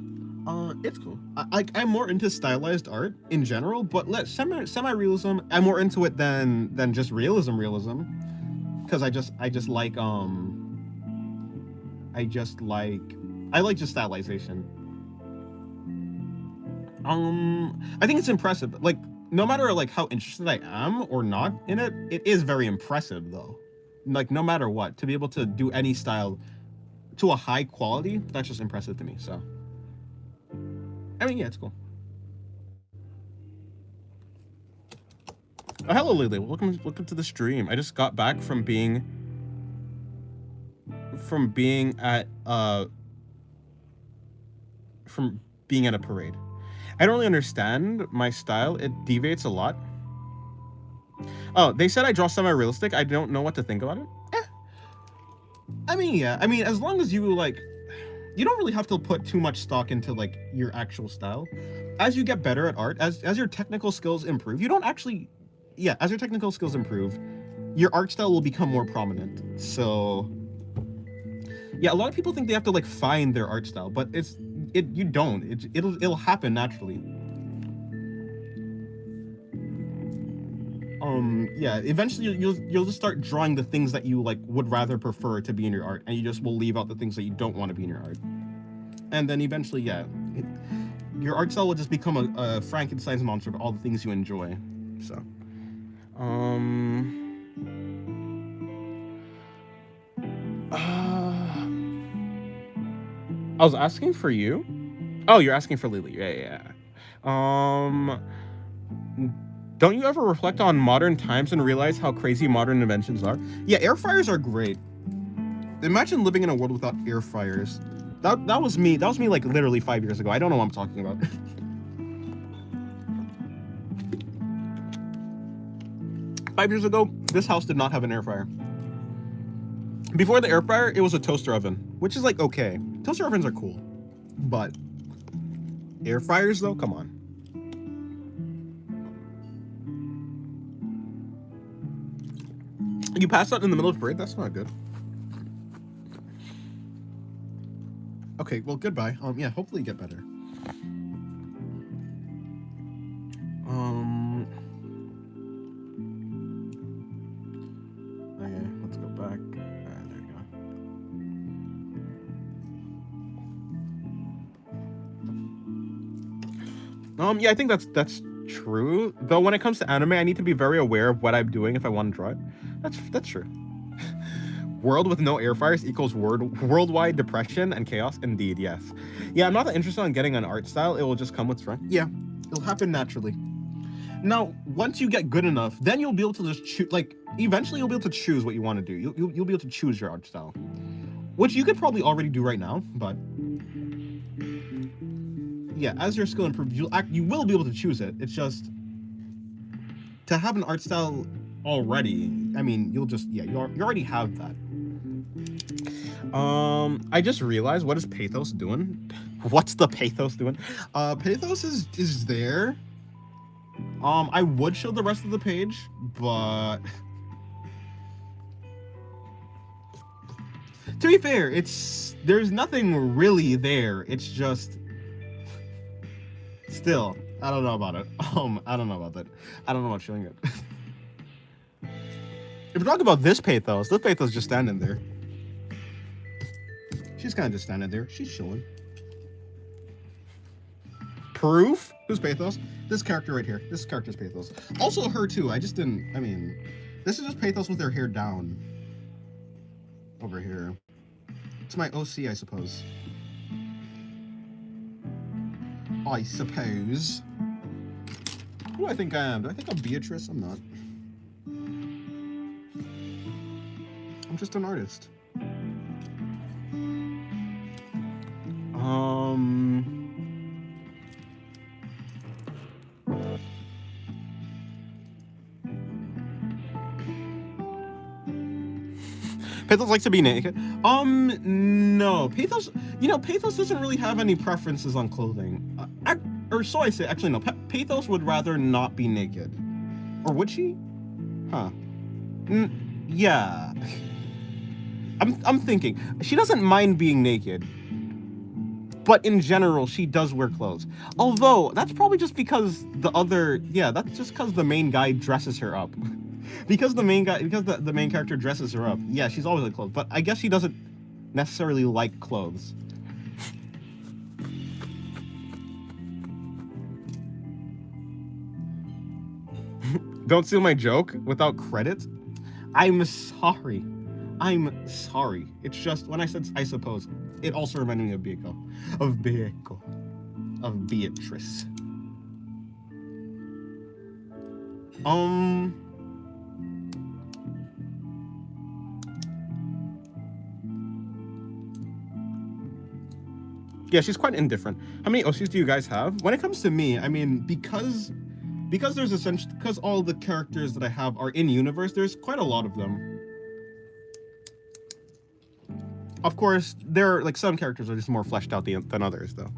It's cool. I'm more into stylized art in general, but semi-realism, I'm more into it than just realism, because I like just stylization. I think it's impressive. Like, no matter like how interested I am or not in it, it is very impressive though. Like, no matter what, to be able to do any style to a high quality, that's just impressive to me. So, I mean, yeah, it's cool. Oh, hello, Lily. Welcome to the stream. I just got back from being at a parade. I don't really understand my style. It deviates a lot. Oh, they said I draw semi-realistic. I don't know what to think about it. I mean, yeah. I mean, as long as you you don't really have to put too much stock into like your actual style. As you get better at art, as your technical skills improve, as your technical skills improve, your art style will become more prominent. So, yeah, a lot of people think they have to like find their art style, but you don't. It'll happen naturally. Yeah, eventually you'll just start drawing the things that you like would rather prefer to be in your art, and you just will leave out the things that you don't want to be in your art. And then eventually, yeah, your art style will just become a Frankenstein's monster of all the things you enjoy. So, I was asking for you. Oh, you're asking for Lily. Yeah. Don't you ever reflect on modern times and realize how crazy modern inventions are? Yeah, air fryers are great. Imagine living in a world without air fryers. That was me. That was me like literally 5 years ago. I don't know what I'm talking about. 5 years ago, this house did not have an air fryer. Before the air fryer, it was a toaster oven, which is like okay. Toaster ovens are cool, but air fryers though, come on. You passed out in the middle of the parade? That's not good. Okay, well, goodbye. Yeah, hopefully you get better. Okay, let's go back. There you go. Yeah, I think that's true. Though when it comes to anime, I need to be very aware of what I'm doing if I want to draw it. That's true. World with no air fires equals worldwide depression and chaos. Indeed, yes. Yeah, I'm not that interested in getting an art style. It will just come with strength. Yeah, it'll happen naturally. Now, once you get good enough, then you'll be able to just choose. Like, eventually, you'll be able to choose what you want to do. You'll be able to choose your art style, which you could probably already do right now. But yeah, as your skill improves, you will be able to choose it. It's just to have an art style already. I mean, you already have that. I just realized, what is Pathos doing? What's the Pathos doing? Pathos is there. I would show the rest of the page, but to be fair, there's nothing really there. It's just still, I don't know about it. I don't know about that. I don't know about showing it. If we're talking about this Pathos just standing there. She's kind of just standing there. She's chilling. Proof? Who's Pathos? This character right here. This character's Pathos. Also her too. I mean, this is just Pathos with her hair down. Over here. It's my OC, I suppose. I suppose. Who do I think I am? Do I think I'm Beatrice? I'm not. I'm just an artist. Pathos likes to be naked. No. Pathos doesn't really have any preferences on clothing. Or so I say. Actually, no. Pathos would rather not be naked. Or would she? Huh. Yeah. I'm thinking. She doesn't mind being naked. But in general, she does wear clothes. Although, that's probably just because that's just because the main guy dresses her up. Because the main character dresses her up. Yeah, she's always in clothes. But I guess she doesn't necessarily like clothes. Don't steal my joke without credit. I'm sorry. It's just, when I said I suppose, it also reminded me of Beatrice. Yeah, she's quite indifferent. How many OCs do you guys have? When it comes to me, I mean, because all the characters that I have are in universe, there's quite a lot of them. Of course, there are, like, some characters are just more fleshed out than others, though.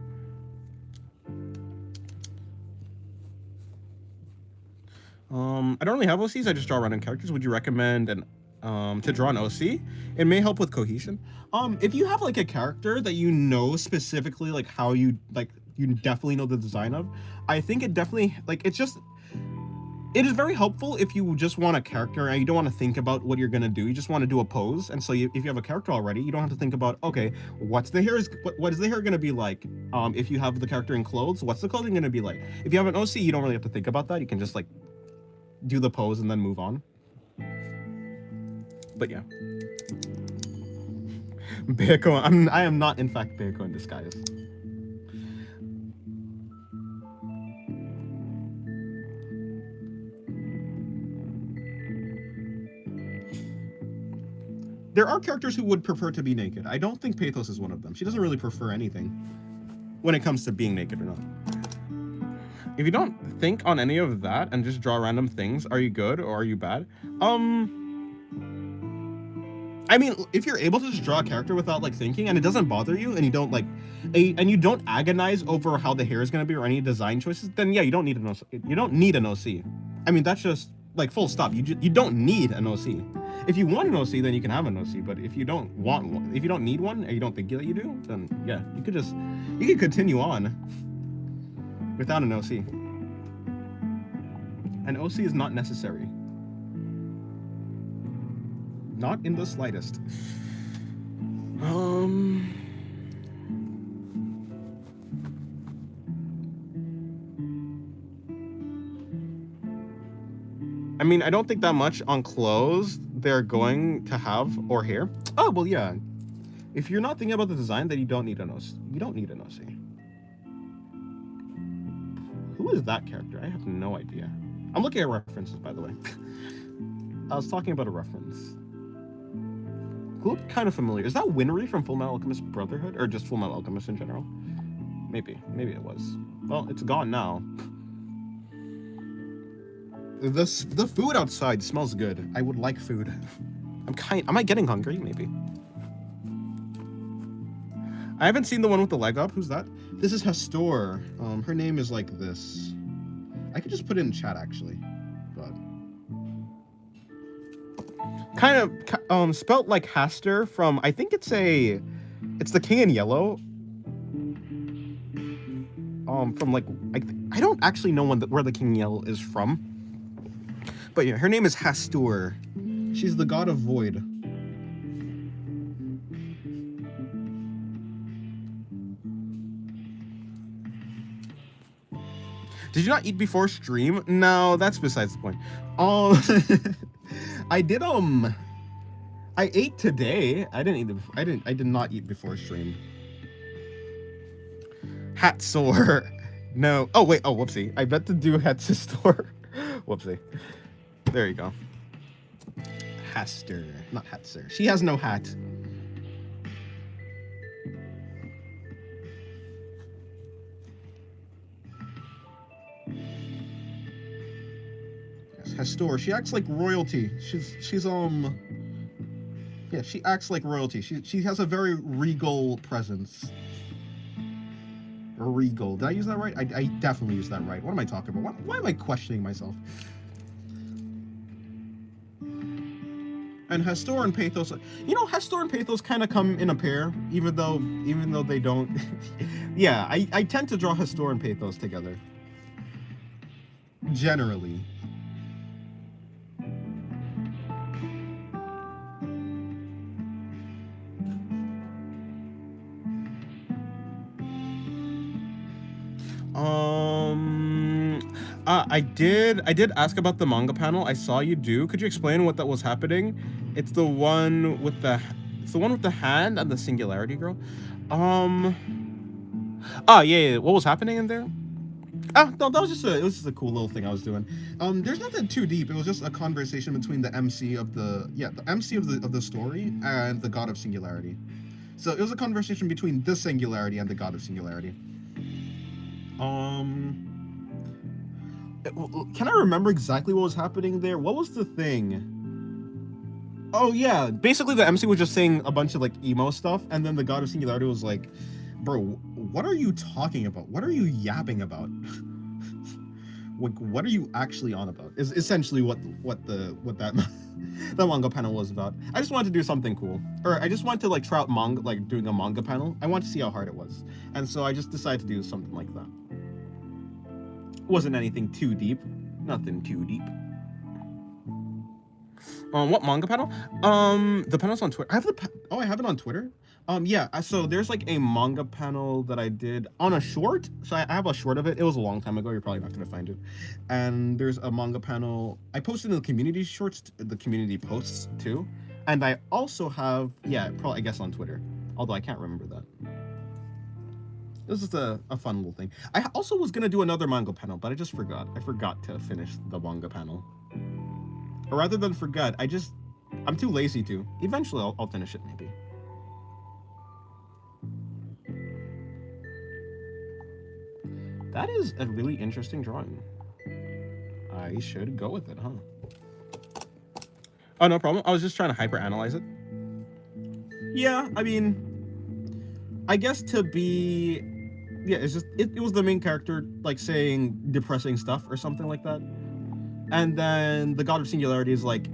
I don't really have OCs. I just draw random characters. Would you recommend to draw an OC? It may help with cohesion. If you have like a character that you know specifically, like how you definitely know the design of, I think it definitely, like, it is very helpful if you just want a character and you don't want to think about what you're gonna do. You just want to do a pose, and so if you have a character already, you don't have to think about, okay, what is the hair gonna be like? If you have the character in clothes, what's the clothing gonna be like? If you have an OC, you don't really have to think about that. You can just like do the pose and then move on. But yeah. Beiko, I am not in fact Beiko in disguise. There are characters who would prefer to be naked. I don't think Pathos is one of them. She doesn't really prefer anything when it comes to being naked or not. If you don't think on any of that and just draw random things, are you good or are you bad? I mean, if you're able to just draw a character without like thinking and it doesn't bother you and you don't and you don't agonize over how the hair is going to be or any design choices, then yeah, you don't need an OC. I mean, that's just like full stop. You don't need an OC. If you want an OC, then you can have an OC. But if you don't want one, if you don't need one, or you don't think that you do, then yeah, you could continue on without an OC. An OC is not necessary. Not in the slightest. I mean, I don't think that much on clothes they're going to have or hair. Oh, well, yeah. If you're not thinking about the design, then you don't need an OC. You don't need an OC. Who is that character? I have no idea. I'm looking at references, by the way. I was talking about a reference. Who looked kind of familiar. Is that Winry from Full Metal Alchemist Brotherhood? Or just Full Metal Alchemist in general? Maybe. Maybe it was. Well, it's gone now. The food outside smells good. I would like food. Am I getting hungry? Maybe. I haven't seen the one with the leg up. Who's that? This is Hastor. Her name is like this. I could just put it in chat actually, but kind of spelt like Hastur from, I think it's the King in Yellow. From like I don't actually know where the King in Yellow is from. But yeah, her name is Hastur. She's the god of void. Did you not eat before stream? No, that's besides the point. I did I ate today. I did not eat before stream. Hat sore. No. Oh wait, oh whoopsie. I meant to do Hatsistor. Whoopsie. There you go. Haster, not Hatser. She has no hat. Yes, Hastor. She acts like royalty. She's yeah, she acts like royalty. She has a very regal presence. Regal. Did I use that right? I definitely used that right. What am I talking about? Why am I questioning myself? And Hastor and Pathos, you know, Hastor and Pathos kind of come in a pair, even though they don't. Yeah, I tend to draw Hastor and Pathos together. Generally. I did ask about the manga panel. I saw you do. Could you explain what that was happening? It's the one with the hand and the singularity girl. Oh yeah. What was happening in there? Oh no, it was just a cool little thing I was doing. There's nothing too deep. It was just a conversation between the MC of the story and the God of Singularity. So it was a conversation between the Singularity and the God of Singularity. Can I remember exactly what was happening there? What was the thing? Oh yeah, basically the MC was just saying a bunch of like emo stuff, and then the God of Singularity was like, "Bro, what are you talking about? What are you yapping about? Like, what are you actually on about?" Is essentially what that manga panel was about. I just wanted to do something cool, or I just wanted to like try out manga, like doing a manga panel. I wanted to see how hard it was, and so I just decided to do something like that. Wasn't anything too deep. Nothing too deep. What manga panel? The panel's on Twitter. I have it on Twitter. Yeah, so there's like a manga panel that I did on a short. So I have a short of it. It was a long time ago. You're probably not gonna find it. And there's a manga panel. I posted in the community shorts, the community posts too. And I also have, yeah, probably I guess on Twitter. Although I can't remember that. This is a fun little thing. I also was gonna do another manga panel, but I just forgot. I forgot to finish the manga panel. Or rather than forget, I'm too lazy to. Eventually I'll finish it maybe. That is a really interesting drawing. I should go with it, huh? Oh, no problem. I was just trying to hyper-analyze it. Yeah, I mean, I guess to be... Yeah, it's just... It was the main character, like, saying depressing stuff or something like that. And then the God of Singularity is like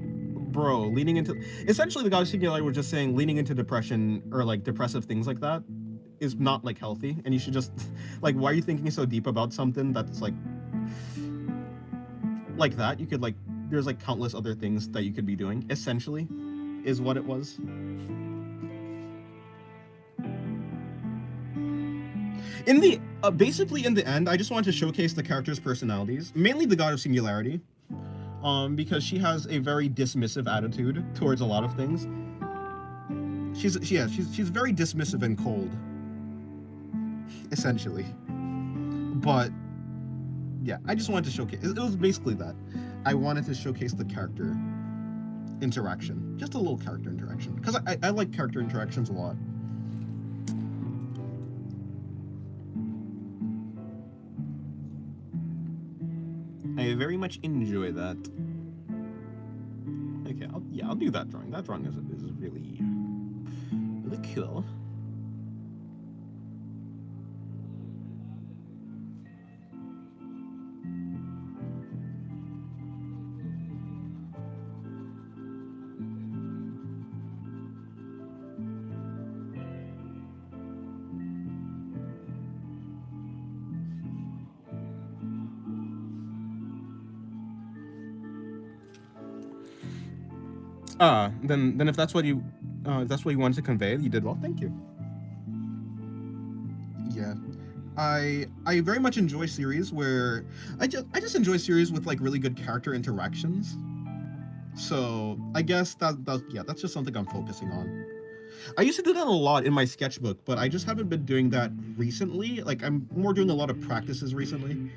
bro, leaning into essentially the God of Singularity was just saying leaning into depression or like depressive things like that is not like healthy, and you should just like why are you thinking so deep about something that's like that? You could like there's like countless other things that you could be doing. Essentially, is what it was. In the basically in the end, I just wanted to showcase the characters' personalities, mainly the God of Singularity, because she has a very dismissive attitude towards a lot of things. She's very dismissive and cold, essentially. But yeah, I just wanted to showcase. It was basically that. I wanted to showcase the character interaction, just a little character interaction, because I like character interactions a lot. I very much enjoy that. Okay, I'll do that drawing. That drawing is really cool. Then if that's what you wanted to convey, you did well. Thank you. Yeah, I very much enjoy series where I just enjoy series with like really good character interactions. So I guess that's just something I'm focusing on. I used to do that a lot in my sketchbook, but I just haven't been doing that recently. Like I'm more doing a lot of practices recently.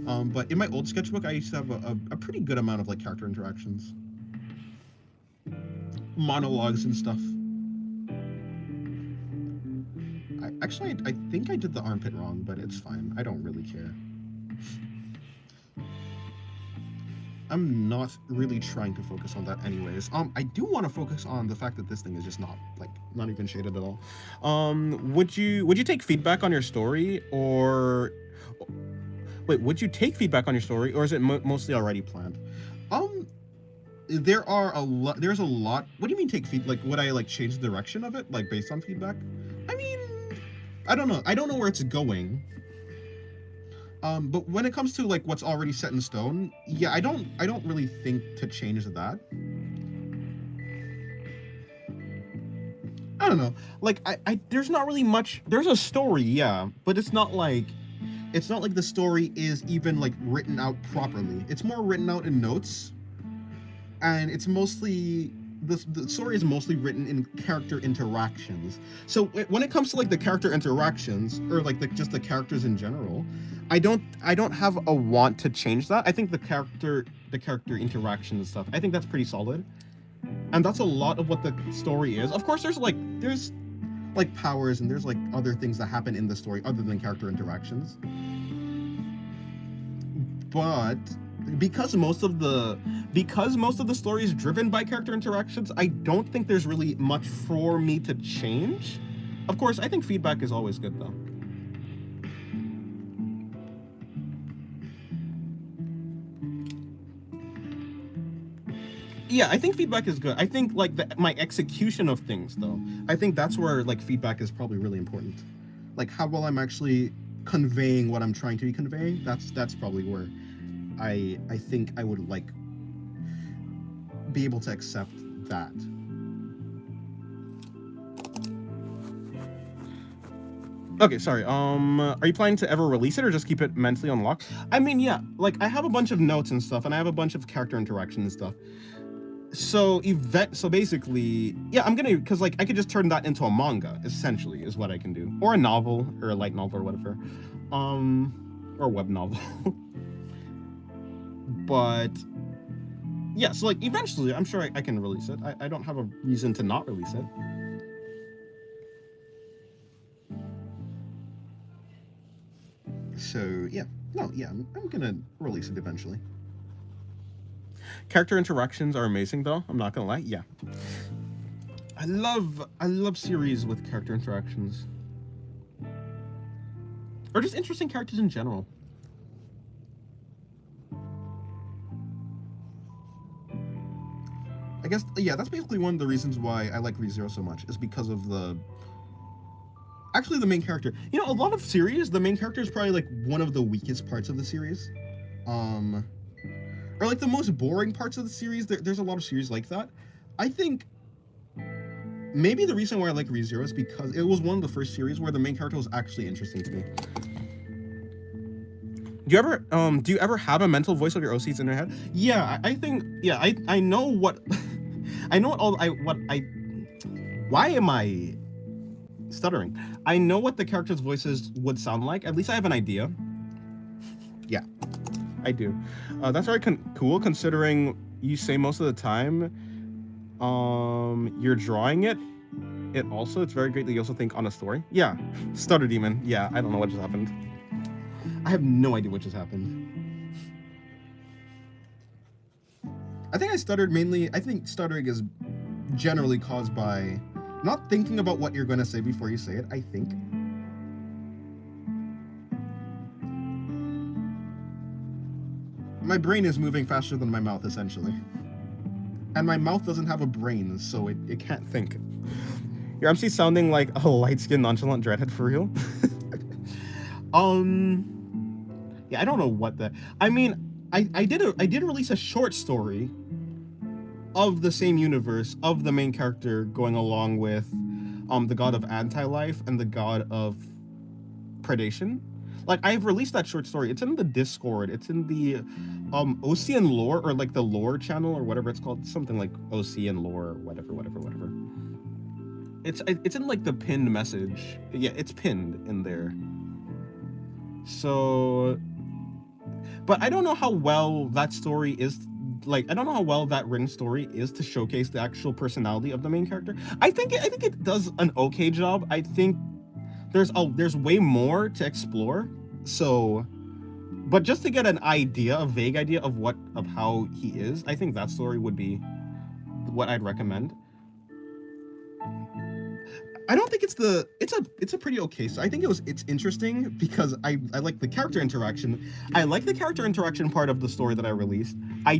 But in my old sketchbook, I used to have a pretty good amount of like character interactions, monologues and stuff. I think I did the armpit wrong, but it's fine. I don't really care. I'm not really trying to focus on that anyways. I do want to focus on the fact that this thing is just not even shaded at all. Would you take feedback on your story, or wait, would you take feedback on your story, or is it mostly already planned? There's a lot. What do you mean take feedback? Like, would I like change the direction of it, like based on feedback? I mean, I don't know. I don't know where it's going. But when it comes to like what's already set in stone, yeah, I don't really think to change that. I don't know. Like there's not really much. There's a story, yeah, but it's not like the story is even like written out properly. It's more written out in notes, and it's mostly the story is mostly written in character interactions. So when it comes to like the character interactions or like just the characters in general, I don't have a want to change that. I think the character interaction and stuff, I think that's pretty solid, and that's a lot of what the story is. Of course, there's powers and there's like other things that happen in the story other than character interactions, but because most of the story is driven by character interactions, I don't think there's really much for me to change. Of course, I think feedback is always good though. Yeah, I think feedback is good. I think like my execution of things though, I think that's where like feedback is probably really important. Like how well I'm actually conveying what I'm trying to be conveying, that's probably where I think I would like be able to accept that. Okay, sorry. Are you planning to ever release it or just keep it mentally unlocked? I mean, yeah, like I have a bunch of notes and stuff, and I have a bunch of character interaction and stuff. So basically, yeah, I'm gonna, cause like I could just turn that into a manga, essentially, is what I can do, or a novel, or a light novel, or whatever, or a web novel. But yeah, so like eventually, I'm sure I can release it. I don't have a reason to not release it. So yeah, no, yeah, I'm gonna release it eventually. Character interactions are amazing, though. I'm not gonna lie. Yeah, I love series with character interactions, or just interesting characters in general. I guess, yeah, that's basically one of the reasons why I like ReZero so much, is because of actually the main character. You know, a lot of series, the main character is probably like one of the weakest parts of the series. Or like the most boring parts of the series. There's a lot of series like that. I think maybe the reason why I like ReZero is because it was one of the first series where the main character was actually interesting to me. Do you ever have a mental voice of your OCs in your head? Yeah, I think, yeah, I know what I know why am I stuttering? I know what the characters' voices would sound like. At least I have an idea. Yeah, I do. That's very cool, considering you say most of the time you're drawing it. It's very great that you also think on a story. Yeah, Stutter Demon. Yeah, I don't know what just happened. I have no idea what just happened. I think I stuttered mainly. I think stuttering is generally caused by not thinking about what you're going to say before you say it, I think. My brain is moving faster than my mouth, essentially. And my mouth doesn't have a brain, so it can't think. Your MC sounding like a light-skinned, nonchalant dreadhead for real? Yeah, I don't know what the... I mean, I did release a short story of the same universe, of the main character going along with the god of anti-life and the god of predation. Like, I've released that short story. It's in the Discord. It's in the Ocean Lore, or like the Lore channel, or whatever it's called. Something like Ocean Lore, or whatever. It's in like the pinned message. Yeah, it's pinned in there. So, but I don't know how well that story is. Like, I don't know how well that written story is to showcase the actual personality of the main character. I think it does an okay job. I think there's way more to explore. So, but just to get an idea, a vague idea of how he is, I think that story would be what I'd recommend. I don't think it's a pretty okay. So I think it's interesting because I like the character interaction. I like the character interaction part of the story that I released. I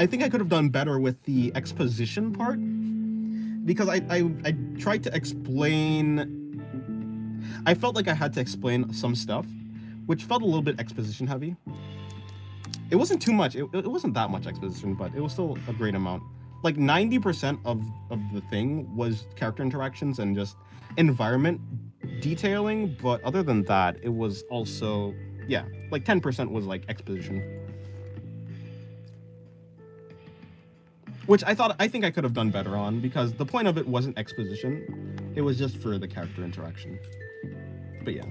think I could have done better with the exposition part, because I tried to explain. I felt like I had to explain some stuff, which felt a little bit exposition heavy. It wasn't too much. It wasn't that much exposition, but it was still a great amount. Like 90% of the thing was character interactions and just environment detailing, but other than that, it was also, yeah, like 10% was like exposition. Which I think I could have done better on, because the point of it wasn't exposition. It was just for the character interaction. But yeah.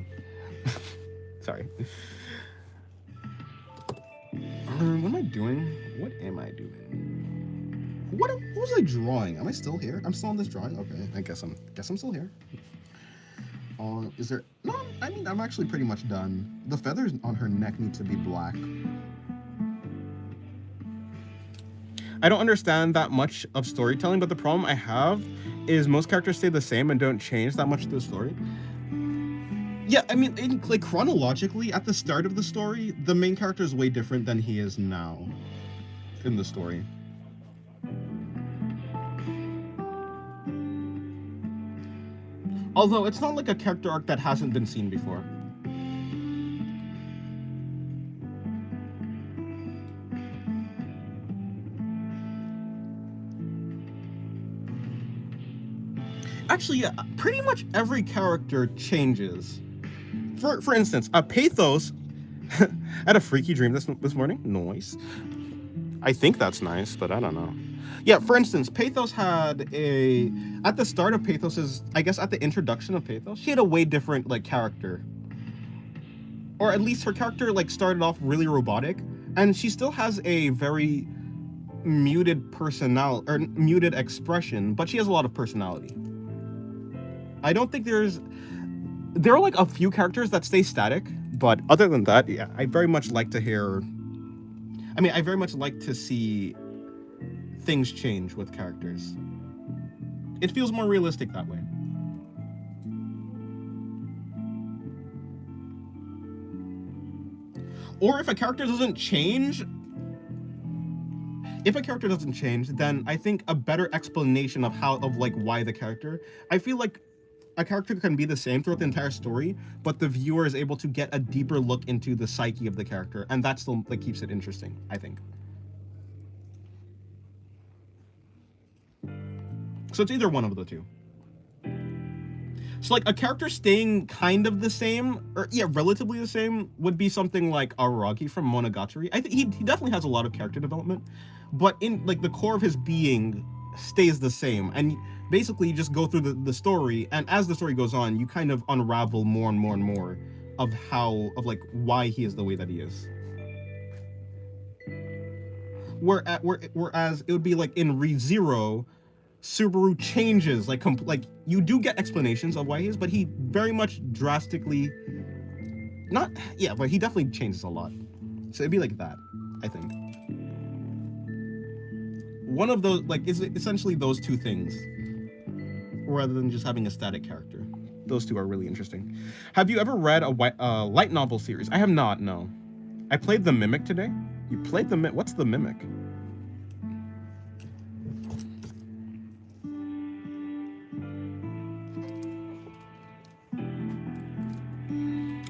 Sorry. What am I doing? What was I drawing? Am I still here? I'm still on this drawing? Okay, I guess I'm still here. Is there... No, I mean, I'm actually pretty much done. The feathers on her neck need to be black. I don't understand that much of storytelling, but the problem I have is most characters stay the same and don't change that much to the story. Yeah, I mean, like, chronologically, at the start of the story, the main character is way different than he is now in the story. Although, it's not like a character arc that hasn't been seen before. Actually, yeah, pretty much every character changes. For instance, Pathos had a freaky dream this morning. Nice. I think that's nice, but I don't know. Yeah, for instance, Pathos had at the start of Pathos's, I guess at the introduction of Pathos, she had a way different, like, character. Or at least her character, like, started off really robotic, and she still has a very muted muted expression, but she has a lot of personality. I don't think there are like a few characters that stay static, but other than that, yeah, I very much like to see things change with characters. It feels more realistic that way. Or if a character doesn't change, if a character doesn't change, then I think a better explanation of why the character. I feel like a character can be the same throughout the entire story, but the viewer is able to get a deeper look into the psyche of the character, and that's the that keeps it interesting, I think. So it's either one of the two. So like a character staying kind of the same, or yeah, relatively the same, would be something like Araragi from Monogatari. I think he definitely has a lot of character development, but in like the core of his being stays the same. And basically you just go through the story, and as the story goes on, you kind of unravel more and more and more of why he is the way that he is. Whereas it would be like in ReZero, Subaru changes, like you do get explanations of why he is, but he very much drastically, not, yeah, but he definitely changes a lot. So it'd be like that, I think. One of those, like, is essentially those two things, rather than just having a static character. Those two are really interesting. Have you ever read a light novel series? I have not, no. I played The Mimic today. You played The Mimic? What's The Mimic?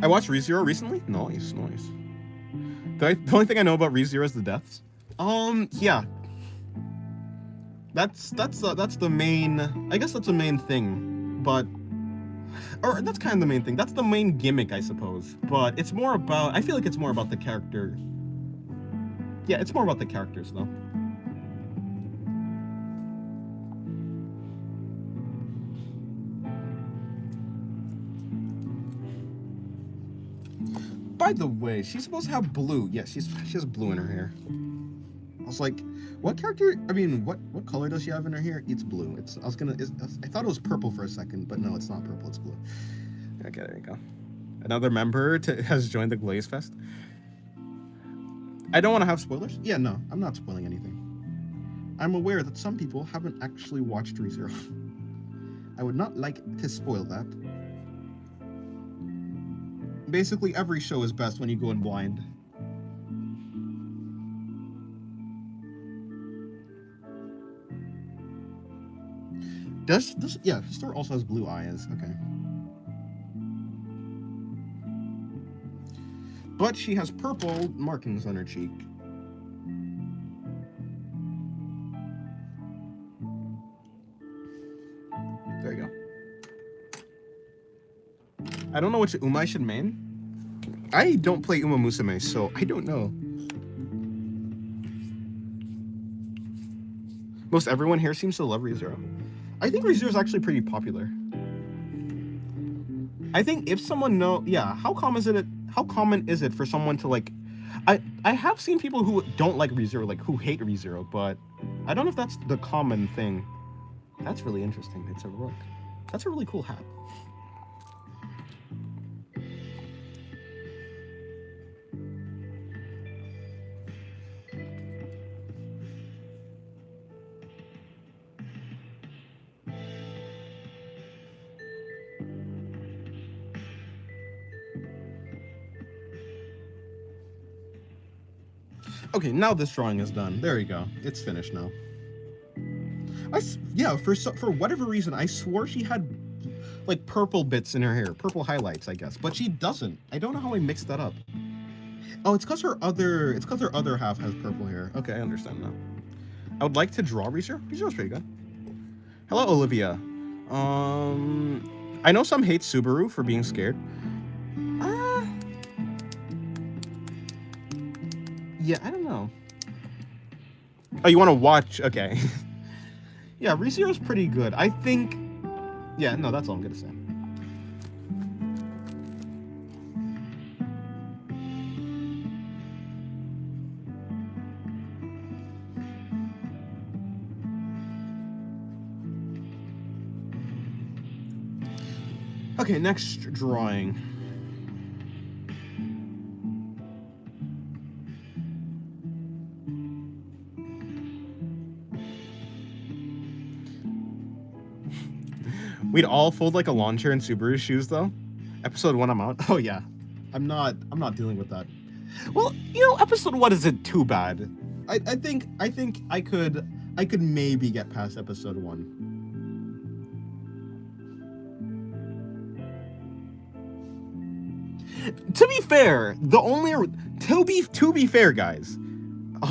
I watched ReZero recently. Nice. The only thing I know about ReZero is the deaths. Yeah. That's the main. I guess that's the main thing, or that's kind of the main thing. That's the main gimmick, I suppose. But it's more about. I feel like it's more about the character. Yeah, it's more about the characters, though. By the way, she's supposed to have blue. Yeah, she has blue in her hair. I was like, what character? I mean, what color does she have in her hair? It's blue. I thought it was purple for a second, but no, it's not purple. It's blue. Okay, there you go. Another member has joined the Glaze Fest. I don't want to have spoilers. Yeah, no, I'm not spoiling anything. I'm aware that some people haven't actually watched ReZero. I would not like to spoil that. Basically, every show is best when you go in blind. Does this? Yeah, Star also has blue eyes. Okay. But she has purple markings on her cheek. There you go. I don't know which Uma I should main. I don't play Uma Musume, so I don't know. Most everyone here seems to love ReZero. I think ReZero is actually pretty popular. I think if someone how common is it for someone to like? I have seen people who don't like ReZero, like who hate ReZero, but I don't know if that's the common thing. That's really interesting. It's a rook. That's a really cool hat. Okay, now this drawing is done. There you go. It's finished now. For whatever reason, I swore she had like purple bits in her hair, purple highlights, I guess, but she doesn't. I don't know how I mixed that up. Oh, it's because her other half has purple hair. Okay, I understand now. I would like to draw ReZero. ReZero's pretty good. Hello, Olivia. I know some hate Subaru for being scared. Yeah, I don't know. Oh, you want to watch? Okay. Yeah, ReZero's pretty good. I think... Yeah, no, that's all I'm going to say. Okay, next drawing. We'd all fold like a lawn chair in Subaru's shoes, though. Episode 1, I'm out. Oh yeah, I'm not dealing with that. Well, episode 1 isn't too bad. I think I could maybe get past episode 1. To be fair, to be fair, guys,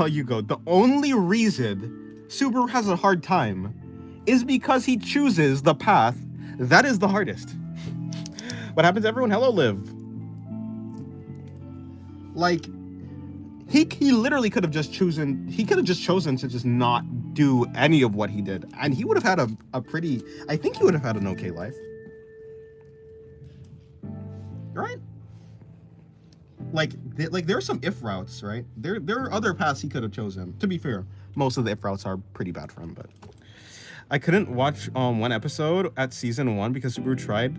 you go. The only reason Subaru has a hard time is because he chooses the path that is the hardest. What happens to everyone? Hello, Liv. Like, he literally could have just chosen. He could have just chosen to just not do any of what he did, and he would have had a pretty. I think he would have had an okay life, right? Like there are some if routes, right? There are other paths he could have chosen. To be fair, most of the if routes are pretty bad for him, but I couldn't watch one episode at season 1 because Subaru tried.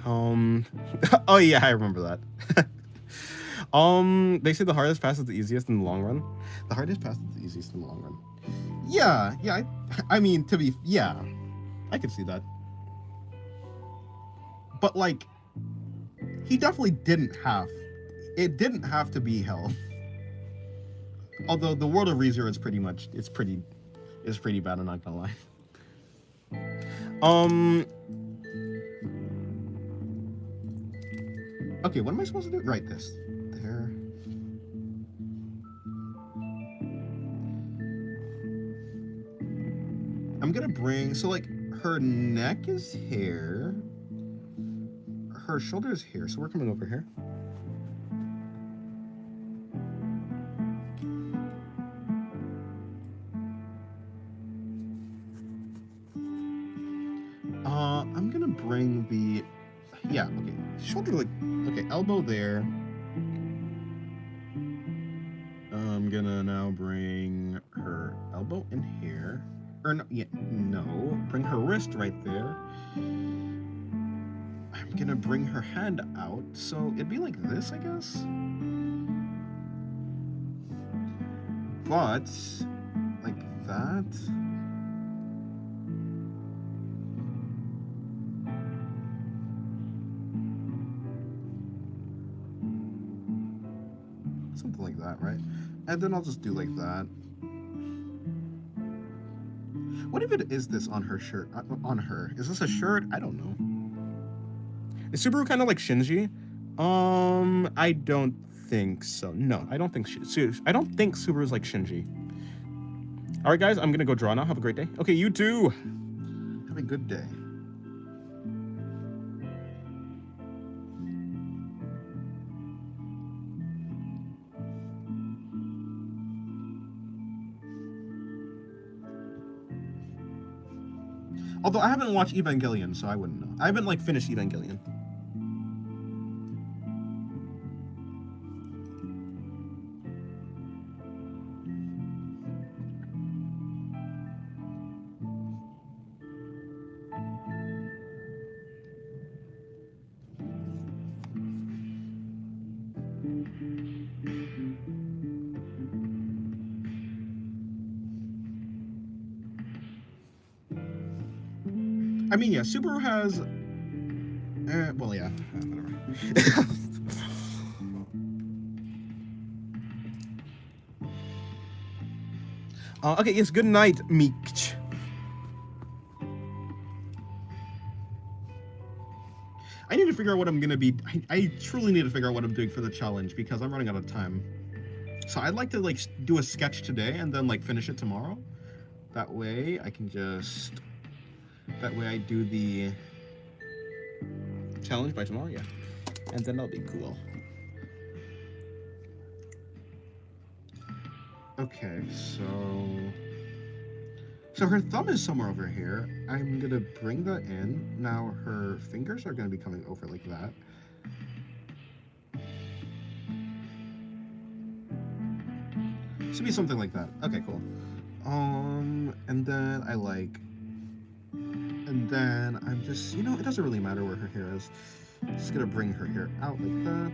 Oh yeah, I remember that. They say the hardest path is the easiest in the long run. The hardest path is the easiest in the long run. Yeah, I mean, I could see that. But like, he definitely didn't have. It didn't have to be hell. Although the world of ReZero is pretty bad. I'm not gonna lie. Okay, what am I supposed to do? Right, this. There. I'm gonna bring, so like, her neck is here. Her shoulder is here, so we're coming over here. I'm gonna bring the, okay, shoulder, like, okay, elbow there. I'm gonna now bring her elbow in here. Or no, bring her wrist right there. I'm gonna bring her hand out, so it'd be like this, I guess. But, like that. Something like that, right? And then I'll just do like that. What if it is this on her shirt? On her? Is this a shirt? I don't know. Is Subaru kind of like Shinji? I don't think so. No, I don't think I don't think Subaru's like Shinji. All right, guys, I'm gonna go draw now. Have a great day. Okay, you too. Have a good day. Although I haven't watched Evangelion, so I wouldn't know. I haven't like finished Evangelion. I mean, yeah, Subaru has. Well, yeah, whatever. Okay, yes, good night, Meech. I need to figure out what I'm gonna be. I truly need to figure out what I'm doing for the challenge because I'm running out of time. So I'd like to like do a sketch today and then like finish it tomorrow. That way I can just. That way I do the challenge by tomorrow, yeah. And then that'll be cool. Okay, so her thumb is somewhere over here. I'm gonna bring that in. Now her fingers are gonna be coming over like that. Should be something like that. Okay, cool. And then and then I'm just, it doesn't really matter where her hair is. Just gonna bring her hair out like that.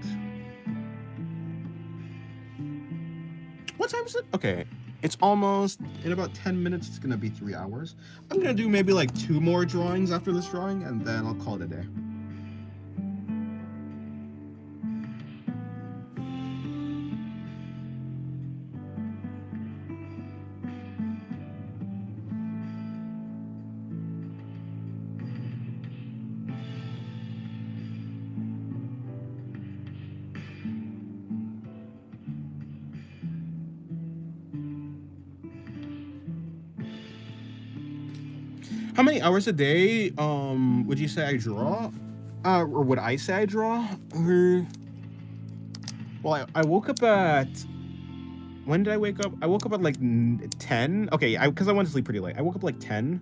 What time is it? Okay, it's almost, in about 10 minutes, it's gonna be 3 hours. I'm gonna do maybe like 2 more drawings after this drawing, and then I'll call it a day. How many hours a day would you say I draw? Or would I say I draw? Well, I woke up at, when did I wake up? I woke up at like 10. Okay, because I went to sleep pretty late. I woke up like 10.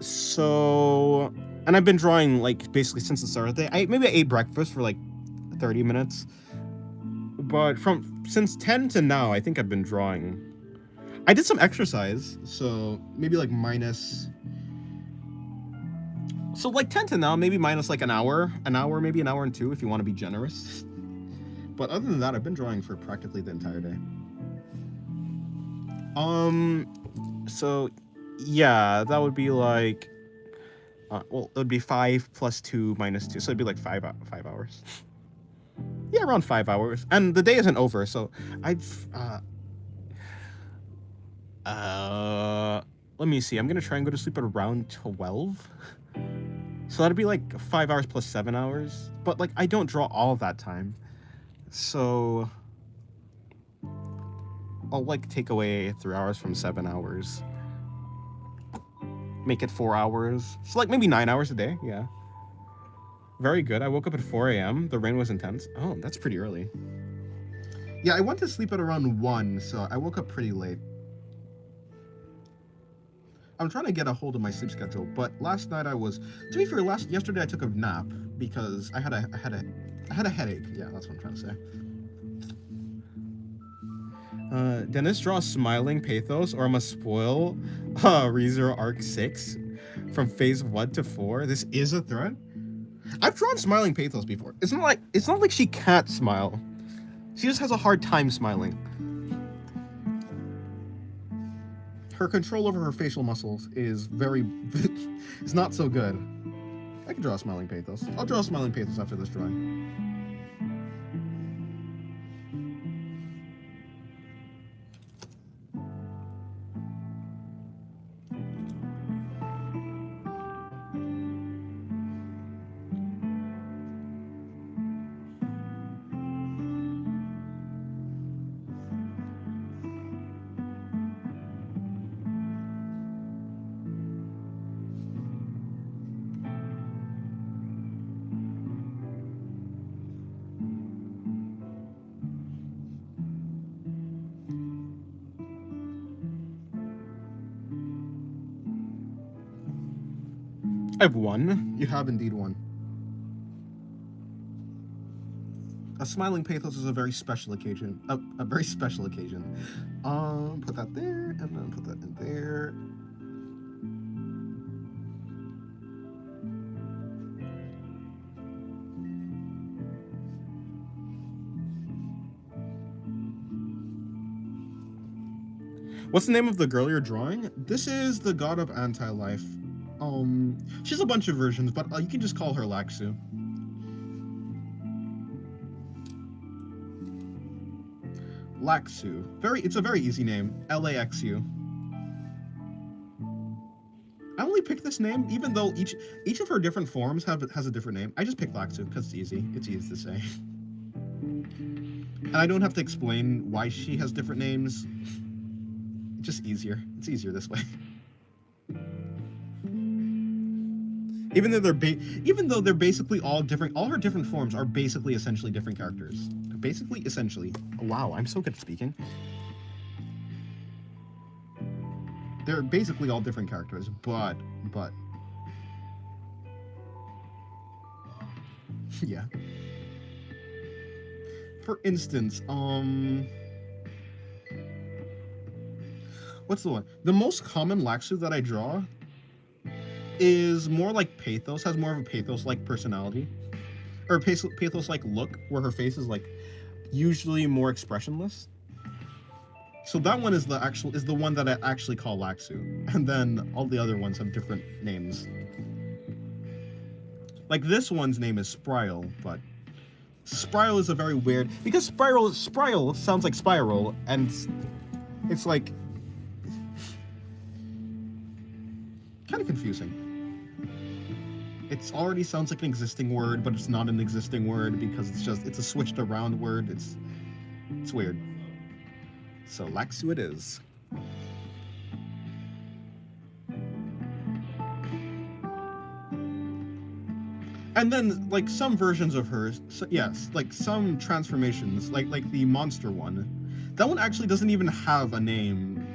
So, and I've been drawing like basically since the start of the day. Maybe I ate breakfast for like 30 minutes. But since 10 to now, I think I've been drawing. I did some exercise, so maybe like minus. So like 10 to now, maybe minus like an hour, maybe an hour and 2 if you want to be generous. But other than that, I've been drawing for practically the entire day. So yeah, that would be like, well, it would be 5 plus 2 minus 2, so it'd be like 5 hours. Yeah, around 5 hours, and the day isn't over, so let me see. I'm gonna try and go to sleep at around 12. So that'd be like 5 hours plus 7 hours. But like, I don't draw all of that time, so I'll like take away 3 hours from 7 hours. Make it 4 hours. So like maybe 9 hours a day. Yeah. Very good. I woke up at 4 a.m. The rain was intense. Oh, that's pretty early. Yeah, I went to sleep at around 1, so I woke up pretty late. I'm trying to get a hold of my sleep schedule, but last night I was, to be fair, yesterday I took a nap because I had a headache. Yeah, that's what I'm trying to say. Dennis draws smiling pathos, or I'm gonna spoil ReZero Arc 6 from phase 1 to 4. This is a threat. I've drawn smiling pathos before. It's not like she can't smile. She just has a hard time smiling. Her control over her facial muscles is it's not so good. I can draw a smiling pathos. I'll draw a smiling pathos after this drawing. I've won. You have indeed won. A smiling pathos is a very special occasion. A very special occasion. Put that there, and then put that in there. What's the name of the girl you're drawing? This is the god of anti-life. She's a bunch of versions, but you can just call her Laxu. Laxu. It's a very easy name. Laxu. I only picked this name, even though each of her different forms has a different name. I just picked Laxu because it's easy. It's easy to say. And I don't have to explain why she has different names. It's just easier. It's easier this way. Even though they're basically all different, all her different forms are basically essentially different characters. Essentially. Oh, wow, I'm so good at speaking. They're basically all different characters, but yeah. For instance, what's the one? The most common Laxu that I draw is more like pathos, has more of a pathos-like personality, or pathos-like look, where her face is like usually more expressionless. So that one is the one that I actually call Laxu, and then all the other ones have different names. Like this one's name is Sprile, but Sprile is a very weird, because Sprile sounds like spiral, and it's like kind of confusing. It already sounds like an existing word, but it's not an existing word because it's a switched around word. It's weird. So Laxu it is. And then like some versions of hers, so, yes, like some transformations, like the monster one, that one actually doesn't even have a name.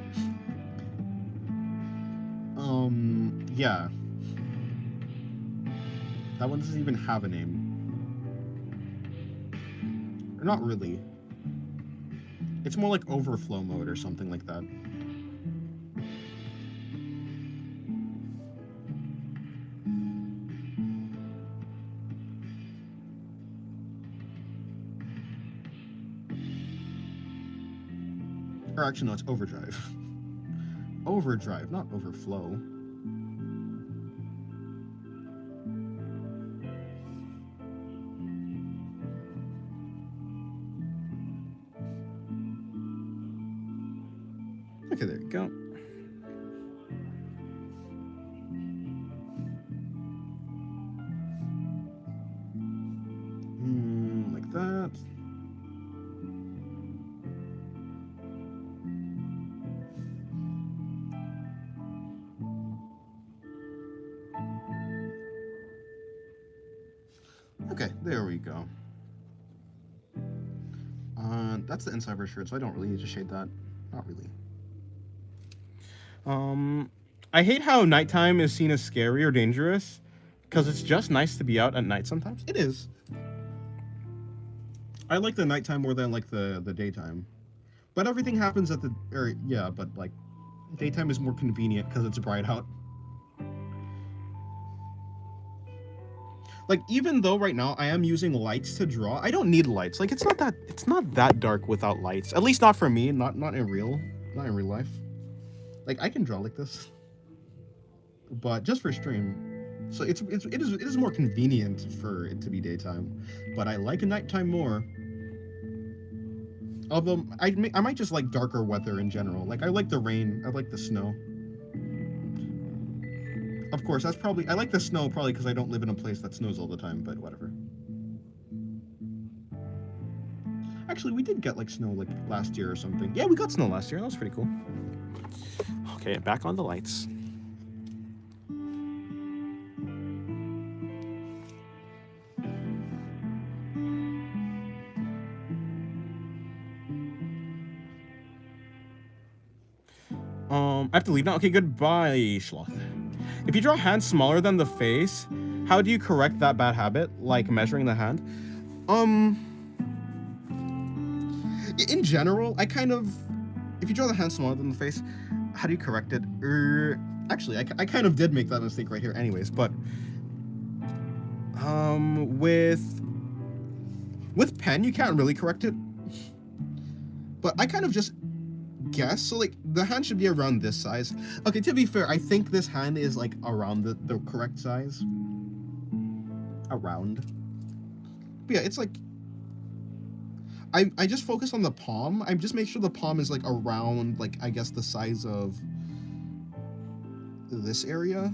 Yeah. That one doesn't even have a name. Or not really. It's more like overflow mode or something like that. Or actually, no, it's overdrive. Overdrive, not overflow. Okay, there you go. Like that. Okay, there we go. That's the inside of her shirt, so I don't really need to shade that. Not really. I hate how nighttime is seen as scary or dangerous, because it's just nice to be out at night sometimes. It is. I like the nighttime more than like the daytime, but everything happens at the yeah. But like, daytime is more convenient because it's bright out. Like even though right now I am using lights to draw, I don't need lights. Like it's not that dark without lights. At least not for me. Not in real life. Like I can draw like this, but just for stream. So it is more convenient for it to be daytime, but I like nighttime more. Although I might just like darker weather in general. Like I like the rain, I like the snow. Of course, I like the snow probably because I don't live in a place that snows all the time, but whatever. Actually, we did get like snow like last year or something. Yeah, we got snow last year. That was pretty cool. Okay, back on the lights. I have to leave now. Okay, goodbye, Schloth. If you draw hands smaller than the face, how do you correct that bad habit, like measuring the hand? In general, I kind of, if you draw the hand smaller than the face, how do you correct it? Actually, I kind of did make that mistake right here anyways, but with pen, you can't really correct it. But I kind of just guess, so like the hand should be around this size. Okay, to be fair, I think this hand is like around the correct size. Around. But yeah, it's like I just focus on the palm. I just make sure the palm is like around, like I guess the size of this area.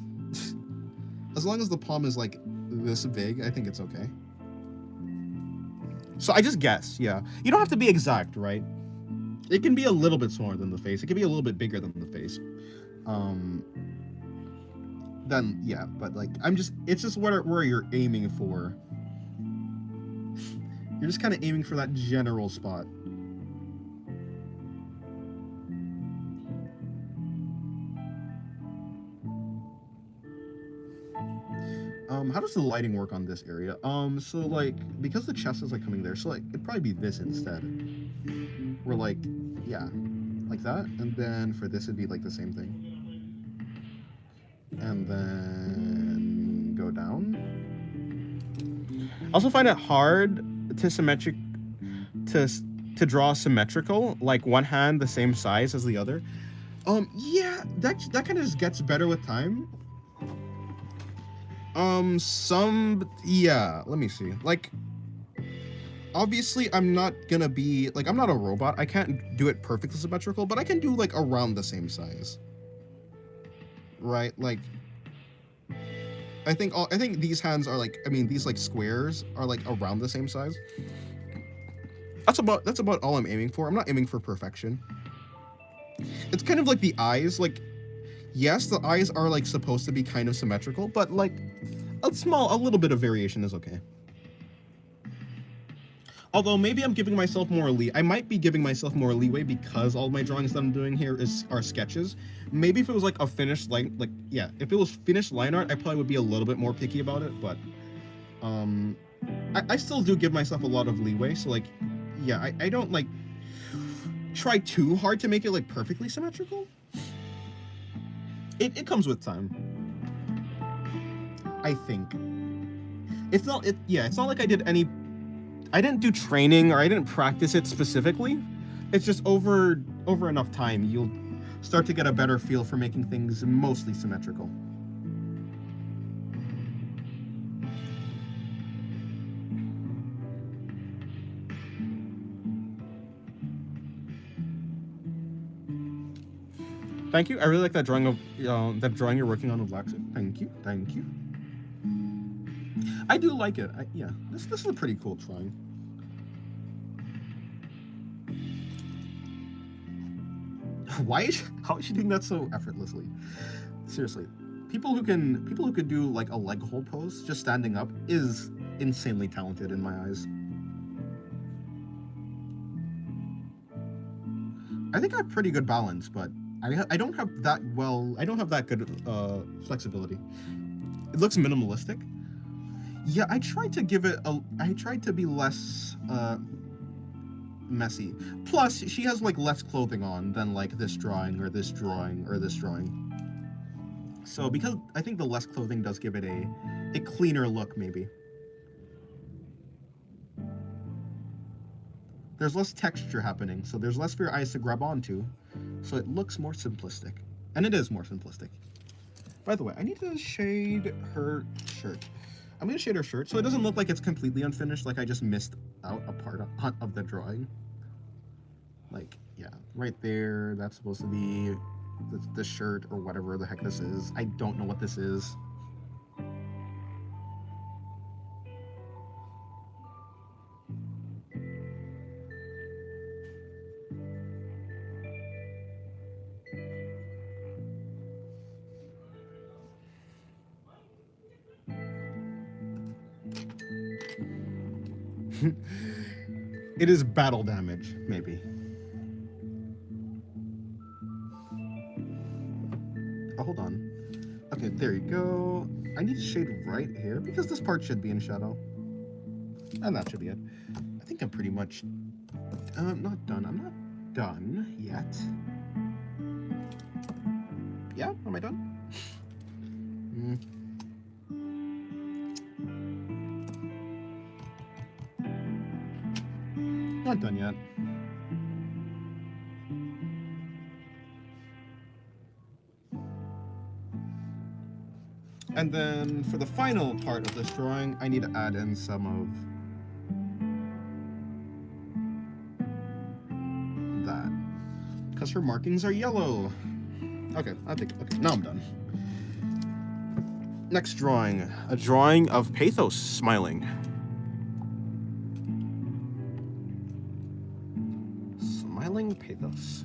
As long as the palm is like this big, I think it's okay. So I just guess, yeah. You don't have to be exact, right? It can be a little bit smaller than the face. It can be a little bit bigger than the face. Then yeah, but like it's just where you're aiming for. You're just kind of aiming for that general spot. How does the lighting work on this area? So like, because the chest is like coming there, so like, it'd probably be this instead. We're like, yeah, like that. And then for this, it'd be like the same thing. And then go down. I also find it hard to draw symmetrical, like one hand the same size as the other. Yeah, that kind of just gets better with time. Yeah, let me see. Like, obviously, I'm not gonna be, like, I'm not a robot. I can't do it perfectly symmetrical, but I can do, like, around the same size. Right? Like, I think these hands are, like, I mean, these, like, squares are, like, around the same size. That's about all I'm aiming for. I'm not aiming for perfection. It's kind of like the eyes, like, yes, the eyes are like supposed to be kind of symmetrical, but like a little bit of variation is okay. Although maybe I'm giving myself more I might be giving myself more leeway because all my drawings that I'm doing here are sketches. Maybe if it was like a finished if it was finished line art, I probably would be a little bit more picky about it. But I still do give myself a lot of leeway. So like, yeah, I don't like try too hard to make it like perfectly symmetrical. It comes with time, I think. It's not like I didn't do training or I didn't practice it specifically. It's just over enough time, you'll start to get a better feel for making things mostly symmetrical. Thank you. I really like that drawing of you're working on with Laxu. Thank you. I do like it. This is a pretty cool drawing. How is she doing that so effortlessly? Seriously, people who could do like a leg hold pose just standing up is insanely talented in my eyes. I think I have pretty good balance, but I don't have that good flexibility. It looks minimalistic. Yeah, I tried to be less messy. Plus, she has like less clothing on than like this drawing or this drawing or this drawing. So because I think the less clothing does give it a cleaner look, maybe. There's less texture happening, so there's less for your eyes to grab onto. So it looks more simplistic. And it is more simplistic. By the way, I need to shade her shirt. I'm going to shade her shirt so it doesn't look like it's completely unfinished, like I just missed out a part of the drawing. Like, yeah, right there, that's supposed to be the shirt or whatever the heck this is. I don't know what this is. It is battle damage, maybe. Oh, hold on. Okay, there you go. I need to shade right here because this part should be in shadow. And that should be it. I think I'm pretty much not done. I'm not done yet. Yeah, am I done? Not done yet. And then for the final part of this drawing, I need to add in some of that. Because her markings are yellow. Okay, now I'm done. Next drawing, a drawing of Pathos smiling. Smiling Pathos.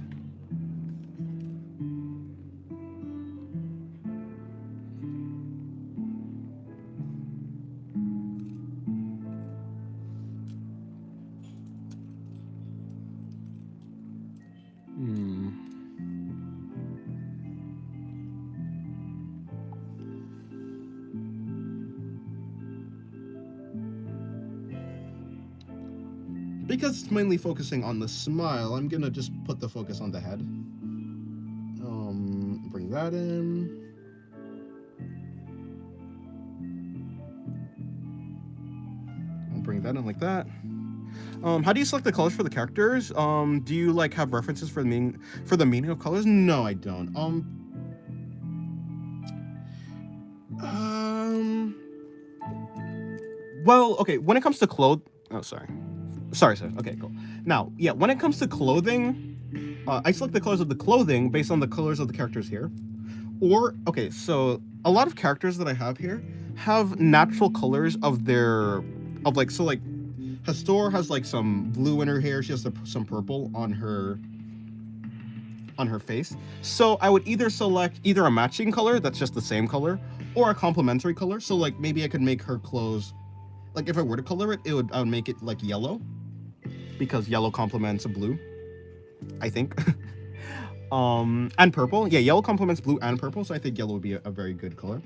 Because it's mainly focusing on the smile, I'm gonna just put the focus on the head. Bring that in. I'll bring that in like that. How do you select the colors for the characters? Do you like have references for the meaning of colors? No, I don't. Well, okay, when it comes to Sorry, okay, cool. Now, yeah, when it comes to clothing, I select the colors of the clothing based on the colors of the characters here. Or, okay, so a lot of characters that I have here have natural colors Hastor has like some blue in her hair. She has some purple on her face. So I would either select a matching color that's just the same color, or a complementary color. So like maybe I could make her clothes, like if I were to color it, I would make it like yellow, because yellow complements blue, I think. And purple. Yeah, yellow complements blue and purple, so I think yellow would be a very good color.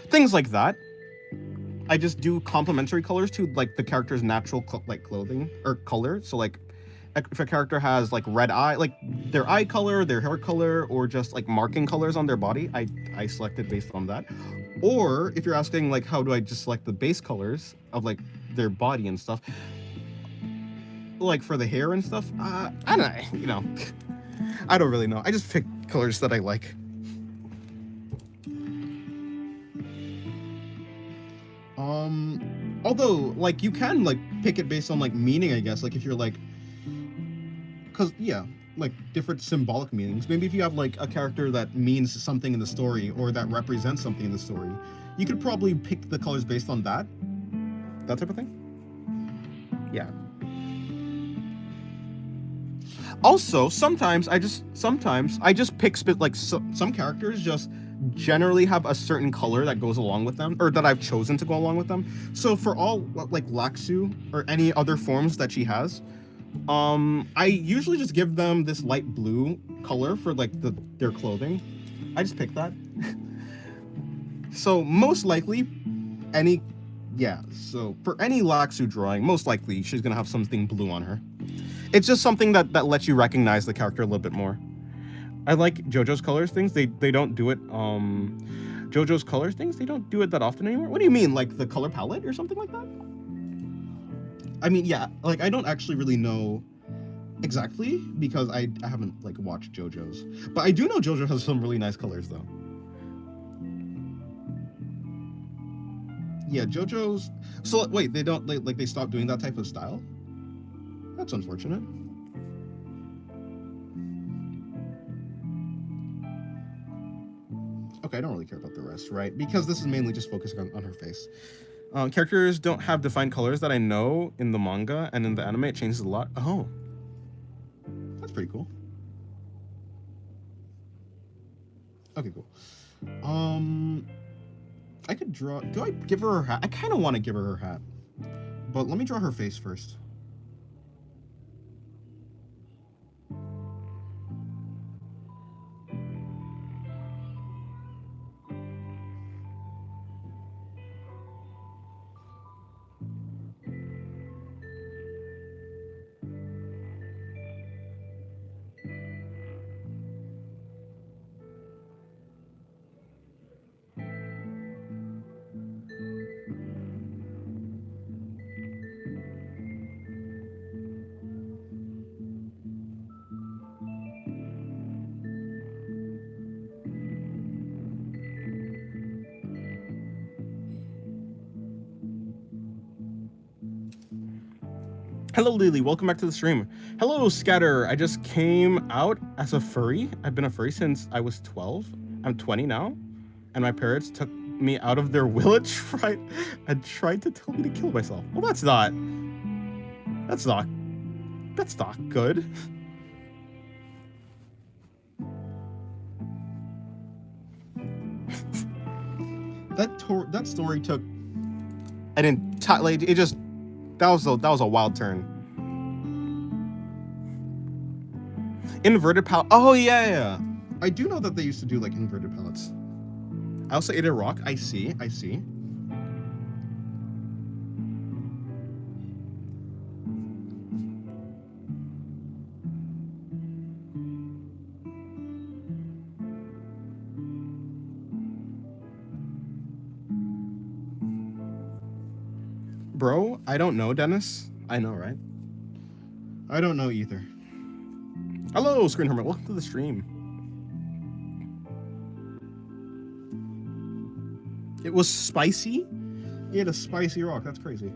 Things like that. I just do complementary colors to like the character's natural like clothing or color. So like if a character has like red eye, like their eye color, their hair color, or just like marking colors on their body, I select it based on that. Or if you're asking like how do I just select the base colors of like their body and stuff, like for the hair and stuff, I don't know, you know, I don't really know. I just pick colors that I like. Although like you can like pick it based on like meaning, I guess. Like if you're like, cause yeah, like different symbolic meanings. Maybe if you have like a character that means something in the story or that represents something in the story, you could probably pick the colors based on that type of thing. Yeah. Also, sometimes I just pick like some characters just generally have a certain color that goes along with them, or that I've chosen to go along with them. So for all like Laksu or any other forms that she has, I usually just give them this light blue color for like their clothing. I just pick that. So most likely so for any Laksu drawing, most likely she's gonna have something blue on her. It's just something that lets you recognize the character a little bit more. I like JoJo's colors things. They don't do it. JoJo's colors things, they don't do it that often anymore. What do you mean, like the color palette or something like that? I mean, yeah, like I don't actually really know exactly because I haven't like watched JoJo's, but I do know JoJo has some really nice colors though. Yeah, JoJo's. So wait, they don't like they stopped doing that type of style? That's unfortunate. Okay, I don't really care about the rest, right? Because this is mainly just focusing on her face. Characters don't have defined colors that I know in the manga, and in the anime it changes a lot. Oh, that's pretty cool. Okay, cool. I could draw. Do I give her hat? I kind of want to give her hat, but let me draw her face first. Hello, Lily. Welcome back to the stream. Hello, Scatter. I just came out as a furry. I've been a furry since I was 12. I'm 20 now, and my parents took me out of their will and tried to tell me to kill myself. Well, that's not good. That story took an entire, like, it just, that was a wild turn. Inverted palette. Oh yeah. I do know that they used to do like inverted palettes. I also ate a rock. I see. Bro, I don't know, Dennis. I know, right? I don't know either. Hello, Screen Hermit. Welcome to the stream. It was spicy? You ate a spicy rock. That's crazy.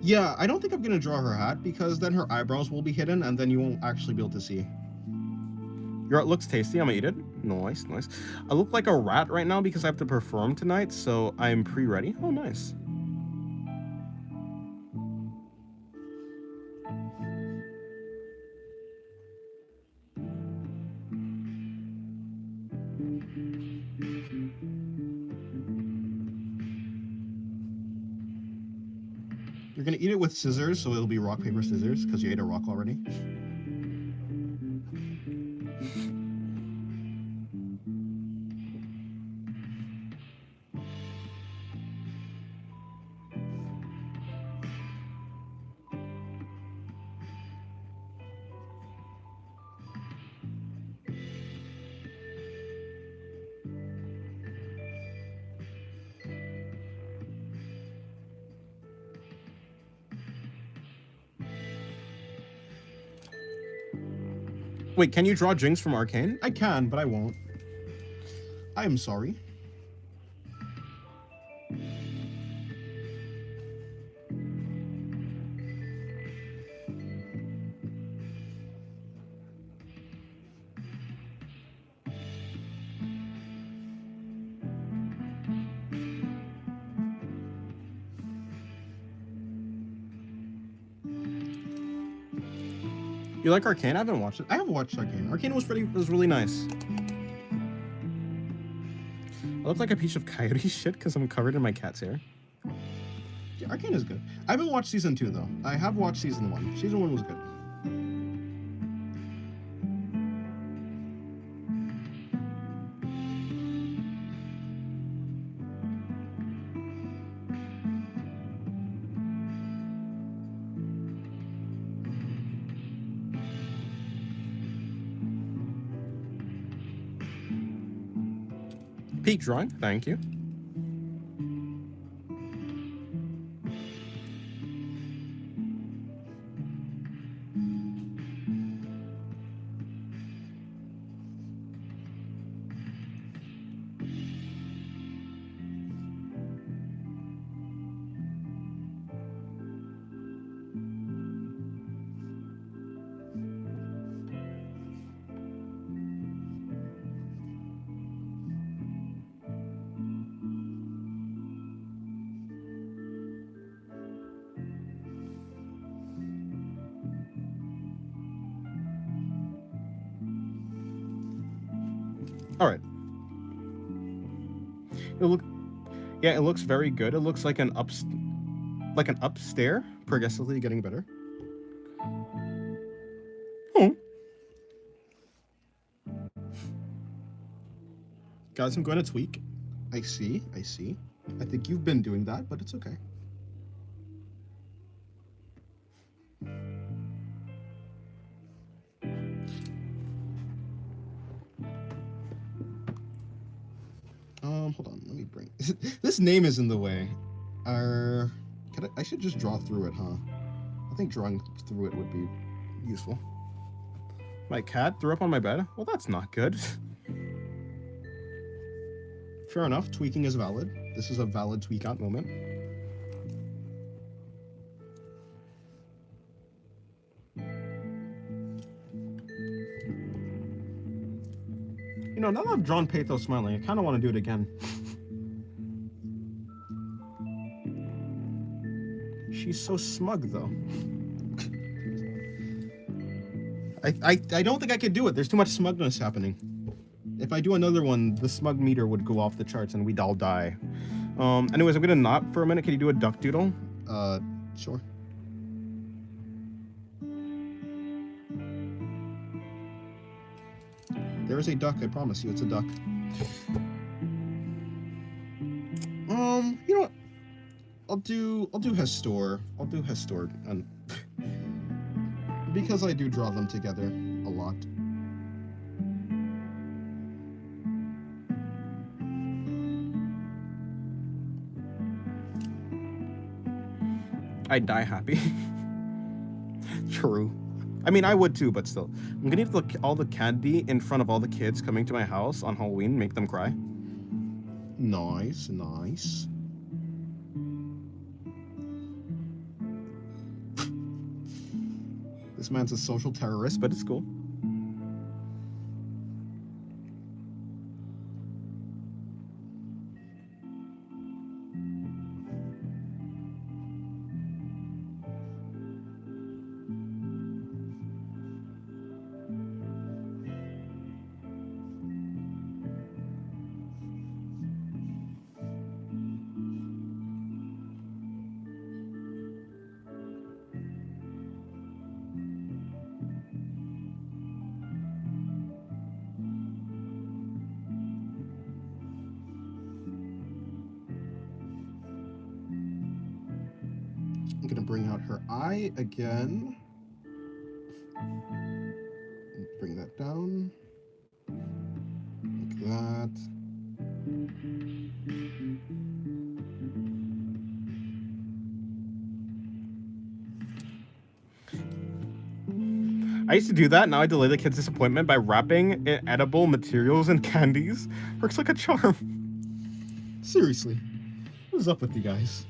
Yeah, I don't think I'm gonna draw her hat because then her eyebrows will be hidden and then you won't actually be able to see. Your art looks tasty. I'm gonna eat it. Nice. I look like a rat right now because I have to perform tonight, so I'm pre-ready. Oh, nice. You're gonna eat it with scissors, so it'll be rock, paper, scissors, because you ate a rock already. Wait, can you draw Jinx from Arcane? I can, but I won't. I am sorry. You like Arcane? I haven't watched it. I have watched Arcane. Arcane was Was really nice. I look like a piece of coyote shit because I'm covered in my cat's hair. Yeah, Arcane is good. I haven't watched season 2 though. I have watched season 1. Season 1 was good. Peak drawing, thank you. All right. It looks very good. It looks like an upstair, progressively getting better. Oh. Guys, I'm going to tweak. I see. I think you've been doing that, but it's okay. Hold on. Let me bring... This name is in the way. I should just draw through it, huh? I think drawing through it would be useful. My cat threw up on my bed? Well, that's not good. Fair enough. Tweaking is valid. This is a valid tweak out moment. You know, now that I've drawn Pathos smiling, I kind of want to do it again. She's so smug, though. I don't think I could do it. There's too much smugness happening. If I do another one, the smug meter would go off the charts and we'd all die. Anyways, I'm gonna not for a minute. Can you do a duck doodle? Sure. There is a duck, I promise you, it's a duck. You know what? I'll do Hestor. I'll do Hestor, and because I do draw them together a lot. I'd die happy. True. I mean, I would too, but still. I'm gonna need to look all the candy in front of all the kids coming to my house on Halloween, make them cry. Nice. This man's a social terrorist, But it's cool. I'm gonna bring out her eye again. Bring that down. Like that. I used to do that. Now I delay the kid's disappointment by wrapping edible materials and candies. Works like a charm. Seriously, what's up with you guys?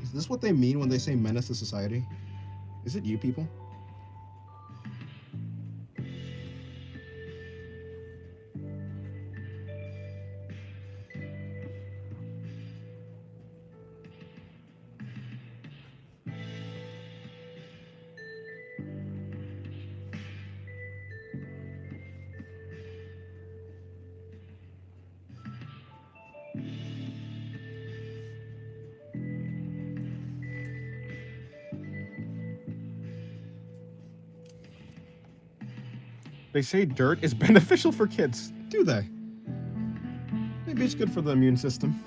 Is this what they mean when they say menace to society? Is it you people? They say dirt is beneficial for kids. Do they? Maybe it's good for the immune system.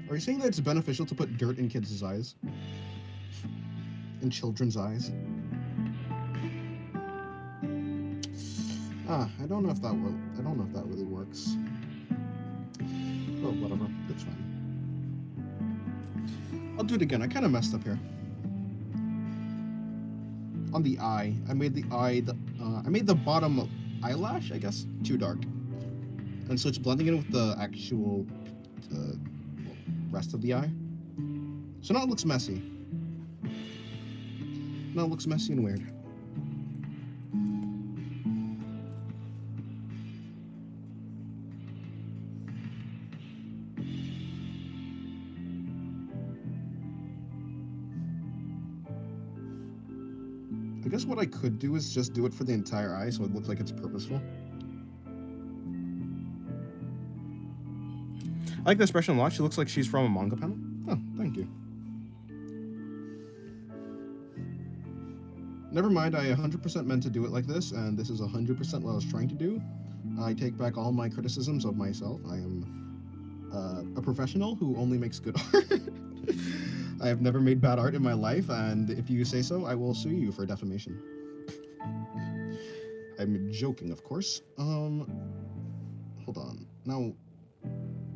Are you saying that it's beneficial to put dirt in kids' eyes? In children's eyes? I don't know if that will. I don't know if that really works. Oh, whatever. That's fine. I'll do it again. I kind of messed up here. On the eye, I made the eye. I made the bottom eyelash, I guess, too dark, and so it's blending in with the actual rest of the eye. So now it looks messy. Now it looks messy and weird. I guess what I could do is just do it for the entire eye so it looks like it's purposeful. I like the expression a lot. She looks like she's from a manga panel. Oh, thank you. Never mind, I 100% meant to do it like this, and this is 100% what I was trying to do. I take back all my criticisms of myself. I am a professional who only makes good art. I have never made bad art in my life, and if you say so, I will sue you for defamation. I'm joking, of course. Hold on. Now,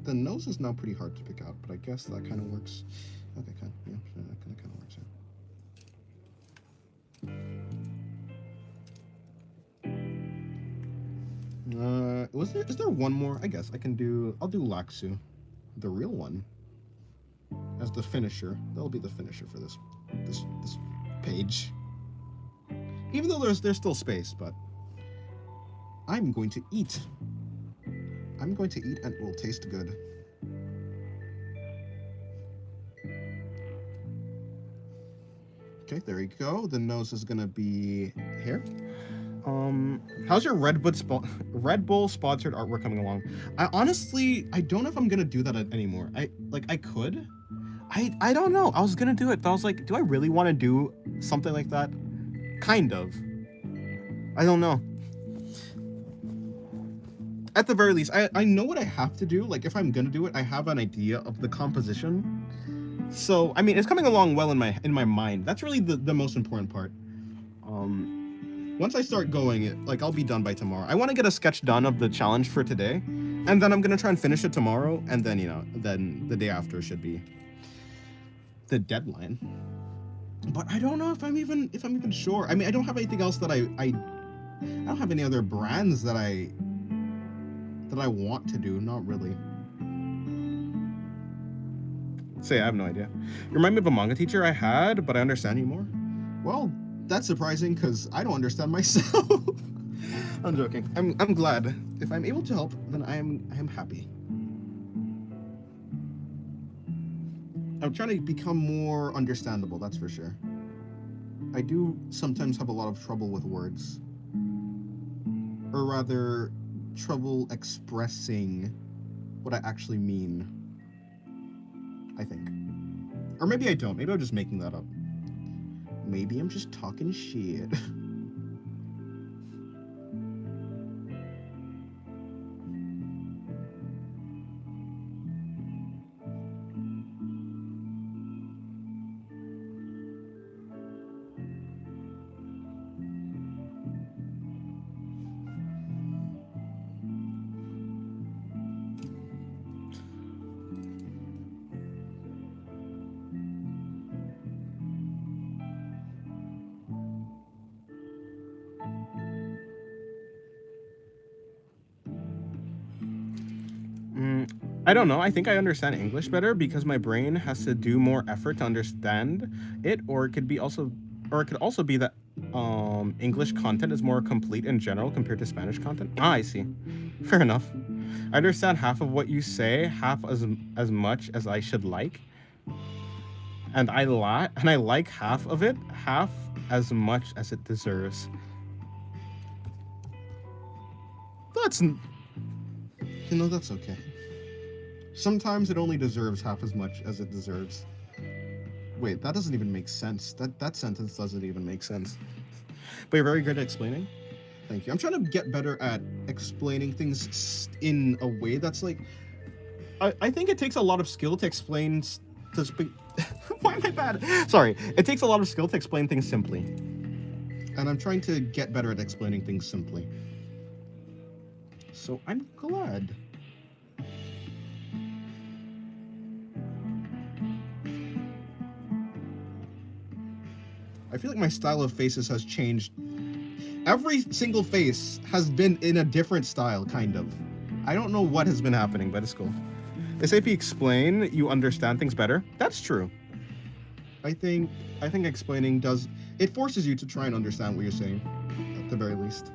the nose is now pretty hard to pick out, but I guess that kind of works. Okay, yeah, that kind of works, yeah. Is there one more? I guess I'll do Laksu, the real one, as the finisher. That'll be the finisher for this page. Even though there's still space, but I'm going to eat. I'm going to eat and it will taste good. Okay, there you go. The nose is gonna be here. How's your Red Bull sponsored artwork coming along? I don't know if I'm gonna do that anymore. I could. I don't know. I was gonna do it, but I was like, do I really want to do something like that? Kind of. I don't know. At the very least, I know what I have to do. Like, if I'm gonna do it, I have an idea of the composition. So, I mean, it's coming along well in my mind. That's really the most important part. Once I start going, I'll be done by tomorrow. I want to get a sketch done of the challenge for today, and then I'm gonna try and finish it tomorrow, and then then the day after should be the deadline. But I don't know if I'm even sure. I mean, I don't have anything else that I don't have any other brands that I want to do. Not really. Say, I have no idea. You remind me of a manga teacher I had, but I understand you more. Well, that's surprising because I don't understand myself. I'm joking. I'm glad. If I'm able to help, then I am happy. I'm trying to become more understandable, that's for sure. I do sometimes have a lot of trouble with words. Or rather, trouble expressing what I actually mean. I think. Or maybe I don't. Maybe I'm just making that up. Maybe I'm just talking shit. I don't know. I think I understand English better because my brain has to do more effort to understand it, or it could also be that English content is more complete in general compared to Spanish content. Ah, I see. Fair enough. I understand half of what you say, half as much as I should like, and I like half of it, half as much as it deserves. That's okay. Sometimes it only deserves half as much as it deserves. Wait, that doesn't even make sense. That sentence doesn't even make sense. But you're very good at explaining. Thank you. I'm trying to get better at explaining things in a way that's like... I think it takes a lot of skill to explain... to speak... Why am I bad? Sorry. It takes a lot of skill to explain things simply. And I'm trying to get better at explaining things simply. So I'm glad. I feel like my style of faces has changed. Every single face has been in a different style, kind of. I don't know what has been happening, but it's cool. They say if you explain, you understand things better. That's true. I think explaining does... It forces you to try and understand what you're saying, at the very least.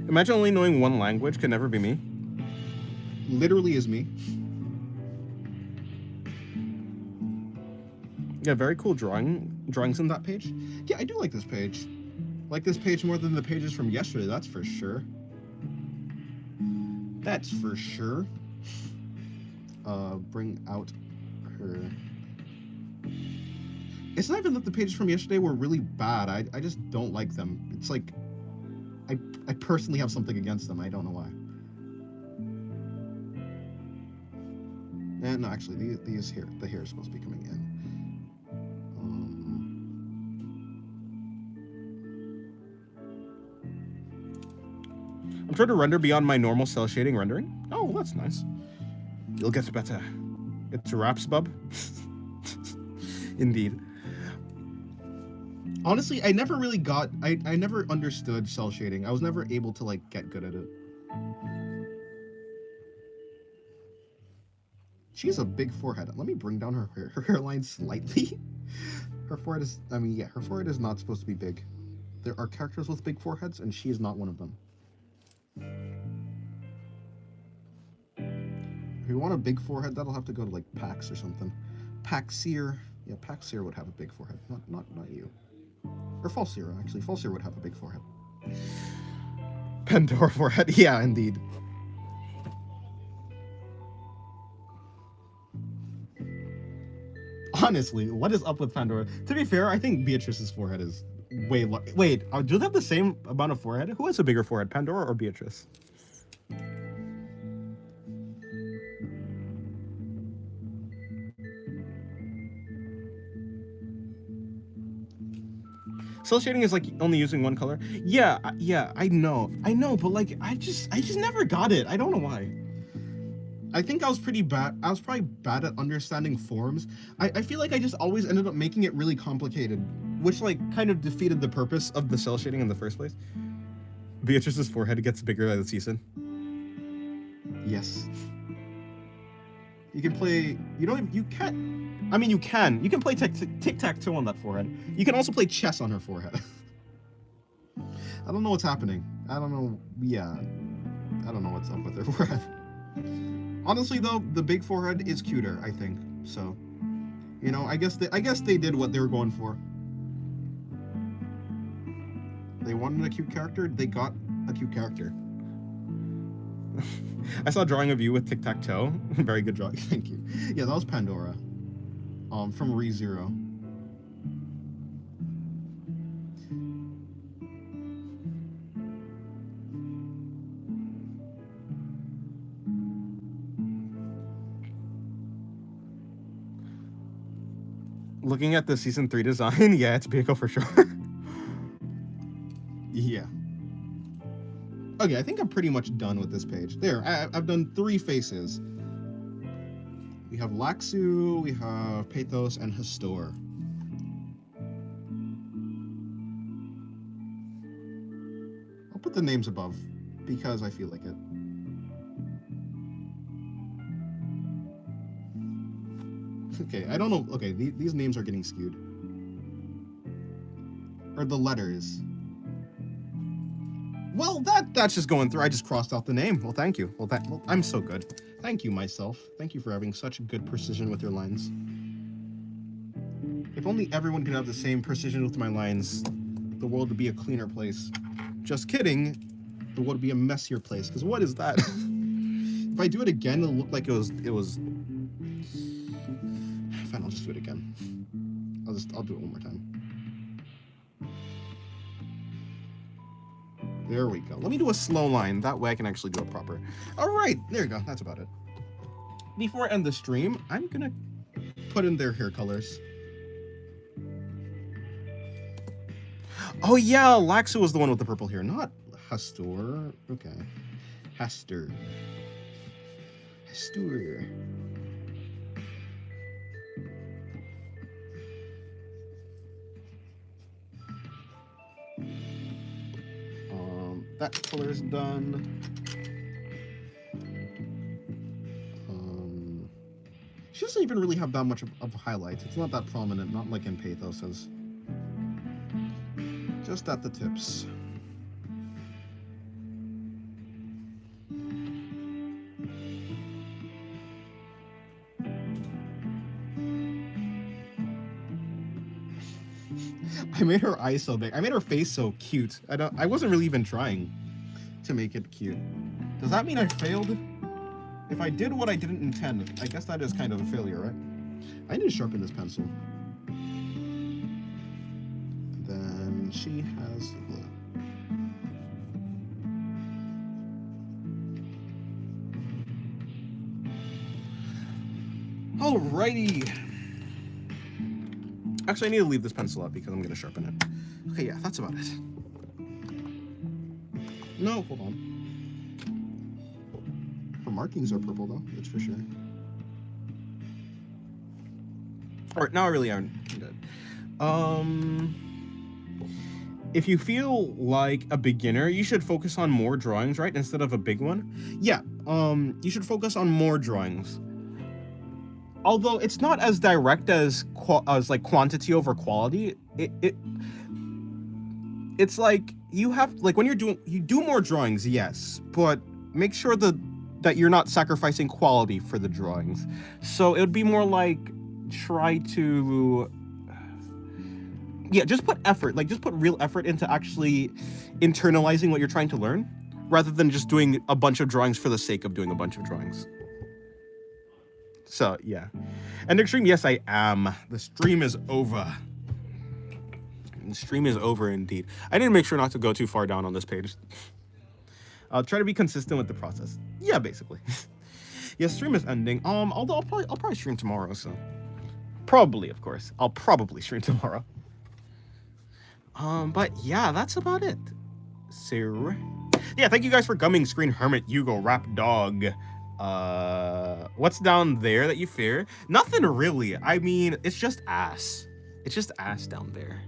Imagine only knowing one language could never be me. Literally is me. Yeah, very cool drawings in that page. Yeah, I do like this page. Like this page more than the pages from yesterday, that's for sure. That's for sure. Bring out her... It's not even that the pages from yesterday were really bad. I just don't like them. It's like... I personally have something against them. I don't know why. And no, actually, these here, the hair is supposed to be coming in. I'm trying to render beyond my normal cell shading rendering. Oh, that's nice. You'll get better. It's wraps, bub. Indeed. Honestly, I never really got... I never understood cell shading. I was never able to, like, get good at it. She has a big forehead. Let me bring down her hairline slightly. Her forehead is... I mean, yeah, her forehead is not supposed to be big. There are characters with big foreheads, and she is not one of them. If you want a big forehead, that'll have to go to, like, Pax or something. Paxier. Yeah, Paxier would have a big forehead. Not you. Or Falsier, actually. Falsier would have a big forehead. Pandora forehead. Yeah, indeed. Honestly, what is up with Pandora? To be fair, I think Beatrice's forehead is way Wait, do they have the same amount of forehead? Who has a bigger forehead, Pandora or Beatrice? Cell shading is like only using one color. Yeah, I know, but like I just never got it. I don't know why. I think I was pretty bad. I was probably bad at understanding forms. I feel like I just always ended up making it really complicated, which like kind of defeated the purpose of the cell shading in the first place. Beatrice's forehead gets bigger by the season. Yes. You can play. You don't. You can't. I mean, you can. You can play tic-tac-toe on that forehead. You can also play chess on her forehead. I don't know what's happening. I don't know. Yeah. I don't know what's up with her forehead. Honestly, though, the big forehead is cuter, I think. So, you know, I guess they did what they were going for. They wanted a cute character. They got a cute character. I saw a drawing of you with tic-tac-toe. Very good drawing. Thank you. Yeah, that was Pandora. From ReZero. Looking at the season 3 design, yeah, it's Biko for sure. Yeah. Okay, I think I'm pretty much done with this page. There, I've done 3 faces. We have Laxu, we have Pathos, and Hastor. I'll put the names above, because I feel like it. Okay, I don't know. Okay, these names are getting skewed. Or the letters. Well, that's just going through. I just crossed out the name. Well, thank you. Well, I'm so good. Thank you, myself. Thank you for having such good precision with your lines. If only everyone could have the same precision with my lines, the world would be a cleaner place. Just kidding. The world would be a messier place. Because what is that? If I do it again, it'll look like it was. Fine, I'll just do it again. I'll do it one more time. There we go. Let me do a slow line. That way I can actually do it proper. All right, there you go. That's about it. Before I end the stream, I'm gonna put in their hair colors. Oh yeah, Laxu was the one with the purple hair, not Hastor. Okay, Hastor. That color is done. She doesn't even really have that much of highlights. It's not that prominent, not like in Pathos's. Just at the tips. I made her eyes so big. I made her face so cute. I wasn't really even trying to make it cute. Does that mean I failed? If I did what I didn't intend, I guess that is kind of a failure, right? I need to sharpen this pencil. And then she has the... Alrighty. Actually, I need to leave this pencil up because I'm going to sharpen it. Okay, yeah, that's about it. No, hold on. Her markings are purple, though. That's for sure. All right, now I really am good. If you feel like a beginner, you should focus on more drawings, right? Instead of a big one. Yeah, you should focus on more drawings. Although it's not as direct as like quantity over quality. It's like you have, like, when you do more drawings, yes, but make sure that you're not sacrificing quality for the drawings. So it would be more like try to, yeah, just put effort, like just put real effort into actually internalizing what you're trying to learn, rather than just doing a bunch of drawings for the sake of doing a bunch of drawings. So yeah. And extreme, yes, I am. The stream is over. The stream is over indeed. I need to make sure not to go too far down on this page. I'll try to be consistent with the process. Yeah, basically. Yeah, stream is ending. Although I'll probably stream tomorrow, so probably, of course. I'll probably stream tomorrow. But yeah, that's about it. So yeah, thank you guys for coming. Screen Hermit, Hugo, Rap Dog. What's down there that you fear? Nothing really. I mean, it's just ass. It's just ass down there.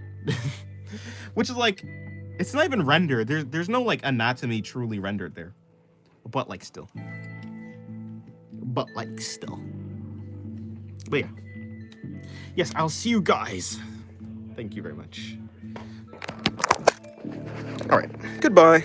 Which is like, it's not even rendered. There's no like anatomy truly rendered there. But like still. But yeah. Yes, I'll see you guys. Thank you very much. All right. Goodbye.